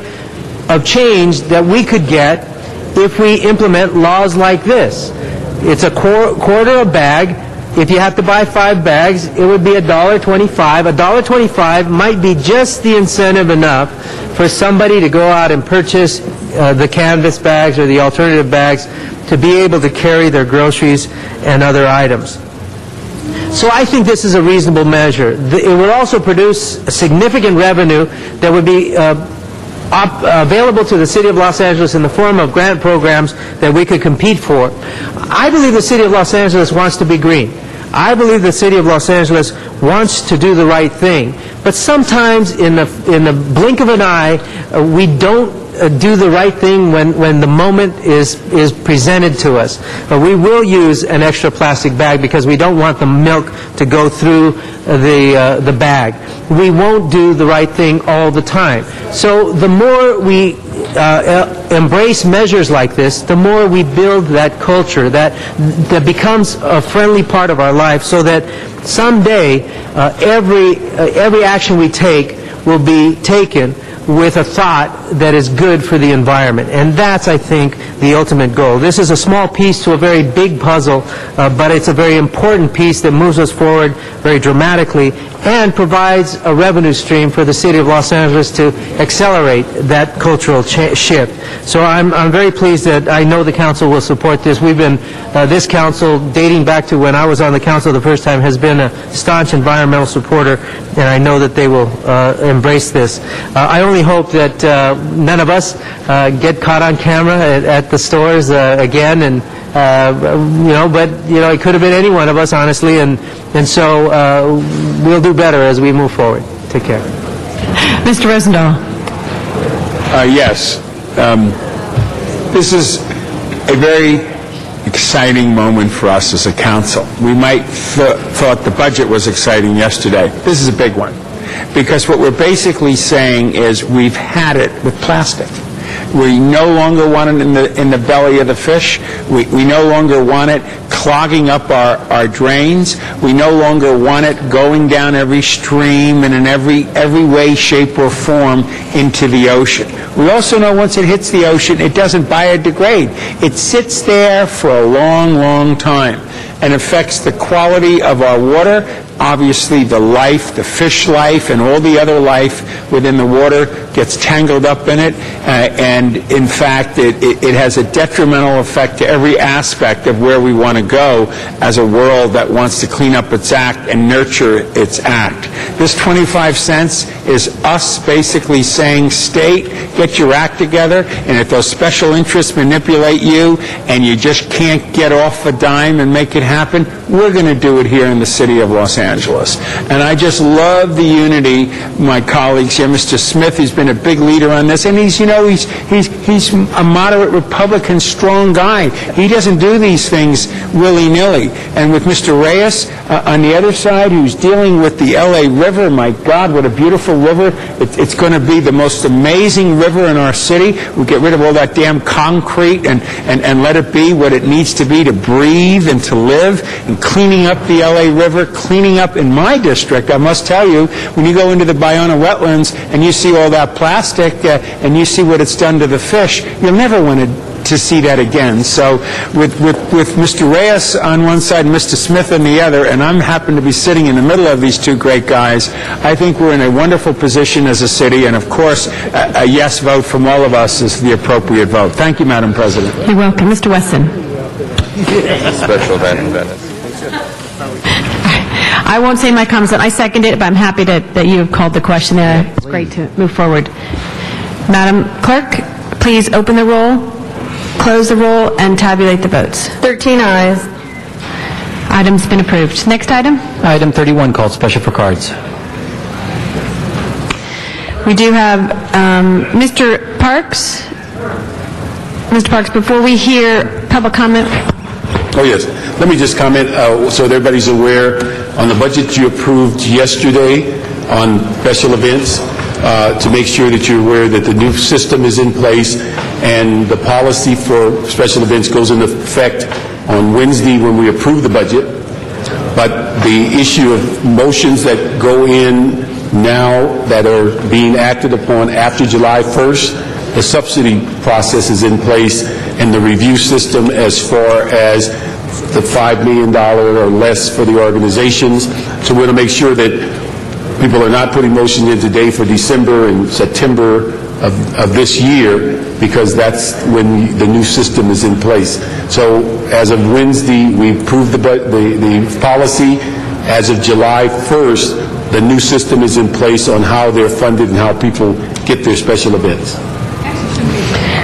of change that we could get if we implement laws like this. It's a quarter a bag. If you have to buy 5 bags, it would be $1.25. $1.25 might be just the incentive enough for somebody to go out and purchase the canvas bags or the alternative bags to be able to carry their groceries and other items. So I think this is a reasonable measure. It would also produce a significant revenue that would be available to the City of Los Angeles in the form of grant programs that we could compete for. I believe the City of Los Angeles wants to be green. I believe the City of Los Angeles wants to do the right thing. But sometimes in the blink of an eye, we don't do the right thing when the moment is presented to us. But we will use an extra plastic bag because we don't want the milk to go through the bag. We won't do the right thing all the time. So the more we embrace measures like this, the more we build that culture that becomes a friendly part of our life, so that someday every action we take will be taken with a thought that is good for the environment. And that's, I think, the ultimate goal. This is a small piece to a very big puzzle, but it's a very important piece that moves us forward very dramatically and provides a revenue stream for the City of Los Angeles to accelerate that cultural shift. So I'm very pleased that I know the council will support this. We've been, this council, dating back to when I was on the council the first time, has been a staunch environmental supporter, and I know that they will embrace this. I only hope that none of us get caught on camera at the stores again, and but it could have been any one of us, honestly, and so we'll do better as we move forward. Take care. Mr. Rosendahl. Yes. This is a very exciting moment for us as a council. We might thought the budget was exciting yesterday. This is a big one, because what we're basically saying is we've had it with plastic. We no longer want it in the belly of the fish. We no longer want it clogging up our drains. We no longer want it going down every stream and in every way, shape, or form into the ocean. We also know once it hits the ocean, it doesn't biodegrade. It sits there for a long, long time and affects the quality of our water, obviously the life, the fish life, and all the other life within the water gets tangled up in it, and in fact it has a detrimental effect to every aspect of where we want to go as a world that wants to clean up its act and nurture its act. This 25 cents is us basically saying, state, get your act together, and if those special interests manipulate you and you just can't get off a dime and make it happen, we're going to do it here in the City of Los Angeles. And I just love the unity, my colleagues here. Mr. Smith, he's been a big leader on this, and he's a moderate Republican, strong guy. He doesn't do these things willy-nilly. And with Mr. Reyes on the other side, who's dealing with the LA River, my God, what a beautiful River. It's going to be the most amazing river in our city. We get rid of all that damn concrete and let it be what it needs to be to breathe and to live, and cleaning up the LA River, cleaning up in my district. I must tell you, when you go into the Bayona wetlands and you see all that plastic and you see what it's done to the fish, you'll never want to see that again. So with Mr. Reyes on one side and Mr. Smith on the other, and I'm happen to be sitting in the middle of these two great guys, I think we're in a wonderful position as a city, and of course a yes vote from all of us is the appropriate vote. Thank you, Madam President. You're welcome. Mr. Wesson. Special event in Venice. I won't say my comments. I second it, but I'm happy that you have called the question. It's great to move forward. Madam Clerk, please open the roll, close the roll, and tabulate the votes. 13 ayes. Item's been approved. Next item? Item 31, called special for cards. We do have Mr. Parks. Mr. Parks, before we hear public comment. Oh, yes. Let me just comment so that everybody's aware. On the budget you approved yesterday on special events, to make sure that you're aware that the new system is in place and the policy for special events goes into effect on Wednesday when we approve the budget. But the issue of motions that go in now that are being acted upon after July 1st, the subsidy process is in place and the review system as far as the $5 million or less for the organizations. So we're going to make sure that people are not putting motions in today for December and September of this year, because that's when the new system is in place. So as of Wednesday, we approved the policy. As of July 1st, the new system is in place on how they're funded and how people get their special events.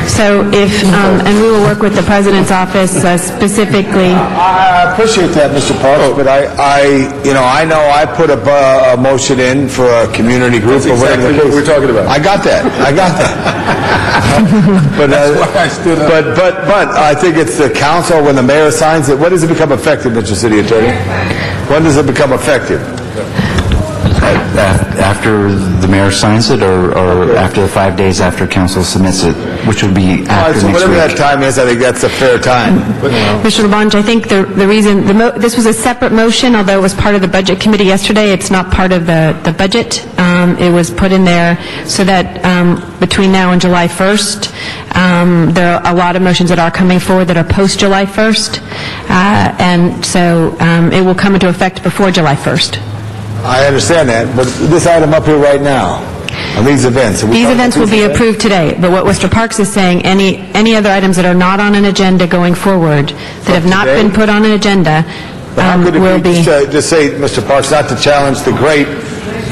So if, and we will work with the President's office specifically. I appreciate that, Mr. Parks, but I know I put a motion in for a community group. That's exactly what we're talking about. I got that. But I think it's the council, when the mayor signs it. When does it become effective, Mr. City Attorney? When does it become effective? After the mayor signs it, or after the 5 days after council submits it, which would be after so next whatever week. that time is, I think that's a fair time. Mr. Labange, I think the reason, this was a separate motion, although it was part of the Budget Committee yesterday. It's not part of the budget. It was put in there so that between now and July 1st, there are a lot of motions that are coming forward that are post-July 1st. And so it will come into effect before July 1st. I understand that, but this item up here right now, on these events. These events will be approved today, but what Mr. Parks is saying, any other items that are not on an agenda going forward, that have not been put on an agenda, will be... Just say, Mr. Parks, not to challenge the great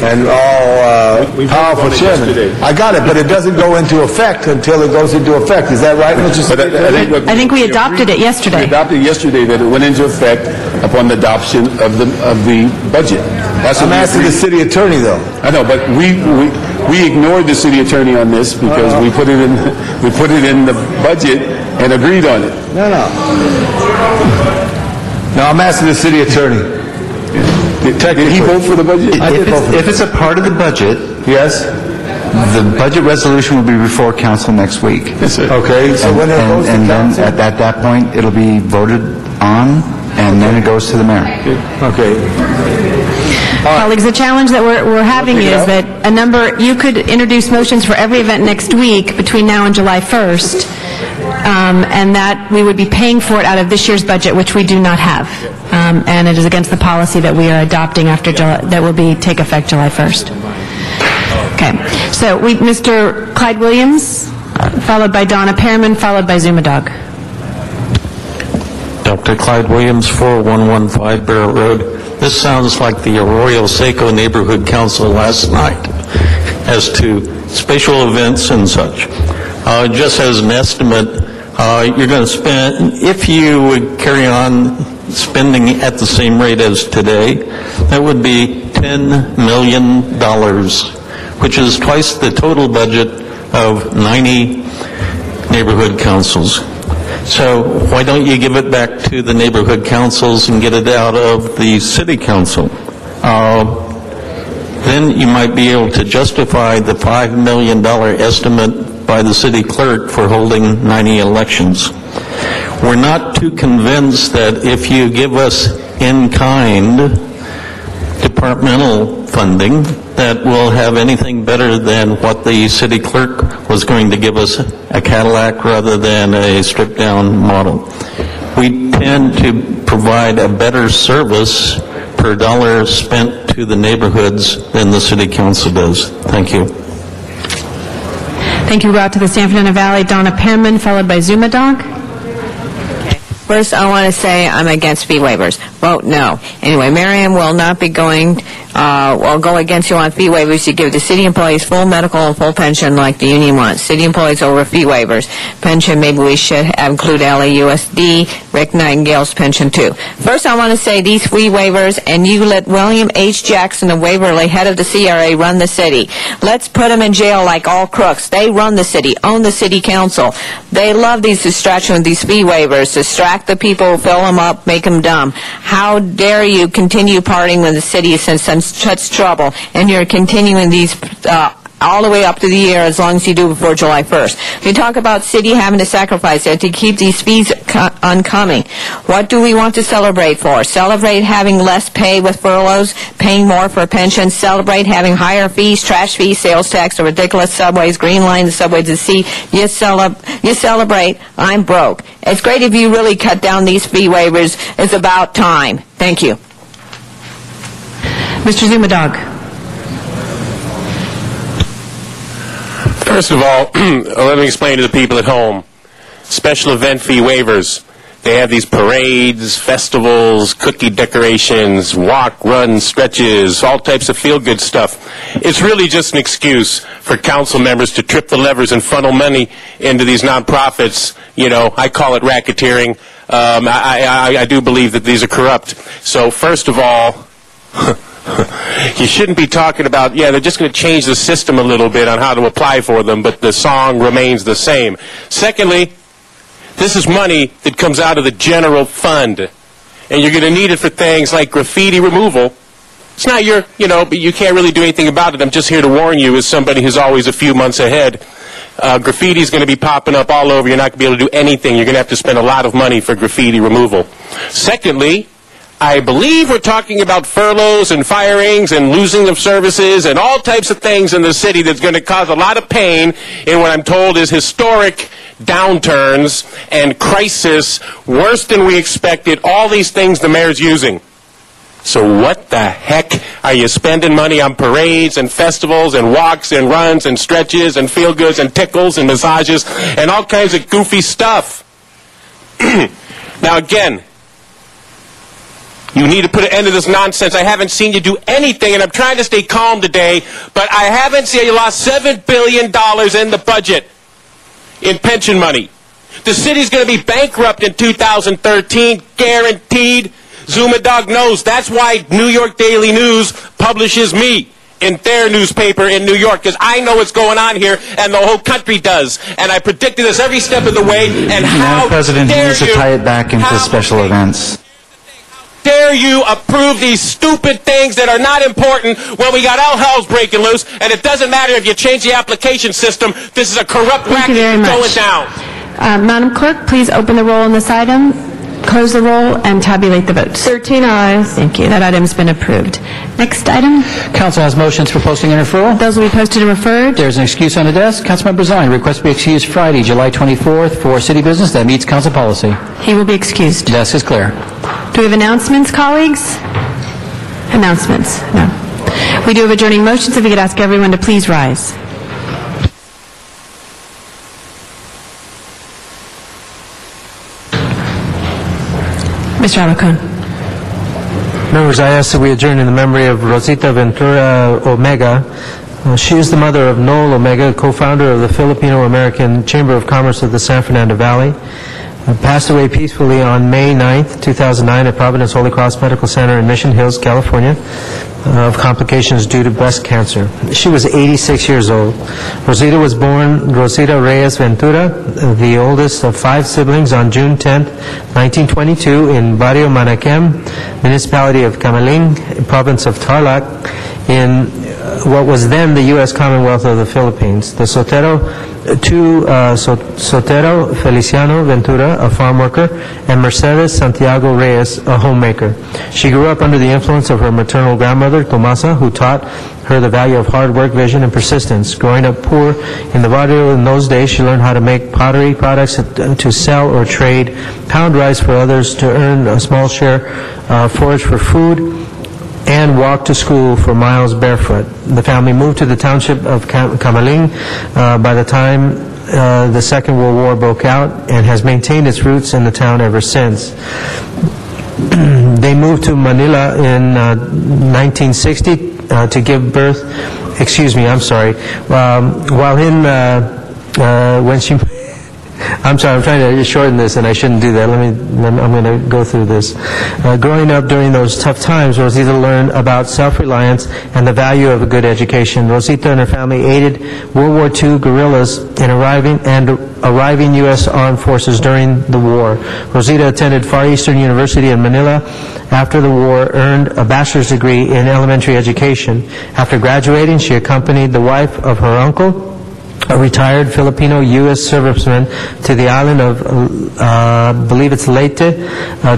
and all powerful chairman. I got it, but it doesn't go into effect until it goes into effect. Is that right, Mr. Secretary? I think we adopted it yesterday. We adopted yesterday that it went into effect upon the adoption of the budget. I'm asking the city attorney, though. I know, but we ignored the city attorney on this because we put it in the budget and agreed on it. No. No, I'm asking the city attorney. Did he vote for the budget? If it's a part of the budget, yes, the budget resolution will be before council next week. Okay, so when it goes to council? Then at that point, it'll be voted on, and then it goes to the mayor. Okay. Colleagues, the challenge that we're having is that you could introduce motions for every event next week between now and July 1st, and that we would be paying for it out of this year's budget, which we do not have. And it is against the policy that we are adopting after July, that will take effect July 1st. Okay. So Mr. Clyde Williams, followed by Donna Perriman, followed by Zumadog. Dr. Clyde Williams, 4115 Barrett Road. This sounds like the Arroyo Seco Neighborhood Council last night as to special events and such. Just as an estimate, you're going to spend, if you would carry on spending at the same rate as today, that would be $10 million, which is twice the total budget of 90 neighborhood councils. So why don't you give it back to the neighborhood councils and get it out of the city council? Then then you might be able to justify the $5 million estimate by the city clerk for holding 90 elections. We're not too convinced that if you give us in-kind departmental funding, that we'll have anything better than what the city clerk was going to give us, a Cadillac rather than a stripped-down model. We tend to provide a better service per dollar spent to the neighborhoods than the city council does. Thank you. Thank you. We'll go out to the San Fernando Valley. Donna Penman, followed by Zuma Dog. First, I want to say I'm against fee waivers. Vote no. Anyway, Miriam will not be going, will go against you on fee waivers. You give the city employees full medical and full pension like the union wants. City employees over fee waivers. Pension, maybe we should include LAUSD, Rick Nightingale's pension too. First, I want to say these fee waivers, and you let William H. Jackson of Waverly, head of the CRA, run the city. Let's put them in jail like all crooks. They run the city, own the city council. They love these distractions, these fee waivers, distract the people, fill them up, make them dumb. How dare you continue partying when the city is in such trouble, and you're continuing these all the way up to the year as long as you do before July 1st. We talk about city having to sacrifice it to keep these fees oncoming. What do we want to celebrate for? Celebrate having less pay with furloughs, paying more for pensions, celebrate having higher fees, trash fees, sales tax, the ridiculous subways, Green Line, the subways to see. You celebrate, I'm broke. It's great if you really cut down these fee waivers. It's about time. Thank you. Mr. Zuma Dog. First of all, let me explain to the people at home. Special event fee waivers. They have these parades, festivals, cookie decorations, walk, run, stretches, all types of feel-good stuff. It's really just an excuse for council members to trip the levers and funnel money into these nonprofits. You know, I call it racketeering. I do believe that these are corrupt. So first of all, you shouldn't be talking about, they're just going to change the system a little bit on how to apply for them, but the song remains the same. Secondly, this is money that comes out of the general fund, and you're going to need it for things like graffiti removal. It's not your, but you can't really do anything about it. I'm just here to warn you as somebody who's always a few months ahead. Graffiti is going to be popping up all over. You're not going to be able to do anything. You're going to have to spend a lot of money for graffiti removal. Secondly, I believe we're talking about furloughs and firings and losing of services and all types of things in the city that's going to cause a lot of pain in what I'm told is historic downturns and crisis, worse than we expected, all these things the mayor's using. So what the heck are you spending money on parades and festivals and walks and runs and stretches and feel-goods and tickles and massages and all kinds of goofy stuff? Now again, you need to put an end to this nonsense. I haven't seen you do anything, and I'm trying to stay calm today, but I haven't seen you lost $7 billion in the budget in pension money. The city's going to be bankrupt in 2013, guaranteed. Zuma Dog knows. That's why New York Daily News publishes me in their newspaper in New York, because I know what's going on here, and the whole country does. And I predicted this every step of the way, and how President, he dare needs to you, tie it back into special events. dare you approve these stupid things that are not important when we got all hell's breaking loose, and it doesn't matter if you change the application system. This is a corrupt racket going down. Madam Clerk, please open the roll on this item, close the roll, and tabulate the votes. 13 ayes. Thank you. That item's been approved. Next item. Council has motions for posting and referral. Those will be posted and referred. There's an excuse on the desk. Councilmember Zine requests to be excused Friday, July 24th for city business that meets council policy. He will be excused. Desk is clear. Do we have announcements, colleagues? Announcements? No. We do have adjourning motions. If we could ask everyone to please rise. Mr. Alarcon. Members, I ask that we adjourn in the memory of Rosita Ventura Omega. She is the mother of Noel Omega, co-founder of the Filipino-American Chamber of Commerce of the San Fernando Valley. Passed away peacefully on May 9th, 2009 at Providence Holy Cross Medical Center in Mission Hills, California, of complications due to breast cancer. She was 86 years old. Rosita was born Rosita Reyes Ventura, the oldest of 5 siblings, on June 10th, 1922 in Barrio Manaquem, municipality of Camaling, province of Tarlac, in what was then the U.S. Commonwealth of the Philippines. The Sotero Feliciano Ventura, a farm worker, and Mercedes Santiago Reyes, a homemaker. She grew up under the influence of her maternal grandmother, Tomasa, who taught her the value of hard work, vision, and persistence. Growing up poor in the barrio in those days, she learned how to make pottery products to sell or trade, pound rice for others to earn a small share, forage for food, and walk to school for miles barefoot. The family moved to the township of Camaling by the time the Second World War broke out, and has maintained its roots in the town ever since. They moved to Manila in 1960 to give birth, I'm sorry, I'm trying to shorten this, and I shouldn't do that. I'm going to go through this. Growing up during those tough times, Rosita learned about self-reliance and the value of a good education. Rosita and her family aided World War II guerrillas in arriving U.S. armed forces during the war. Rosita attended Far Eastern University in Manila. After the war, earned a bachelor's degree in elementary education. After graduating, she accompanied the wife of her uncle, a retired Filipino U.S. serviceman, to the island of, I believe it's Leyte,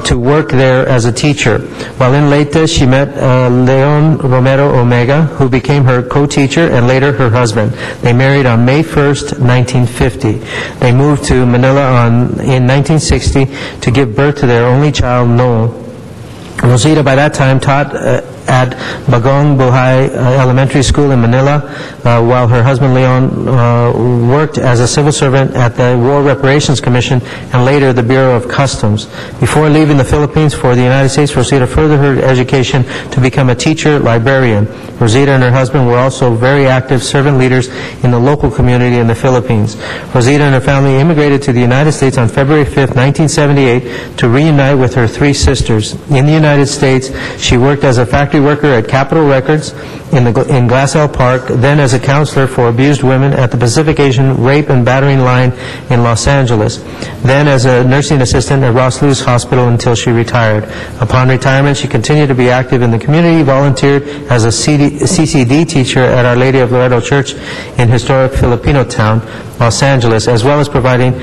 to work there as a teacher. While in Leyte, she met Leon Romero Omega, who became her co-teacher and later her husband. They married on May 1st, 1950. They moved to Manila in 1960 to give birth to their only child, Noel. Rosita, by that time, taught at Bagong Buhay Elementary School in Manila, while her husband Leon worked as a civil servant at the War Reparations Commission and later the Bureau of Customs. Before leaving the Philippines for the United States, Rosita furthered her education to become a teacher librarian. Rosita and her husband were also very active servant leaders in the local community in the Philippines. Rosita and her family immigrated to the United States on February 5th, 1978 to reunite with her three sisters. In the United States, she worked as a factory worker at Capitol Records in Glassell Park, then as a counselor for abused women at the Pacific Asian Rape and Battering Line in Los Angeles, then as a nursing assistant at Ross Lewis Hospital until she retired. Upon retirement, she continued to be active in the community, volunteered as a CCD teacher at Our Lady of Loreto Church in historic Filipino town, Los Angeles, as well as providing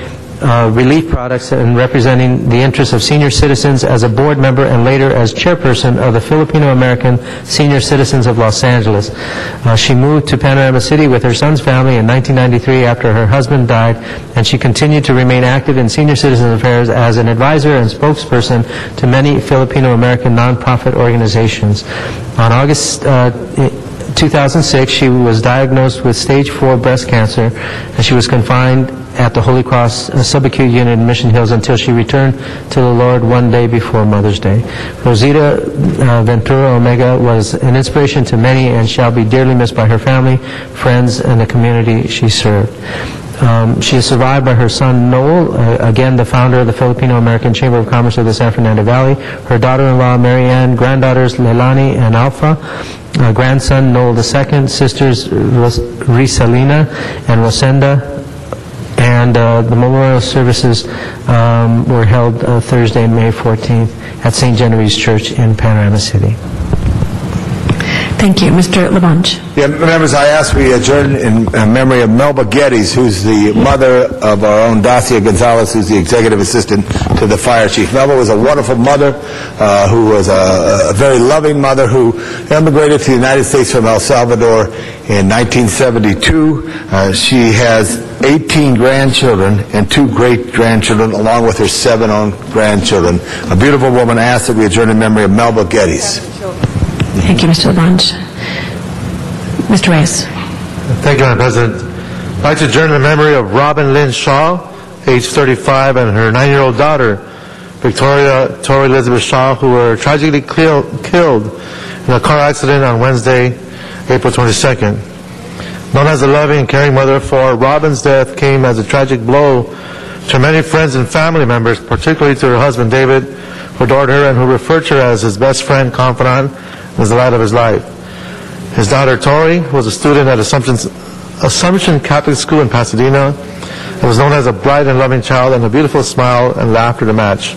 relief products and representing the interests of senior citizens as a board member and later as chairperson of the Filipino-American Senior Citizens of Los Angeles. She moved to Panorama City with her son's family in 1993 after her husband died, and she continued to remain active in senior citizen affairs as an advisor and spokesperson to many Filipino-American nonprofit organizations. On August 2006, she was diagnosed with stage 4 breast cancer, and she was confined at the Holy Cross Subacute Unit in Mission Hills until she returned to the Lord one day before Mother's Day. Rosita Ventura Omega was an inspiration to many and shall be dearly missed by her family, friends, and the community she served. She is survived by her son Noel, again the founder of the Filipino-American Chamber of Commerce of the San Fernando Valley, her daughter-in-law Marianne, granddaughters Leilani and Alpha, grandson Noel II, sisters Risalina and Rosenda, and the memorial services were held Thursday, May 14th at St. Genevieve's Church in Panorama City. Thank you. Mr. Labange. Yeah, members, I ask we adjourn in memory of Melba Geddes, who's the mother of our own Dacia Gonzalez, who's the executive assistant to the fire chief. Melba was a wonderful mother, who was a very loving mother, who emigrated to the United States from El Salvador in 1972. She has 18 grandchildren and 2 great-grandchildren, along with her 7 own grandchildren. A beautiful woman. I ask that we adjourn in memory of Melba Geddes. Thank you, Mr. Labange. Mr. Reyes. Thank you, Madam President. I'd like to adjourn in memory of Robin Lynn Shaw, age 35, and her 9-year-old daughter, Victoria Tori Elizabeth Shaw, who were tragically killed in a car accident on Wednesday, April 22nd. Known as a loving and caring mother, for Robin's death came as a tragic blow to many friends and family members, particularly to her husband David, who adored her and who referred to her as his best friend, confidant, and as the light of his life. His daughter Tori was a student at Assumption Catholic School in Pasadena and was known as a bright and loving child and a beautiful smile and laughter to match.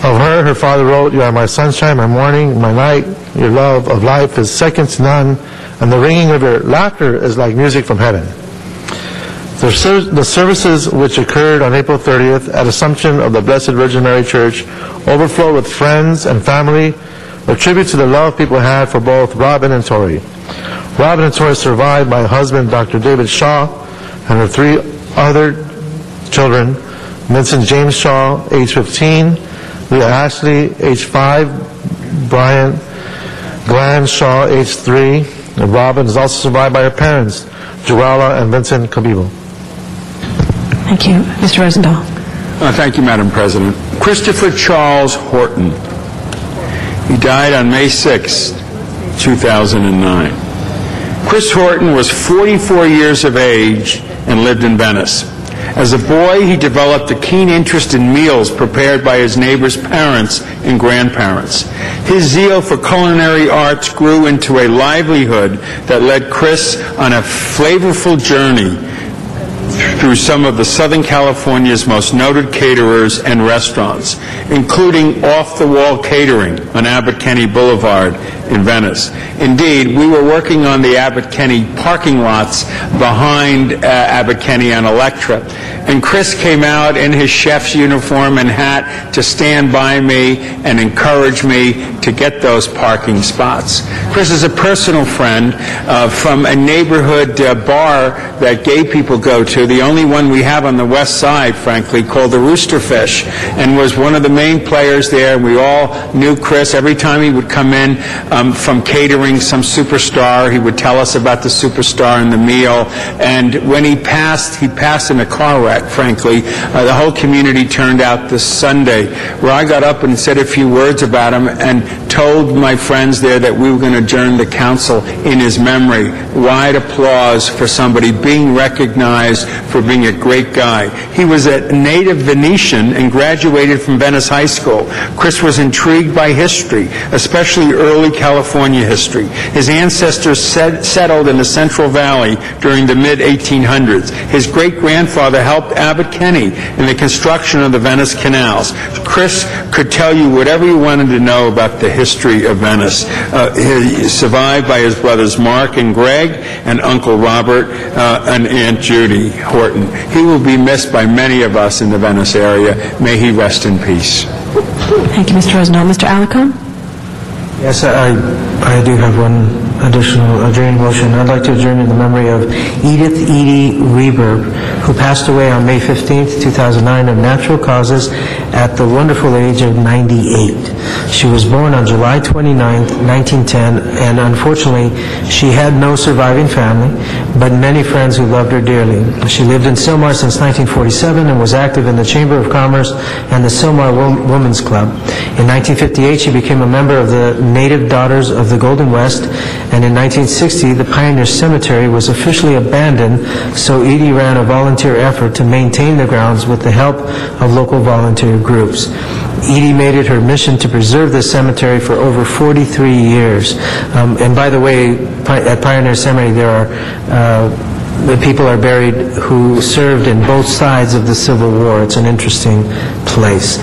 Of her her, her father wrote, "You are my sunshine, my morning, my night. Your love of life is second to none, and the ringing of your laughter is like music from heaven." The services which occurred on April 30th at Assumption of the Blessed Virgin Mary Church overflowed with friends and family, a tribute to the love people had for both Robin and Tori. Robin and Tori are survived by husband Dr. David Shaw and her 3 other children, Vincent James Shaw, age 15, Leah Ashley, age 5, Brian Glenn Shaw, age 3, and Robin is also survived by her parents, Joella and Vincent Kabibo. Thank you. Mr. Rosendahl. Thank you, Madam President. Christopher Charles Horton. He died on May 6, 2009. Chris Horton was 44 years of age and lived in Venice. As a boy, he developed a keen interest in meals prepared by his neighbors' parents and grandparents. His zeal for culinary arts grew into a livelihood that led Chris on a flavorful journey through some of the Southern California's most noted caterers and restaurants, including Off the Wall Catering on Abbot Kinney Boulevard in Venice. Indeed, we were working on the Abbot Kinney parking lots behind Abbot Kinney on Electra, and Chris came out in his chef's uniform and hat to stand by me and encourage me to get those parking spots. Chris is a personal friend from a neighborhood bar that gay people go to, the only one we have on the west side, frankly, called the Roosterfish, and was one of the main players there. We all knew Chris. Every time he would come in from catering some superstar, he would tell us about the superstar and the meal. And when he passed in a car wreck, frankly. The whole community turned out this Sunday, where I got up and said a few words about him and told my friends there that we were going to adjourn the council in his memory. Wide applause for somebody being recognized for being a great guy. He was a native Venetian and graduated from Venice High School. Chris was intrigued by history, especially early California history. His ancestors settled in the Central Valley during the mid-1800s. His great-grandfather helped Abbot Kinney in the construction of the Venice canals. Chris could tell you whatever you wanted to know about the history of Venice. He's survived by his brothers Mark and Greg and Uncle Robert and Aunt Judy Horton. He will be missed by many of us in the Venice area. May he rest in peace. Thank you, Mr. Rosendahl. Mr. Alarcon? Yes, I do have one additional adjourning motion. I'd like to adjourn in the memory of Edith Edie Reberb, who passed away on May 15th, 2009 of natural causes at the wonderful age of 98. She was born on July 29th, 1910, and unfortunately, she had no surviving family, but many friends who loved her dearly. She lived in Sylmar since 1947 and was active in the Chamber of Commerce and the Sylmar Women's Club. In 1958, she became a member of the Native Daughters of the Golden West, and in 1960, the Pioneer Cemetery was officially abandoned, so Edie ran a volunteer effort to maintain the grounds with the help of local volunteer groups. Edie made it her mission to preserve the cemetery for over 43 years. And by the way, at Pioneer Cemetery, there are the people are buried who served in both sides of the Civil War. It's an interesting place.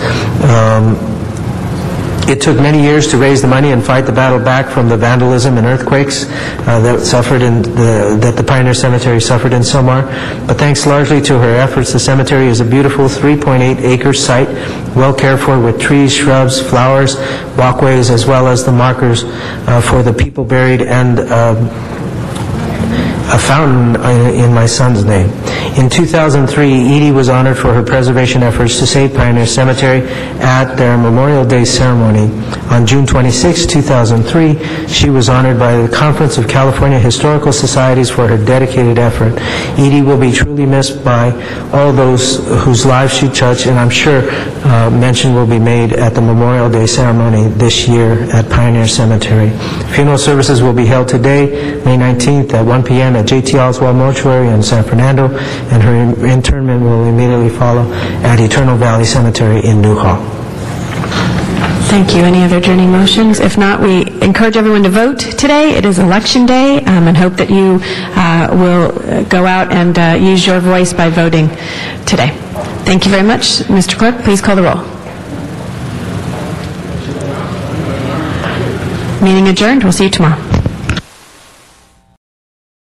It took many years to raise the money and fight the battle back from the vandalism and earthquakes that the Pioneer Cemetery suffered in Sylmar. But thanks largely to her efforts, the cemetery is a beautiful 3.8-acre site, well cared for with trees, shrubs, flowers, walkways, as well as the markers for the people buried and a fountain in my son's name. In 2003, Edie was honored for her preservation efforts to save Pioneer Cemetery at their Memorial Day ceremony. On June 26, 2003, she was honored by the Conference of California Historical Societies for her dedicated effort. Edie will be truly missed by all those whose lives she touched, and I'm sure mention will be made at the Memorial Day ceremony this year at Pioneer Cemetery. Funeral services will be held today, May 19th at 1 p.m. at J.T. Oswald Mortuary in San Fernando, and her interment will immediately follow at Eternal Valley Cemetery in Newhall. Thank you. Any other adjourning motions? If not, we encourage everyone to vote today. It is Election Day, and hope that you will go out and use your voice by voting today. Thank you very much. Mr. Clerk, please call the roll. Meeting adjourned. We'll see you tomorrow.